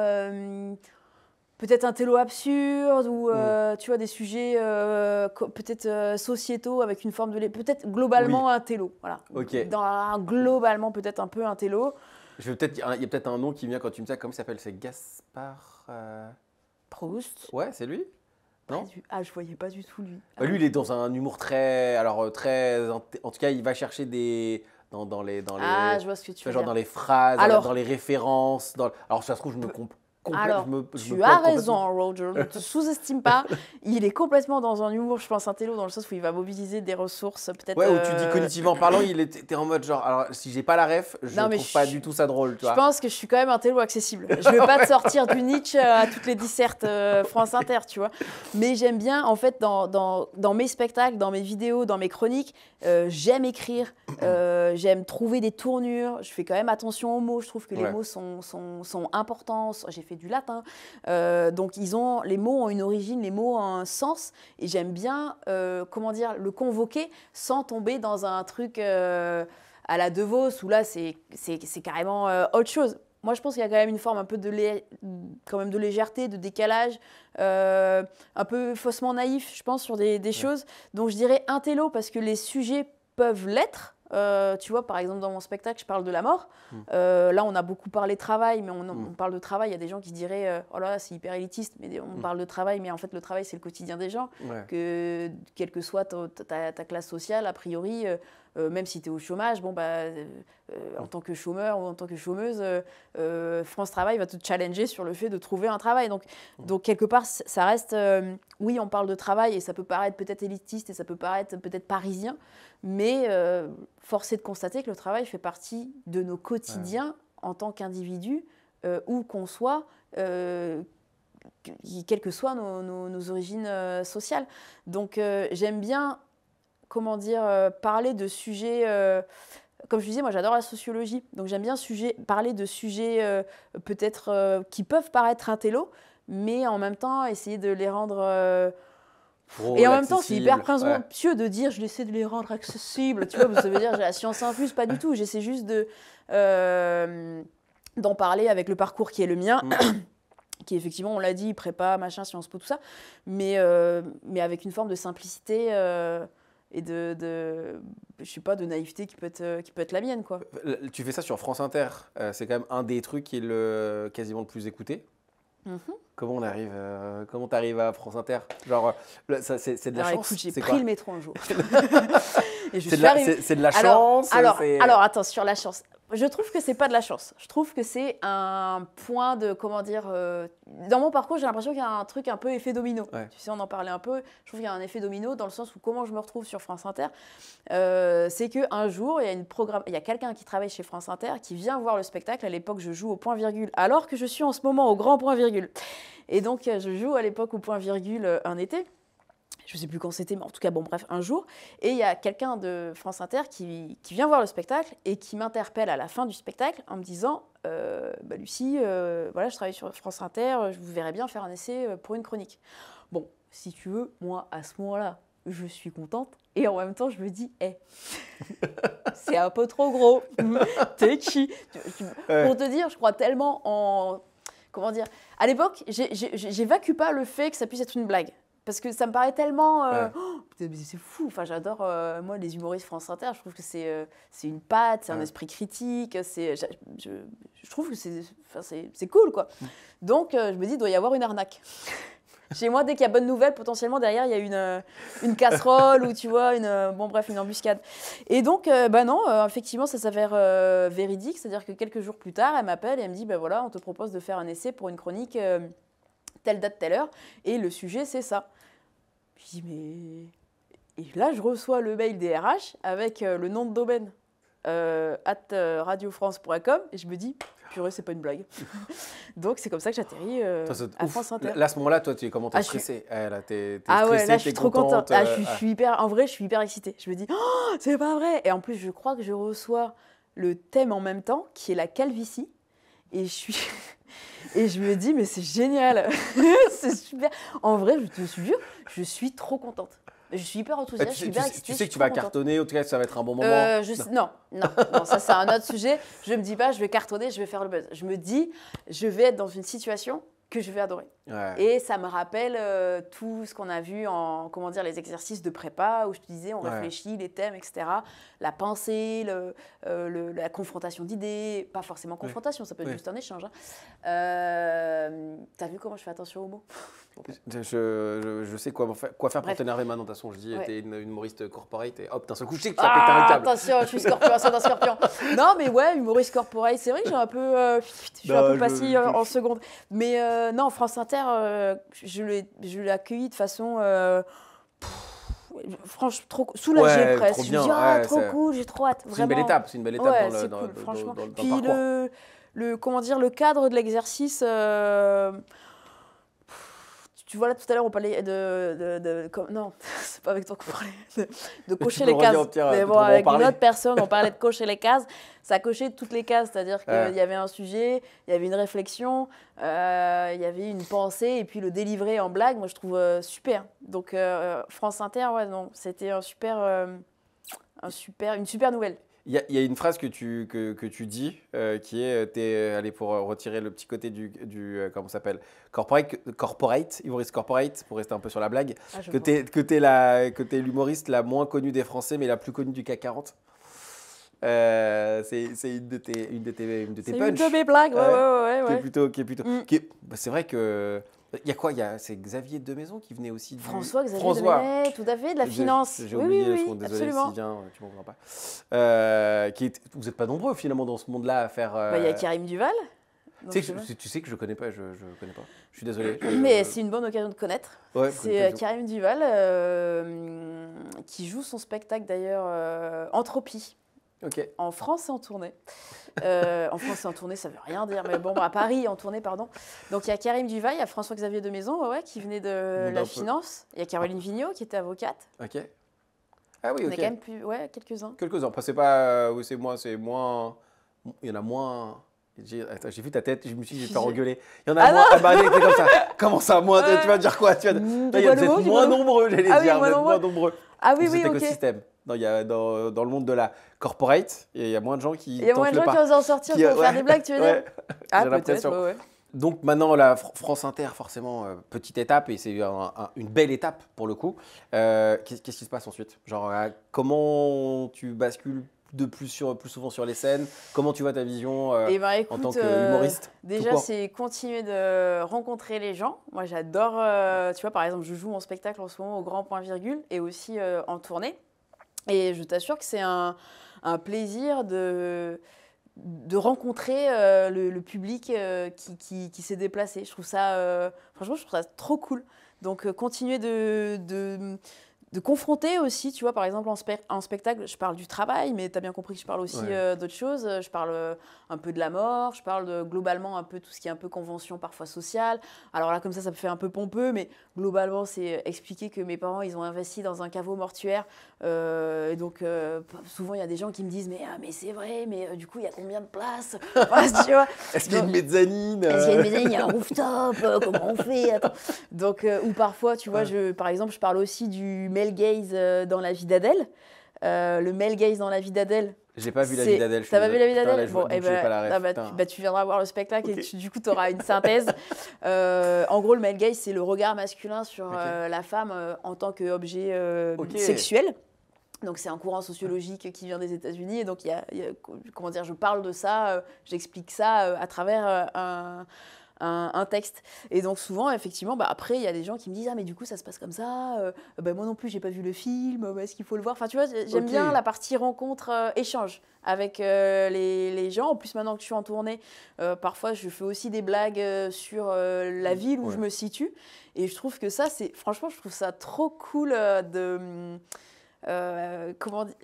Peut-être un télo absurde ou tu vois des sujets peut-être sociétaux avec une forme de peut-être globalement un télo, voilà. Globalement peut-être un peu un télo. Il y a peut-être un nom qui vient quand tu me dis ça. Comment il s'appelle? C'est Gaspard Proust. Ouais, c'est lui. Non. Je voyais pas du tout lui. Lui, il est dans un humour très, en tout cas, il va chercher dans les. Je vois ce que tu veux dire. Dans les phrases, dans les références. Alors ça se trouve, je me comprends. Alors, tu as raison, Roger, ne te sous-estime pas. Il est complètement dans un humour, je pense, intello, dans le sens où il va mobiliser des ressources, peut-être. Ouais, où tu dis cognitivement parlant, t'es en mode genre, alors si j'ai pas la ref, je trouve pas du tout ça drôle. Tu vois. Je pense que je suis quand même intello accessible. Je vais pas te sortir du Nietzsche à toutes les dissertes France Inter, tu vois. Mais j'aime bien, en fait, dans mes spectacles, dans mes vidéos, dans mes chroniques, j'aime écrire, j'aime trouver des tournures. Je fais quand même attention aux mots. Je trouve que les mots sont importants. J'ai fait du latin. Donc, les mots ont une origine, les mots ont un sens. Et j'aime bien, le convoquer sans tomber dans un truc à la De Vos où là, c'est carrément autre chose. Moi, je pense qu'il y a quand même une forme un peu de légèreté, de décalage, un peu faussement naïf, je pense, sur des choses. Donc, je dirais intello parce que les sujets peuvent l'être. Tu vois, par exemple, dans mon spectacle, je parle de la mort. Là, on a beaucoup parlé travail, mais on parle de travail. Il y a des gens qui diraient « Oh là, c'est hyper élitiste », mais on parle de travail, mais en fait, le travail, c'est le quotidien des gens. Ouais. Que, quelle que soit ta classe sociale, a priori, même si tu es au chômage, en tant que chômeur ou en tant que chômeuse, France Travail va te challenger sur le fait de trouver un travail. Donc quelque part, ça reste... oui, on parle de travail et ça peut paraître peut-être élitiste et ça peut paraître peut-être parisien, mais force est de constater que le travail fait partie de nos quotidiens en tant qu'individus, où qu'on soit, quelles que soient nos origines sociales. Donc j'aime bien, parler de sujets... comme je disais, moi j'adore la sociologie, donc j'aime bien parler de sujets peut-être qui peuvent paraître intello, mais en même temps essayer de les rendre... et en même temps, c'est hyper présomptueux de dire je essaie de les rendre accessibles. Tu vois, ça veut dire j'ai la science infuse, pas du tout. J'essaie juste d'en parler avec le parcours qui est le mien, qui effectivement, on l'a dit, prépa, machin, Sciences Po, tout ça, mais avec une forme de simplicité et je sais pas, de naïveté qui peut être la mienne, quoi. Tu fais ça sur France Inter, c'est quand même un des trucs qui est quasiment le plus écouté. Comment t'arrives à France Inter? Genre, c'est de la chance. Écoute, j'ai pris le métro un jour. Et c'est de la chance. Alors, attends, sur la chance. Je trouve que c'est pas de la chance. Je trouve que c'est un point de, comment dire, dans mon parcours, j'ai l'impression qu'il y a un truc un peu effet domino. Ouais. Tu sais, on en parlait un peu. Je trouve qu'il y a un effet domino dans le sens où comment je me retrouve sur France Inter, c'est qu'un jour, il y a quelqu'un qui travaille chez France Inter qui vient voir le spectacle. À l'époque, je joue au point virgule, alors que je suis en ce moment au grand point virgule. Et donc, je joue à l'époque au point virgule un été. Je ne sais plus quand c'était, mais en tout cas, bon, bref, un jour. Et il y a quelqu'un de France Inter qui vient voir le spectacle et qui m'interpelle à la fin du spectacle en me disant Lucie, voilà, je travaille sur France Inter, je vous verrais bien faire un essai pour une chronique. Bon, si tu veux, moi, à ce moment-là, je suis contente. Et en même temps, je me dis, c'est un peu trop gros. T'es qui Pour te dire, je crois tellement en... Comment dire? À l'époque, j'évacue pas le fait que ça puisse être une blague. Parce que ça me paraît tellement... c'est fou. Enfin, j'adore, moi, les humoristes France Inter. Je trouve que c'est une patte, c'est un esprit critique. Je trouve que c'est cool, quoi. Donc, je me dis, il doit y avoir une arnaque. Chez moi, dès qu'il y a bonne nouvelle, potentiellement, derrière, il y a une casserole ou, tu vois, une embuscade. Et donc, non, effectivement, ça s'avère véridique. C'est-à-dire que quelques jours plus tard, elle m'appelle et elle me dit, voilà, on te propose de faire un essai pour une chronique... telle date, telle heure, et le sujet, c'est ça. Je dis, mais... Et là, je reçois le mail des RH avec le nom de domaine, @radiofrance.com, et je me dis, purée, c'est pas une blague. Donc, c'est comme ça que j'atterris à France Inter. Là, à ce moment-là, toi, t'es stressée. T'es ouais, là, je suis trop contente. En vrai, je suis hyper excitée. Je me dis, c'est pas vrai. Et en plus, je crois que je reçois le thème en même temps, qui est la calvitie, et Et je me dis, mais c'est génial, c'est super. En vrai, je te jure, je suis trop contente. Je suis hyper enthousiaste, je suis hyper excitée. Tu sais que tu vas cartonner, en tout cas, ça va être un bon moment. Non, ça c'est un autre sujet. Je me dis pas, je vais cartonner, je vais faire le buzz. Je me dis, je vais être dans une situation que je vais adorer. Ouais. Et ça me rappelle tout ce qu'on a vu en, les exercices de prépa, où je te disais, on réfléchit, les thèmes, etc. La pensée, la confrontation d'idées, pas forcément confrontation, ça peut être juste un échange. T'as vu comment je fais attention aux mots? Je sais quoi faire pour t'énerver maintenant. De toute façon, je dis, t'es une humoriste corporate et hop, d'un seul coup, je sais que tu vas péter un câble. Attention, je suis scorpion, c'est un scorpion. Non, mais ouais, humoriste corporate, c'est vrai que j'ai un peu, je suis un peu passée en seconde. Mais non, France Inter, je l'ai accueilli de façon franchement trop soulagée presque. Je me dis trop cool, j'ai trop hâte. C'est une belle étape, dans cool, franchement. Dans Puis le parcours. le cadre de l'exercice. Tu vois, là, tout à l'heure, on parlait non, c'est pas avec toi qu'on parlait de cocher les cases. Mais bon, avec une autre personne, on parlait de cocher les cases. Ça cochait toutes les cases, c'est-à-dire qu'il y avait un sujet, il y avait une réflexion, il y avait une pensée, et puis le délivrer en blague, moi, je trouve super. Donc, France Inter, c'était une super nouvelle. Il y a une phrase que tu dis qui est t'es allé pour retirer le petit côté du comment ça s'appelle, corporate, humoriste corporate, pour rester un peu sur la blague, que t'es l'humoriste la moins connue des Français mais la plus connue du CAC 40. C'est une de tes punches. C'est une de mes blagues, ouais. Qui est plutôt. C'est vrai que. Il y a quoi? C'est Xavier Demaison qui venait aussi du... François Demaison, tout à fait, de la finance. J'ai oublié, oui, désolé absolument. s'il vient, tu m'en voudras pas. Vous n'êtes pas nombreux finalement dans ce monde-là à faire... Il y a Karim Duval. Tu sais que je ne connais pas, je connais pas. Je suis désolé. Mais c'est une bonne occasion de connaître. Ouais, c'est Karim Duval qui joue son spectacle d'ailleurs Entropie. Okay. En France et en tournée. En France et en tournée, ça veut rien dire, mais bon, à Paris en tournée, pardon. Donc il y a Karim Duval, il y a François-Xavier Demaison, qui venait de la finance. Il y a Caroline Vigneault qui était avocate. Ok. Ah oui, ok. On est quand même plus, quelques-uns. Quelques-uns. Après, c'est pas, c'est moins. Il y en a moins. J'ai vu ta tête, je me suis dit, je vais te faire engueuler. Il y en a moins. Ah bah, t'es comme ça. Comment ça, moins Tu vas dire quoi? Vous êtes moins nombreux, j'allais dire. Vous êtes moins nombreux. Ah oui, cet écosystème. dans le monde de la corporate, et il y a moins de gens qui Il y a moins tentent de le gens pas. qui osent en sortir pour faire des blagues, tu veux dire? Ah, J'ai peut-être, l'impression. ouais. Donc maintenant, la France Inter, forcément, petite étape, et c'est une belle étape pour le coup. Qu'est-ce qui se passe ensuite? Genre, comment tu bascules plus souvent sur les scènes? Comment tu vois ta vision Et ben en tant écoute, qu'humoriste tout déjà court? c'est continuer de rencontrer les gens. Moi j'adore, tu vois par exemple je joue mon spectacle en ce moment au Grand Point Virgule et aussi en tournée. Et je t'assure que c'est un plaisir de rencontrer le public qui s'est déplacé. Je trouve ça, franchement, je trouve ça trop cool. Donc, continuer de confronter aussi, tu vois, par exemple, en spectacle, je parle du travail, mais tu as bien compris que je parle aussi d'autres choses. Je parle un peu de la mort, je parle globalement un peu tout ce qui est un peu convention parfois sociale. Alors là, comme ça me fait un peu pompeux, mais globalement, c'est expliquer que mes parents, ils ont investi dans un caveau mortuaire. Et donc, souvent, il y a des gens qui me disent, mais c'est vrai, mais du coup, il y a combien de places? Enfin, tu vois. Est-ce qu'il y a une mezzanine? Est-ce qu'il y a une mezzanine? Il y a un rooftop? Comment on fait? Attends. Donc, ou parfois, tu vois, par exemple, je parle aussi du male gaze dans la vie d'Adèle. Le male gaze dans la vie d'Adèle. J'ai pas vu la vie d'Adèle. T'as pas vu la vie d'Adèle? Bon, Eh j'ai ben, pas la ref. tu viendras voir le spectacle Ok. et du coup, tu auras une synthèse. En gros, le male gaze, c'est le regard masculin sur la femme en tant qu'objet sexuel. Donc, c'est un courant sociologique qui vient des États-Unis. Et donc, comment dire, je parle de ça, j'explique ça à travers un texte. Et donc, souvent, effectivement, après, il y a des gens qui me disent « Ah, mais du coup, ça se passe comme ça. Moi non plus, j'ai pas vu le film. Est-ce qu'il faut le voir ?» Enfin, tu vois, j'aime bien la partie rencontre, échange avec les gens. En plus, maintenant que je suis en tournée, parfois, je fais aussi des blagues sur la ville où je me situe. Et je trouve que ça, franchement, je trouve ça trop cool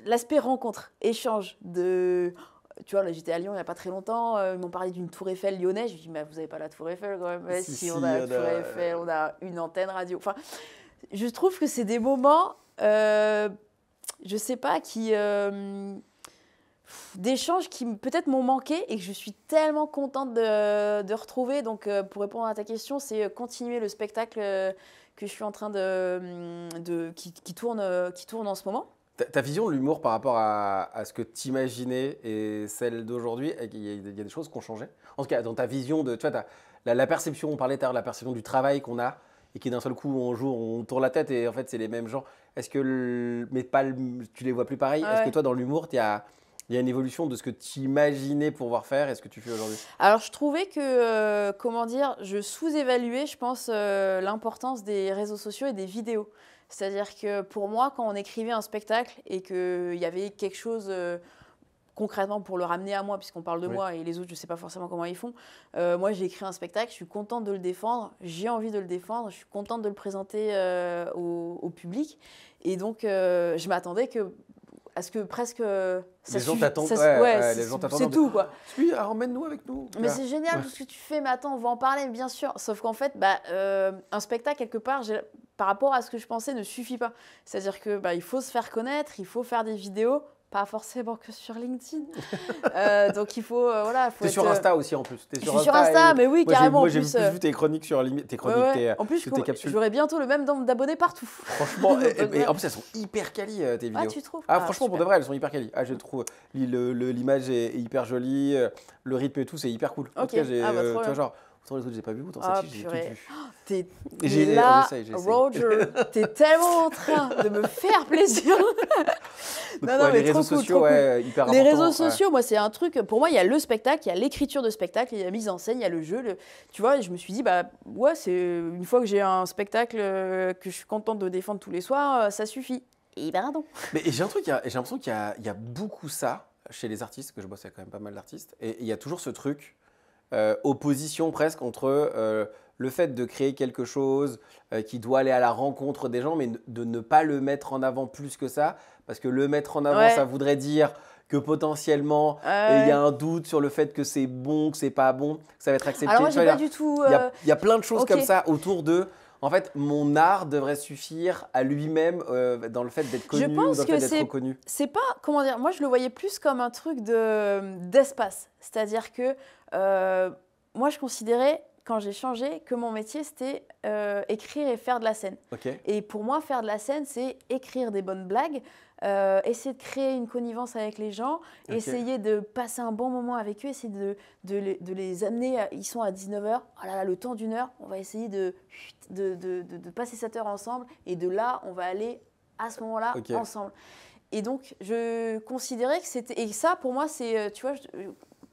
l'aspect rencontre, échange tu vois, là j'étais à Lyon il n'y a pas très longtemps, ils m'ont parlé d'une tour Eiffel lyonnaise, je me dis mais vous n'avez pas la tour Eiffel quand même? Si, on a la tour Eiffel, on a une antenne radio, enfin je trouve que c'est des moments je sais pas d'échanges qui peut-être m'ont manqué et que je suis tellement contente de retrouver. Donc pour répondre à ta question, c'est continuer le spectacle que je suis en train qui tourne en ce moment. Ta vision de l'humour par rapport à ce que tu imaginais et celle d'aujourd'hui, il y a des choses qui ont changé? En tout cas, dans ta vision de, tu vois, la perception, on parlait tout à l'heure, la perception du travail qu'on a et qui d'un seul coup, on tourne la tête et en fait, c'est les mêmes gens. Est-ce que, tu les vois plus pareil? Ouais. Est-ce que toi, dans l'humour, il y a une évolution de ce que tu imaginais pouvoir faire et ce que tu fais aujourd'hui? Alors, je trouvais que, je sous-évaluais, je pense, l'importance des réseaux sociaux et des vidéos. C'est-à-dire que pour moi, quand on écrivait un spectacle et qu'il y avait quelque chose concrètement pour le ramener à moi, puisqu'on parle de moi et les autres, je ne sais pas forcément comment ils font, moi j'ai écrit un spectacle, je suis contente de le défendre, j'ai envie de le défendre, je suis contente de le présenter au public. Et donc, je m'attendais à ce que presque les gens t'attendent. C'est tout, quoi. Oui, emmène-nous avec nous. Mais c'est génial tout ce que tu fais, mais attends, on va en parler, bien sûr. Sauf qu'en fait, un spectacle, quelque part, par rapport à ce que je pensais, ne suffit pas. C'est-à-dire que il faut se faire connaître, il faut faire des vidéos, pas forcément que sur LinkedIn. Donc il faut, T'es sur Insta aussi en plus. Je suis sur Insta, mais oui, carrément. Moi j'ai plus vu tes chroniques sur tes chroniques, en plus, tes capsules. j'aurai bientôt le même nombre d'abonnés partout. Franchement, et en plus elles sont hyper quali tes vidéos. Ah, tu trouves? Franchement, super. Pour de vrai, elles sont hyper quali. Je trouve l'image est hyper jolie, le rythme et tout, c'est hyper cool. En tout cas, tu vois, genre, autant les autres, j'ai pas vu, autant celle-ci, j'ai tout vu. T'es là, Roger, t'es tellement en train de me faire plaisir. Non, les réseaux sociaux, hyper importants. Les réseaux sociaux, moi, c'est un truc, pour moi, il y a le spectacle, il y a l'écriture de spectacle, il y a la mise en scène, il y a le jeu. Tu vois, je me suis dit, c'est une fois que j'ai un spectacle que je suis contente de défendre tous les soirs, ça suffit. Et non. Mais j'ai l'impression qu'il y a beaucoup ça chez les artistes, que je bosse avec quand même pas mal d'artistes, et il y a toujours ce truc, opposition presque entre le fait de créer quelque chose qui doit aller à la rencontre des gens, mais de ne pas le mettre en avant plus que ça, parce que le mettre en avant, ça voudrait dire que potentiellement il y a un doute sur le fait que c'est bon, que c'est pas bon, que ça va être accepté. Alors moi, j'ai pas du tout. Il y a plein de choses comme ça autour de. En fait, mon art devrait suffire à lui-même dans le fait d'être connu ou dans le fait d'être reconnu. C'est pas, comment dire, moi je le voyais plus comme un truc d'espace. C'est-à-dire que moi je considérais, quand j'ai changé, que mon métier c'était écrire et faire de la scène. Okay. Et pour moi, faire de la scène, c'est écrire des bonnes blagues, essayer de créer une connivence avec les gens, Ok. essayer de passer un bon moment avec eux, essayer de les amener, ils sont à 19h, oh là là, le temps d'une heure, on va essayer de passer cette heure ensemble, et de là, on va aller à ce moment-là Ok. ensemble. Et donc, je considérais que c'était... Et ça, pour moi, c'est... Tu vois,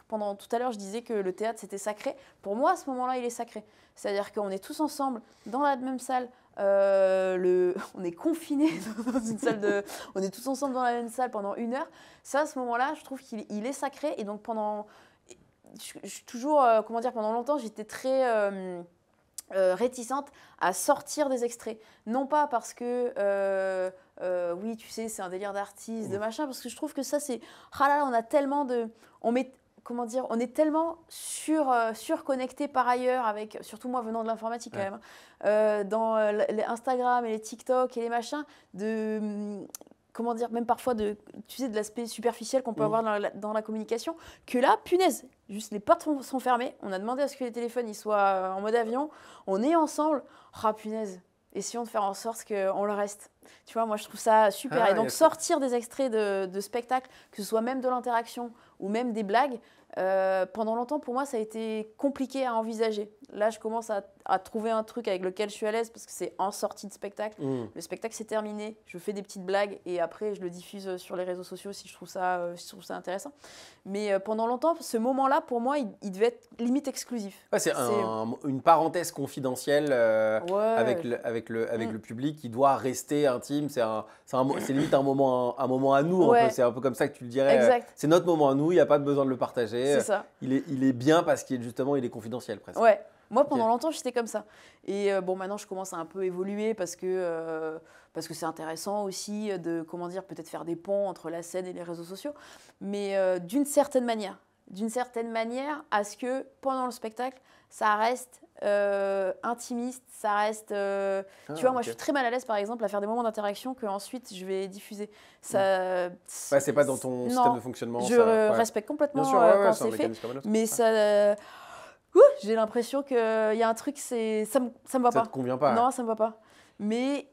pendant tout à l'heure, je disais que le théâtre, c'était sacré. Pour moi, à ce moment-là, il est sacré. C'est-à-dire qu'on est tous ensemble dans la même salle. On est confinés dans une salle de... On est tous ensemble dans la même salle pendant 1 heure. Ça, à ce moment-là, je trouve qu'il est sacré. Et donc, pendant... Je suis toujours... comment dire, pendant longtemps, j'étais très... réticente à sortir des extraits. Non pas parce que, oui, tu sais, c'est un délire d'artiste, de machin, parce que je trouve que ça, c'est... Ah là là, on a tellement de... On met, comment dire, on est tellement surconnecté par ailleurs, avec, surtout moi venant de l'informatique quand Ouais. même, dans les Instagram et les TikTok et les machins, comment dire, même parfois tu sais, de l'aspect superficiel qu'on peut avoir dans la communication, que là, punaise, juste les portes sont fermées, on a demandé à ce que les téléphones ils soient en mode avion, on est ensemble, ah punaise, essayons de faire en sorte qu'on le reste. Tu vois, moi je trouve ça super. Et donc sortir des extraits de spectacles, que ce soit même de l'interaction ou même des blagues, pendant longtemps pour moi ça a été compliqué à envisager. Là je commence à trouver un truc avec lequel je suis à l'aise parce que c'est en sortie de spectacle. Le spectacle c'est terminé, je fais des petites blagues et après je le diffuse sur les réseaux sociaux si je trouve ça intéressant. Mais pendant longtemps, ce moment-là pour moi il devait être limite exclusif. Ouais, c'est une parenthèse confidentielle avec Ouais. le public qui doit rester intime. C'est limite un moment à nous. Ouais. C'est un peu comme ça que tu le dirais. Exact. C'est notre moment à nous, il n'y a pas de besoin de le partager. C'est ça. Il est bien parce qu'il justement il est confidentiel presque. Ouais. Moi, pendant Ok. longtemps, j'étais comme ça. Et bon, maintenant, je commence à un peu évoluer parce que c'est intéressant aussi de, comment dire, peut-être faire des ponts entre la scène et les réseaux sociaux. Mais d'une certaine manière, à ce que pendant le spectacle, ça reste intimiste, ça reste... tu vois, moi, je suis très mal à l'aise, par exemple, à faire des moments d'interaction que ensuite je vais diffuser. Ça, Ouais, c'est pas dans ton système de fonctionnement. Je ouais. respecte complètement Bien sûr, quand c'est un c'est fait, mécanisme comme un autre. mais ça... j'ai l'impression qu'il y a un truc, ça me va Ça pas. te convient pas. Non, ça me va pas. Mais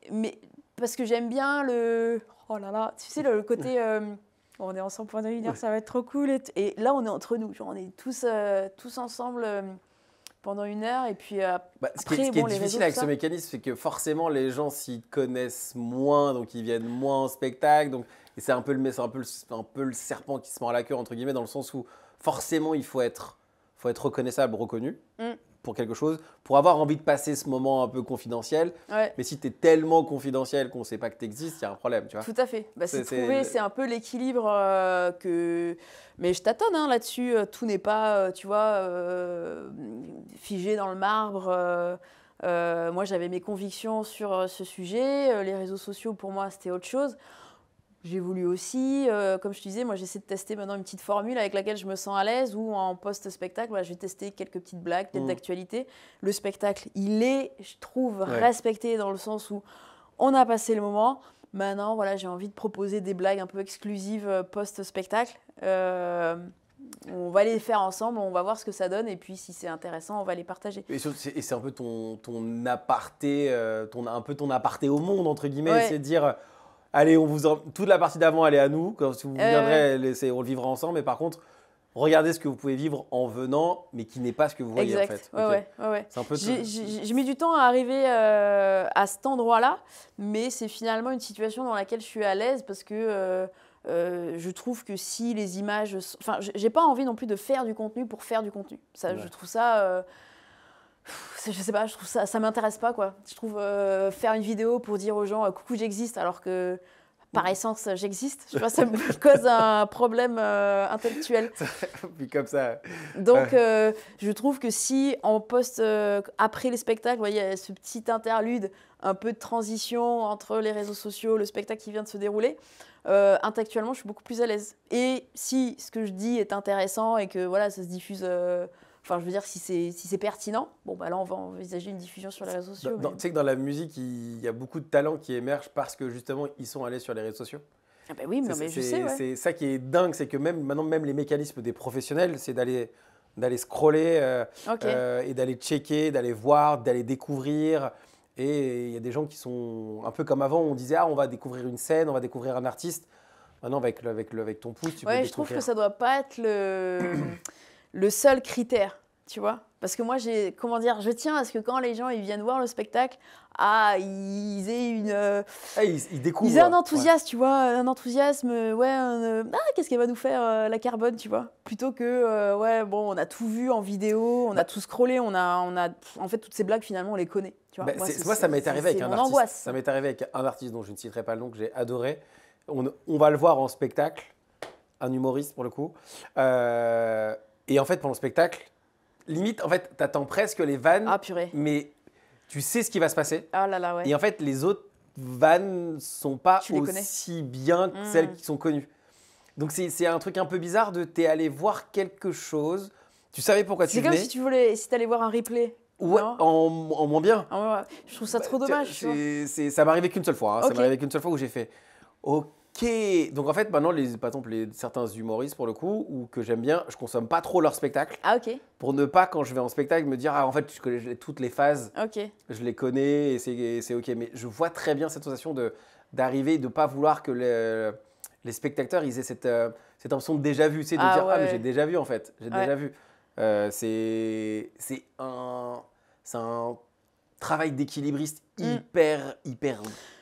parce que j'aime bien le... Oh là là, tu sais, le côté... on est ensemble pendant 1 heure, ça va être trop cool. Et là, on est entre nous. Genre, on est tous ensemble pendant 1 heure. Et puis Ce qui est les difficile réseaux, avec tout ce ça. mécanisme, c'est que forcément les gens s'y connaissent moins, donc ils viennent moins en spectacle. Et c'est un peu le serpent qui se mord la queue, entre guillemets, dans le sens où forcément il faut être reconnaissable, reconnu pour quelque chose, pour avoir envie de passer ce moment un peu confidentiel. Ouais. Mais si tu es tellement confidentiel qu'on ne sait pas que tu existes, il y a un problème, tu vois. Tout à fait. C'est un peu l'équilibre que... Mais je tâtonne là-dessus. Tout n'est pas, tu vois, figé dans le marbre. Moi, j'avais mes convictions sur ce sujet. Les réseaux sociaux, pour moi, c'était autre chose. J'évolue aussi. Comme je te disais, moi, j'essaie de tester maintenant une petite formule avec laquelle je me sens à l'aise ou en post-spectacle, je vais tester quelques petites blagues, peut-être d'actualité. Le spectacle, il est, je trouve, respecté dans le sens où on a passé le moment. Maintenant, voilà, j'ai envie de proposer des blagues un peu exclusives post-spectacle. On va les faire ensemble, on va voir ce que ça donne. Et puis, si c'est intéressant, on va les partager. Et c'est un peu ton aparté, un peu ton aparté au monde, entre guillemets. Ouais. C'est de dire, allez, toute la partie d'avant, elle est à nous. Quand vous viendrez, on le vivra ensemble. Mais par contre, regardez ce que vous pouvez vivre en venant, mais qui n'est pas ce que vous voyez exact. en fait. Ouais. C'est un peu j'ai mis du temps à arriver à cet endroit-là, mais c'est finalement une situation dans laquelle je suis à l'aise parce que je trouve que si les images... Enfin, j'ai pas envie non plus de faire du contenu pour faire du contenu. Ça, je trouve ça... je sais pas, je trouve ça m'intéresse pas, quoi. Je trouve faire une vidéo pour dire aux gens coucou, j'existe, alors que par essence j'existe, je vois, ça me cause un problème intellectuel. Puis comme ça. Donc je trouve que si on poste après les spectacles, il y a ce petit interlude, un peu de transition entre les réseaux sociaux, le spectacle qui vient de se dérouler, intellectuellement je suis beaucoup plus à l'aise. Et si ce que je dis est intéressant et que voilà, ça se diffuse... Enfin, je veux dire, si c'est pertinent, bon, bah là, on va envisager une diffusion sur les réseaux sociaux. Tu sais que dans la musique, il y a beaucoup de talents qui émergent parce que justement, ils sont allés sur les réseaux sociaux. Ah bah oui, mais je sais, ouais. C'est ça qui est dingue, c'est que maintenant, même les mécanismes des professionnels, c'est d'aller scroller et d'aller checker, d'aller voir, d'aller découvrir. Et il y a des gens qui sont un peu comme avant, on disait, ah, on va découvrir une scène, on va découvrir un artiste. Maintenant, avec ton pouce, tu peux Ouais, le je trouve découvrir. que ça doit pas être le seul critère, tu vois. Parce que moi, je tiens à ce que quand les gens ils viennent voir le spectacle, ils aient Ah, ils découvrent. ils aient un enthousiasme, tu vois, un enthousiasme, qu'est-ce qu'elle va nous faire, la Carbone, tu vois. Plutôt que, ouais, bon, on a tout vu en vidéo, on a tout scrollé, en fait, toutes ces blagues, finalement, on les connaît, tu vois. Moi, ça m'est arrivé avec c'est un mon artiste. angoisse. Ça m'est arrivé avec un artiste dont je ne citerai pas le nom, que j'ai adoré. On va le voir en spectacle, un humoriste pour le coup. Et en fait, pendant le spectacle, limite, en fait, t'attends presque les vannes, Ah, purée. mais tu sais ce qui va se passer. Ah là là, ouais. Et en fait, les autres vannes sont pas Tu les connais. aussi bien que celles qui sont connues. Donc c'est un truc un peu bizarre de t'es allé voir quelque chose, tu savais pourquoi tu C'est comme venais. si t'allais voir un replay. Ouais, Non en moins bien. Ah ouais, je trouve ça trop dommage, tu vois. Ça m'est arrivé qu'une seule fois. Hein. Ça Ok. m'est arrivé qu'une seule fois où j'ai fait OK. Donc en fait, maintenant, par exemple, certains humoristes pour le coup, ou que j'aime bien, je consomme pas trop leur spectacle Ah, ok, pour ne pas, quand je vais en spectacle, me dire, ah, en fait, je connais toutes les phases, ok. je les connais et c'est OK. Mais je vois très bien cette sensation d'arriver et de ne pas vouloir que les spectateurs ils aient cette impression de déjà vu, c'est de Ah dire, ah, mais ouais. j'ai déjà vu en fait, j'ai Ouais. déjà vu. C'est un travail d'équilibriste hyper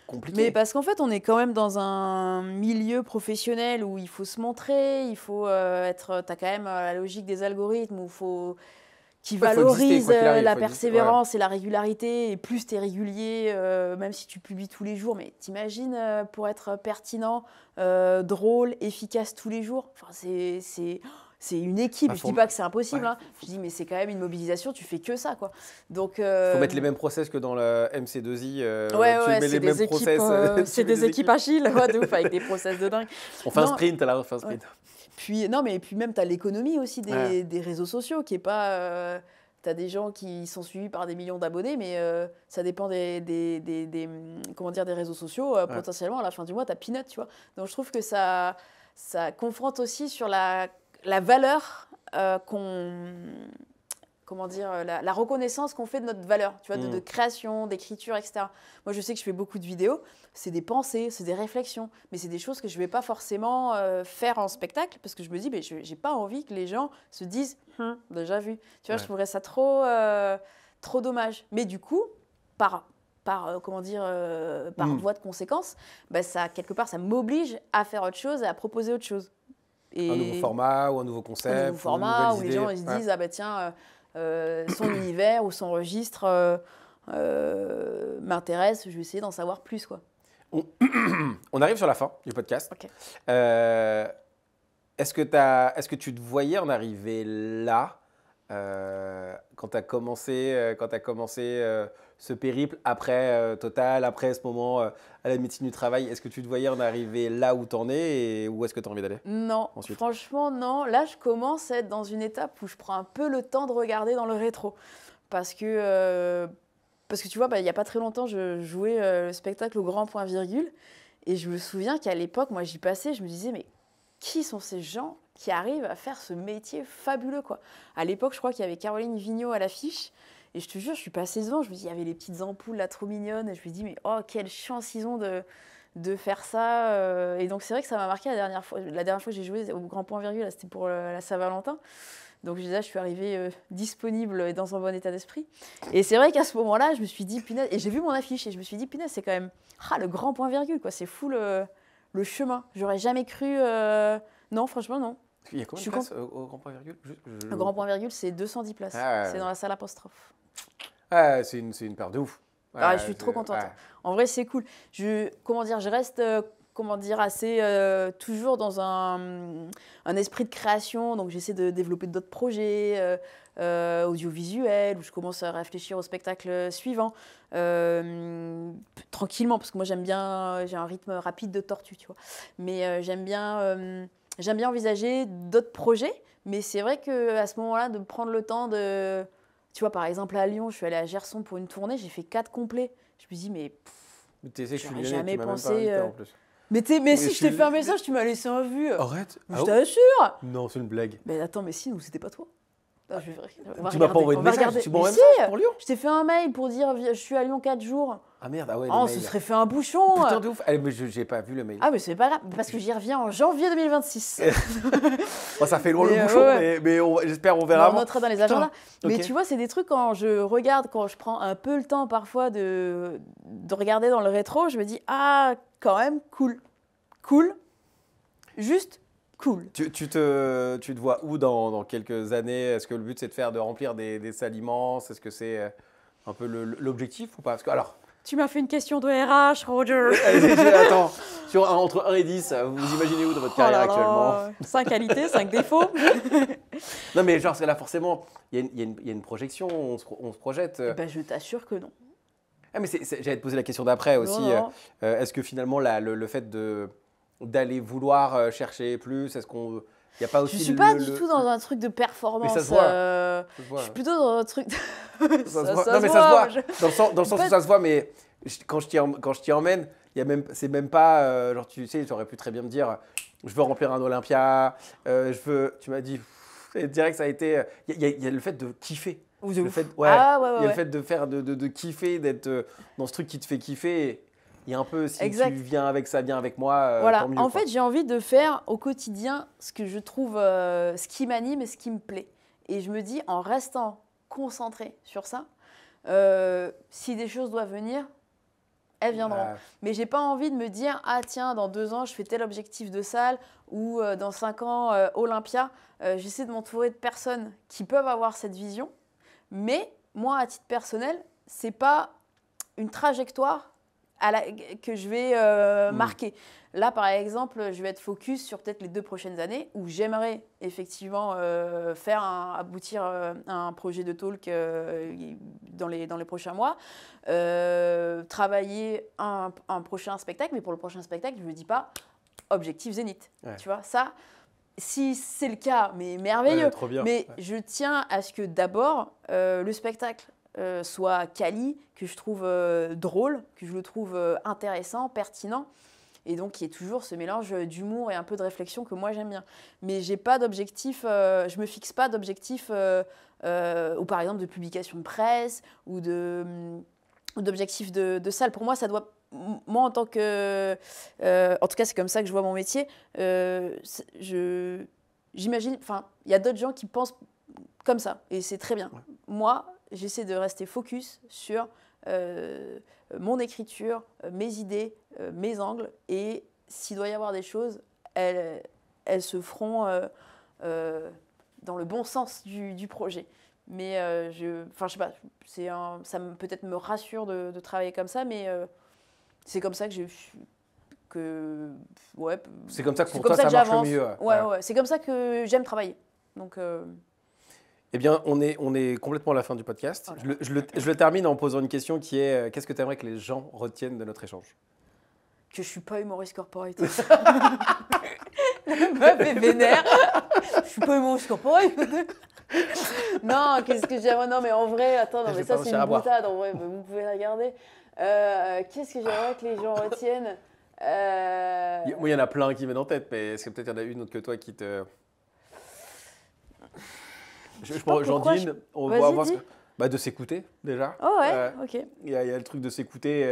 compliqué. Mais parce qu'en fait, on est quand même dans un milieu professionnel où il faut se montrer, il faut t'as quand même la logique des algorithmes qui Ouais, faut exister, valorise quoi qu'il arrive, la faut exister, persévérance et la régularité. Et plus t'es régulier, même si tu publies tous les jours, mais t'imagines pour être pertinent, drôle, efficace tous les jours. Enfin, c'est une équipe. Bah, Je dis pas que c'est impossible. ouais. Hein. Je dis mais c'est quand même une mobilisation. Tu fais que ça, quoi. Donc Faut mettre les mêmes process que dans le MC2I. Ouais, tu mets les c'est mêmes des équipes, process. c'est des équipes agiles, ouais, de ouf, avec des process de dingue. On fait un Non. sprint, là, on fait un sprint. Puis, non, mais puis même, tu as l'économie aussi Ouais. des réseaux sociaux, qui est pas... tu as des gens qui sont suivis par des millions d'abonnés, mais ça dépend comment dire, des réseaux sociaux. Ouais. Potentiellement, à la fin du mois, tu as peanut, tu vois. Donc, je trouve que ça confronte aussi sur la valeur comment dire, la reconnaissance qu'on fait de notre valeur, tu vois, de création, d'écriture, etc. Moi, je sais que je fais beaucoup de vidéos, c'est des pensées, c'est des réflexions, mais c'est des choses que je ne vais pas forcément faire en spectacle, parce que je me dis, mais je n'ai pas envie que les gens se disent, déjà vu. Tu vois, Ouais. je trouverais ça trop dommage. Mais du coup, par voie de conséquence, bah, quelque part, ça m'oblige à faire autre chose et à proposer autre chose. Et Un nouveau format ou un nouveau concept. un nouveau format où les gens ils se Ouais. disent, ah bah tiens, son univers ou son registre m'intéresse, je vais essayer d'en savoir plus, quoi. On arrive sur la fin du podcast. Ok. Est-ce que tu te voyais en arriver là quand tu as commencé, ce périple après Total, après ce moment à la médecine du travail? Est-ce que tu te voyais en arriver là où tu en es et où est-ce que tu as envie d'aller? Non, Ensuite. franchement, non. Là, je commence à être dans une étape où je prends un peu le temps de regarder dans le rétro. Parce que tu vois, il n'y a pas très longtemps, je jouais le spectacle au Grand Point Virgule. Et je me souviens qu'à l'époque, moi, j'y passais, je me disais, mais qui sont ces gens qui arrivent à faire ce métier fabuleux, quoi. À l'époque, je crois qu'il y avait Caroline Vigneault à l'affiche. Et je te jure, je suis passée devant, je me dis, il y avait les petites ampoules là, trop mignonnes. Et je me dis, mais oh, quelle chance ils ont de faire ça. Et donc, c'est vrai que ça m'a marqué la dernière fois. La dernière fois que j'ai joué au Grand Point Virgule, c'était pour la Saint-Valentin. Donc déjà, je suis arrivée disponible et dans un bon état d'esprit. Et c'est vrai qu'à ce moment-là, je me suis dit, punaise, et j'ai vu mon affiche et je me suis dit, punaise, c'est quand même le Grand Point Virgule, quoi. C'est fou le chemin. J'aurais jamais cru. Non, franchement, non. Il y a combien de places au Grand Point Virgule? Le Grand Point Virgule, c'est 210 places. Ah, ouais. C'est dans la salle apostrophe. Ah, c'est une paire de ouf. Je suis trop contente. Ouais. En vrai, c'est cool. Je reste assez toujours dans un esprit de création. Donc, j'essaie de développer d'autres projets audiovisuels où je commence à réfléchir au spectacle suivant. Tranquillement, parce que moi, j'ai un rythme rapide de tortue, tu vois. Mais j'aime bien envisager d'autres projets. Mais c'est vrai qu'à ce moment-là, de prendre le temps de... Tu vois, par exemple, à Lyon, je suis allée à Gerson pour une tournée, j'ai fait 4 complets. Je me dis, mais Tu sais que je suis j'aurais lyonnais, jamais tu m'as même pas pensé, invité, en plus. mais si je t'ai fait un message, tu m'as laissé un vu. Arrête. Je t'assure. Non, c'est une blague. Mais attends, mais si, nous, c'était pas toi. Non, on va Tu m'as pas regarder, envoyé de on va message. regarder. Tu Mais m'envoies un si, message pour Lyon? je t'ai fait un mail pour dire je suis à Lyon 4 jours. Ah merde, ah ouais, Oh, le ce mail. serait fait un bouchon. Putain de ouf. Allez, mais j'ai pas vu le mail. Ah, mais c'est pas grave, parce que j'y reviens en janvier 2026. Bon, ça fait loin Mais, le bouchon, ouais. mais j'espère on On verra avant. notera dans les Putain, agendas. Mais ok. tu vois, c'est des trucs quand je regarde, quand je prends un peu le temps parfois de regarder dans le rétro, je me dis, ah, quand même, cool. Cool. Juste cool. Tu te vois où dans quelques années? Est-ce que le but c'est de remplir des saliments? Est-ce que c'est un peu l'objectif ou pas? Parce que alors, Tu m'as fait une question de RH, Roger. attends, entre 1 et 10, vous vous imaginez où dans votre carrière actuellement? 5 qualités, 5 défauts. Non mais genre, parce que là forcément, il y a une projection, on se projette. Ben, je t'assure que non. Ah, mais j'allais te poser la question d'après aussi. Non. Est-ce que finalement le fait d'aller vouloir chercher plus, est-ce qu'on... Il y a pas aussi Je suis pas du tout dans un truc de performance. Mais ça se voit. Je suis plutôt dans un truc. Ça se voit. Ça Non, se mais ça se voit. je- Dans le sens où ça se voit, mais quand je t'y emmène, c'est même pas. Genre, tu sais, tu aurais pu très bien me dire je veux remplir un Olympia, Tu m'as dit. Direct, ça a été. Il y a le fait de kiffer. Ou de Le ouf. fait, ouais, Ah, ouais, il y a ouais. le fait de faire, de kiffer, d'être dans ce truc qui te fait kiffer. Il y a un peu, si Exact. tu viens avec ça, viens avec moi, Voilà. tant mieux. En quoi. fait, j'ai envie de faire au quotidien ce que je trouve, ce qui m'anime et ce qui me plaît. Et je me dis, en restant concentrée sur ça, si des choses doivent venir, elles viendront. Ouais. Mais j'ai pas envie de me dire, ah tiens, dans 2 ans, je fais tel objectif de salle, ou dans 5 ans, Olympia. J'essaie de m'entourer de personnes qui peuvent avoir cette vision. Mais moi, à titre personnel, c'est pas une trajectoire que je vais marquer. Là, par exemple, je vais être focus sur peut-être les 2 prochaines années où j'aimerais effectivement aboutir un projet de talk dans les prochains mois, travailler un prochain spectacle, mais pour le prochain spectacle, je ne me dis pas objectif Zénith. Ouais. Tu vois, ça, si c'est le cas, mais merveilleux. Ouais, trop bien. Mais Ouais. je tiens à ce que d'abord, le spectacle soit quali, que je trouve drôle, que je le trouve intéressant, pertinent. Et donc, il y a toujours ce mélange d'humour et un peu de réflexion que moi, j'aime bien. Mais j'ai pas d'objectif, je me fixe pas d'objectif, ou par exemple de publication de presse, ou d'objectif de salle. Pour moi, ça doit... Moi, en tant que... en tout cas, c'est comme ça que je vois mon métier. J'imagine... Enfin, il y a d'autres gens qui pensent comme ça, et c'est très bien. Ouais. Moi, j'essaie de rester focus sur mon écriture, mes idées, mes angles, et s'il doit y avoir des choses, elles se feront dans le bon sens du projet. Mais je sais pas, ça peut-être me rassure de travailler comme ça, mais c'est comme ça ouais, C'est comme ça que c'est pour comme toi, ça marche le j'avance. mieux. Ouais, c'est comme ça que j'aime travailler. Donc, Eh bien, on est complètement à la fin du podcast. Voilà. Je le termine en posant une question qui est qu'est-ce que tu aimerais que les gens retiennent de notre échange? que je suis pas humoriste corporate. La meuf est vénère. Je suis pas humoriste corporate. Non, qu'est-ce que j'aimerais... Non, mais en vrai, attends, non, Je mais vais ça, pas c'est réussir à une boire. boutade. En vrai, vous pouvez la regarder. Qu'est-ce que j'aimerais que les gens retiennent Moi, il y en a plein qui viennent en tête, mais est-ce que peut-être il y en a une autre que toi qui te... pas J'en pourquoi dis une, on Vas-y, va voir dis. de s'écouter déjà. Oh ouais, ok. Il y a le truc de s'écouter.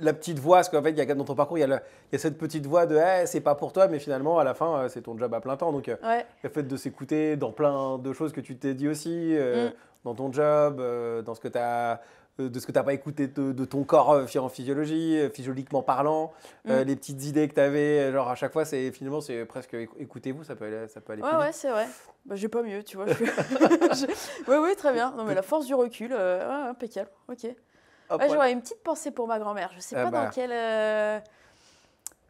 La petite voix, parce qu'en fait, dans ton parcours, il y a cette petite voix de hey, c'est pas pour toi, mais finalement, à la fin, c'est ton job à plein temps. Donc, Ouais. le fait de s'écouter dans plein de choses que tu t'es dit aussi, Mm. dans ton job, dans ce que tu as. De ce que tu n'as pas écouté de ton corps en physiologie, physiologiquement parlant, les petites idées que tu avais, genre à chaque fois, finalement, c'est presque écoutez-vous, ça peut aller plus Ouais, vite. ouais, c'est vrai. Bah, j'ai pas mieux, tu vois. Oui, très bien. Non, mais la force du recul, ouais, impeccable. Ok. Hop, Ouais, ouais. j'aurais une petite pensée pour ma grand-mère. Je sais pas dans quelle.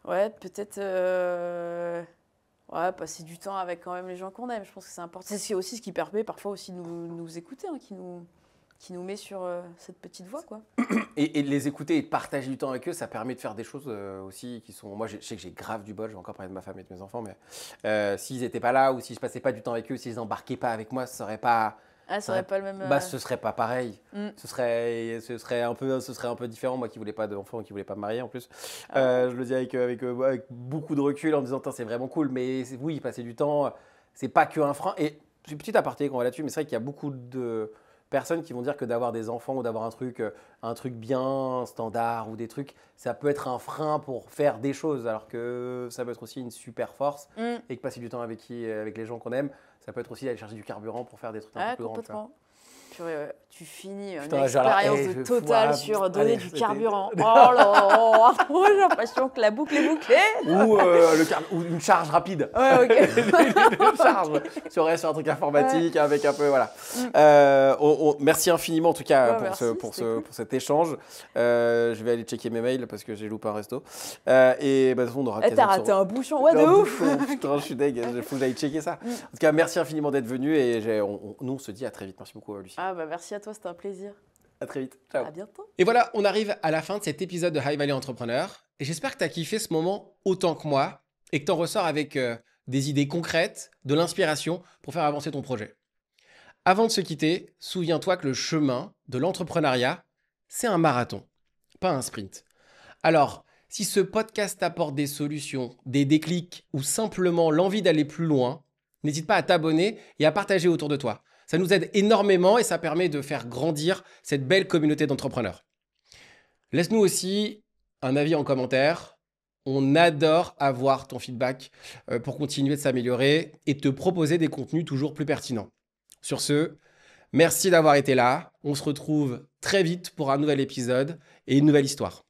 Ouais, peut-être. Ouais, passer du temps avec quand même les gens qu'on aime. Je pense que c'est important. C'est aussi ce qui permet parfois aussi de nous écouter, hein, qui nous met sur cette petite voie, quoi. Et de les écouter et de partager du temps avec eux, ça permet de faire des choses aussi qui sont. Moi, je sais que j'ai grave du bol, je vais encore parler de ma femme et de mes enfants, mais s'ils n'étaient pas là ou si je passais pas du temps avec eux, s'ils n'embarquaient pas avec moi, ce serait pas. Ah, ça aurait pas le même. Ce serait pas pareil. Mm. Ce serait un peu différent. Moi qui voulais pas d'enfants, qui voulais pas me marier en plus. Ah. Je le dis avec beaucoup de recul en me disant c'est vraiment cool, mais oui, passer du temps, c'est pas que un frein. Et J'ai une petite aparté qu'on va là-dessus, mais c'est vrai qu'il y a beaucoup de personnes qui vont dire que d'avoir des enfants ou d'avoir un truc bien standard ou des trucs, ça peut être un frein pour faire des choses, alors que ça peut être aussi une super force et que passer du temps avec les gens qu'on aime, ça peut être aussi aller chercher du carburant pour faire des trucs un peu plus grands. Tu vois. Complètement. Purée, ouais. Tu finis une Putain, genre là, expérience je totale foire. sur donner Allez, du c'était- carburant. Oh là là, j'ai l'impression que la boucle est bouclée. Ou une charge rapide. Ouais, ok. Une charge sur un truc informatique avec un peu voilà. Merci infiniment en tout cas Ouais, merci, c'était cool. pour cet échange. Je vais aller checker mes mails parce que j'ai loupé un resto. Et bah, de toute façon, on aura Eh, t'as raté un bouchon, ouais, de ouf. Putain, je suis deg, il faut que j'aille checker ça. En tout cas, merci infiniment d'être venu et nous on se dit à très vite. Merci beaucoup Lucie. Ah bah merci à toi, c'était un plaisir. À très vite. Ciao. À bientôt. Et voilà, on arrive à la fin de cet épisode de High Value Entrepreneur. Et j'espère que tu as kiffé ce moment autant que moi et que tu en ressors avec des idées concrètes, de l'inspiration pour faire avancer ton projet. Avant de se quitter, souviens-toi que le chemin de l'entrepreneuriat, c'est un marathon, pas un sprint. Alors, si ce podcast t'apporte des solutions, des déclics ou simplement l'envie d'aller plus loin, n'hésite pas à t'abonner et à partager autour de toi. Ça nous aide énormément et ça permet de faire grandir cette belle communauté d'entrepreneurs. Laisse-nous aussi un avis en commentaire. On adore avoir ton feedback pour continuer de s'améliorer et te proposer des contenus toujours plus pertinents. Sur ce, merci d'avoir été là. On se retrouve très vite pour un nouvel épisode et une nouvelle histoire.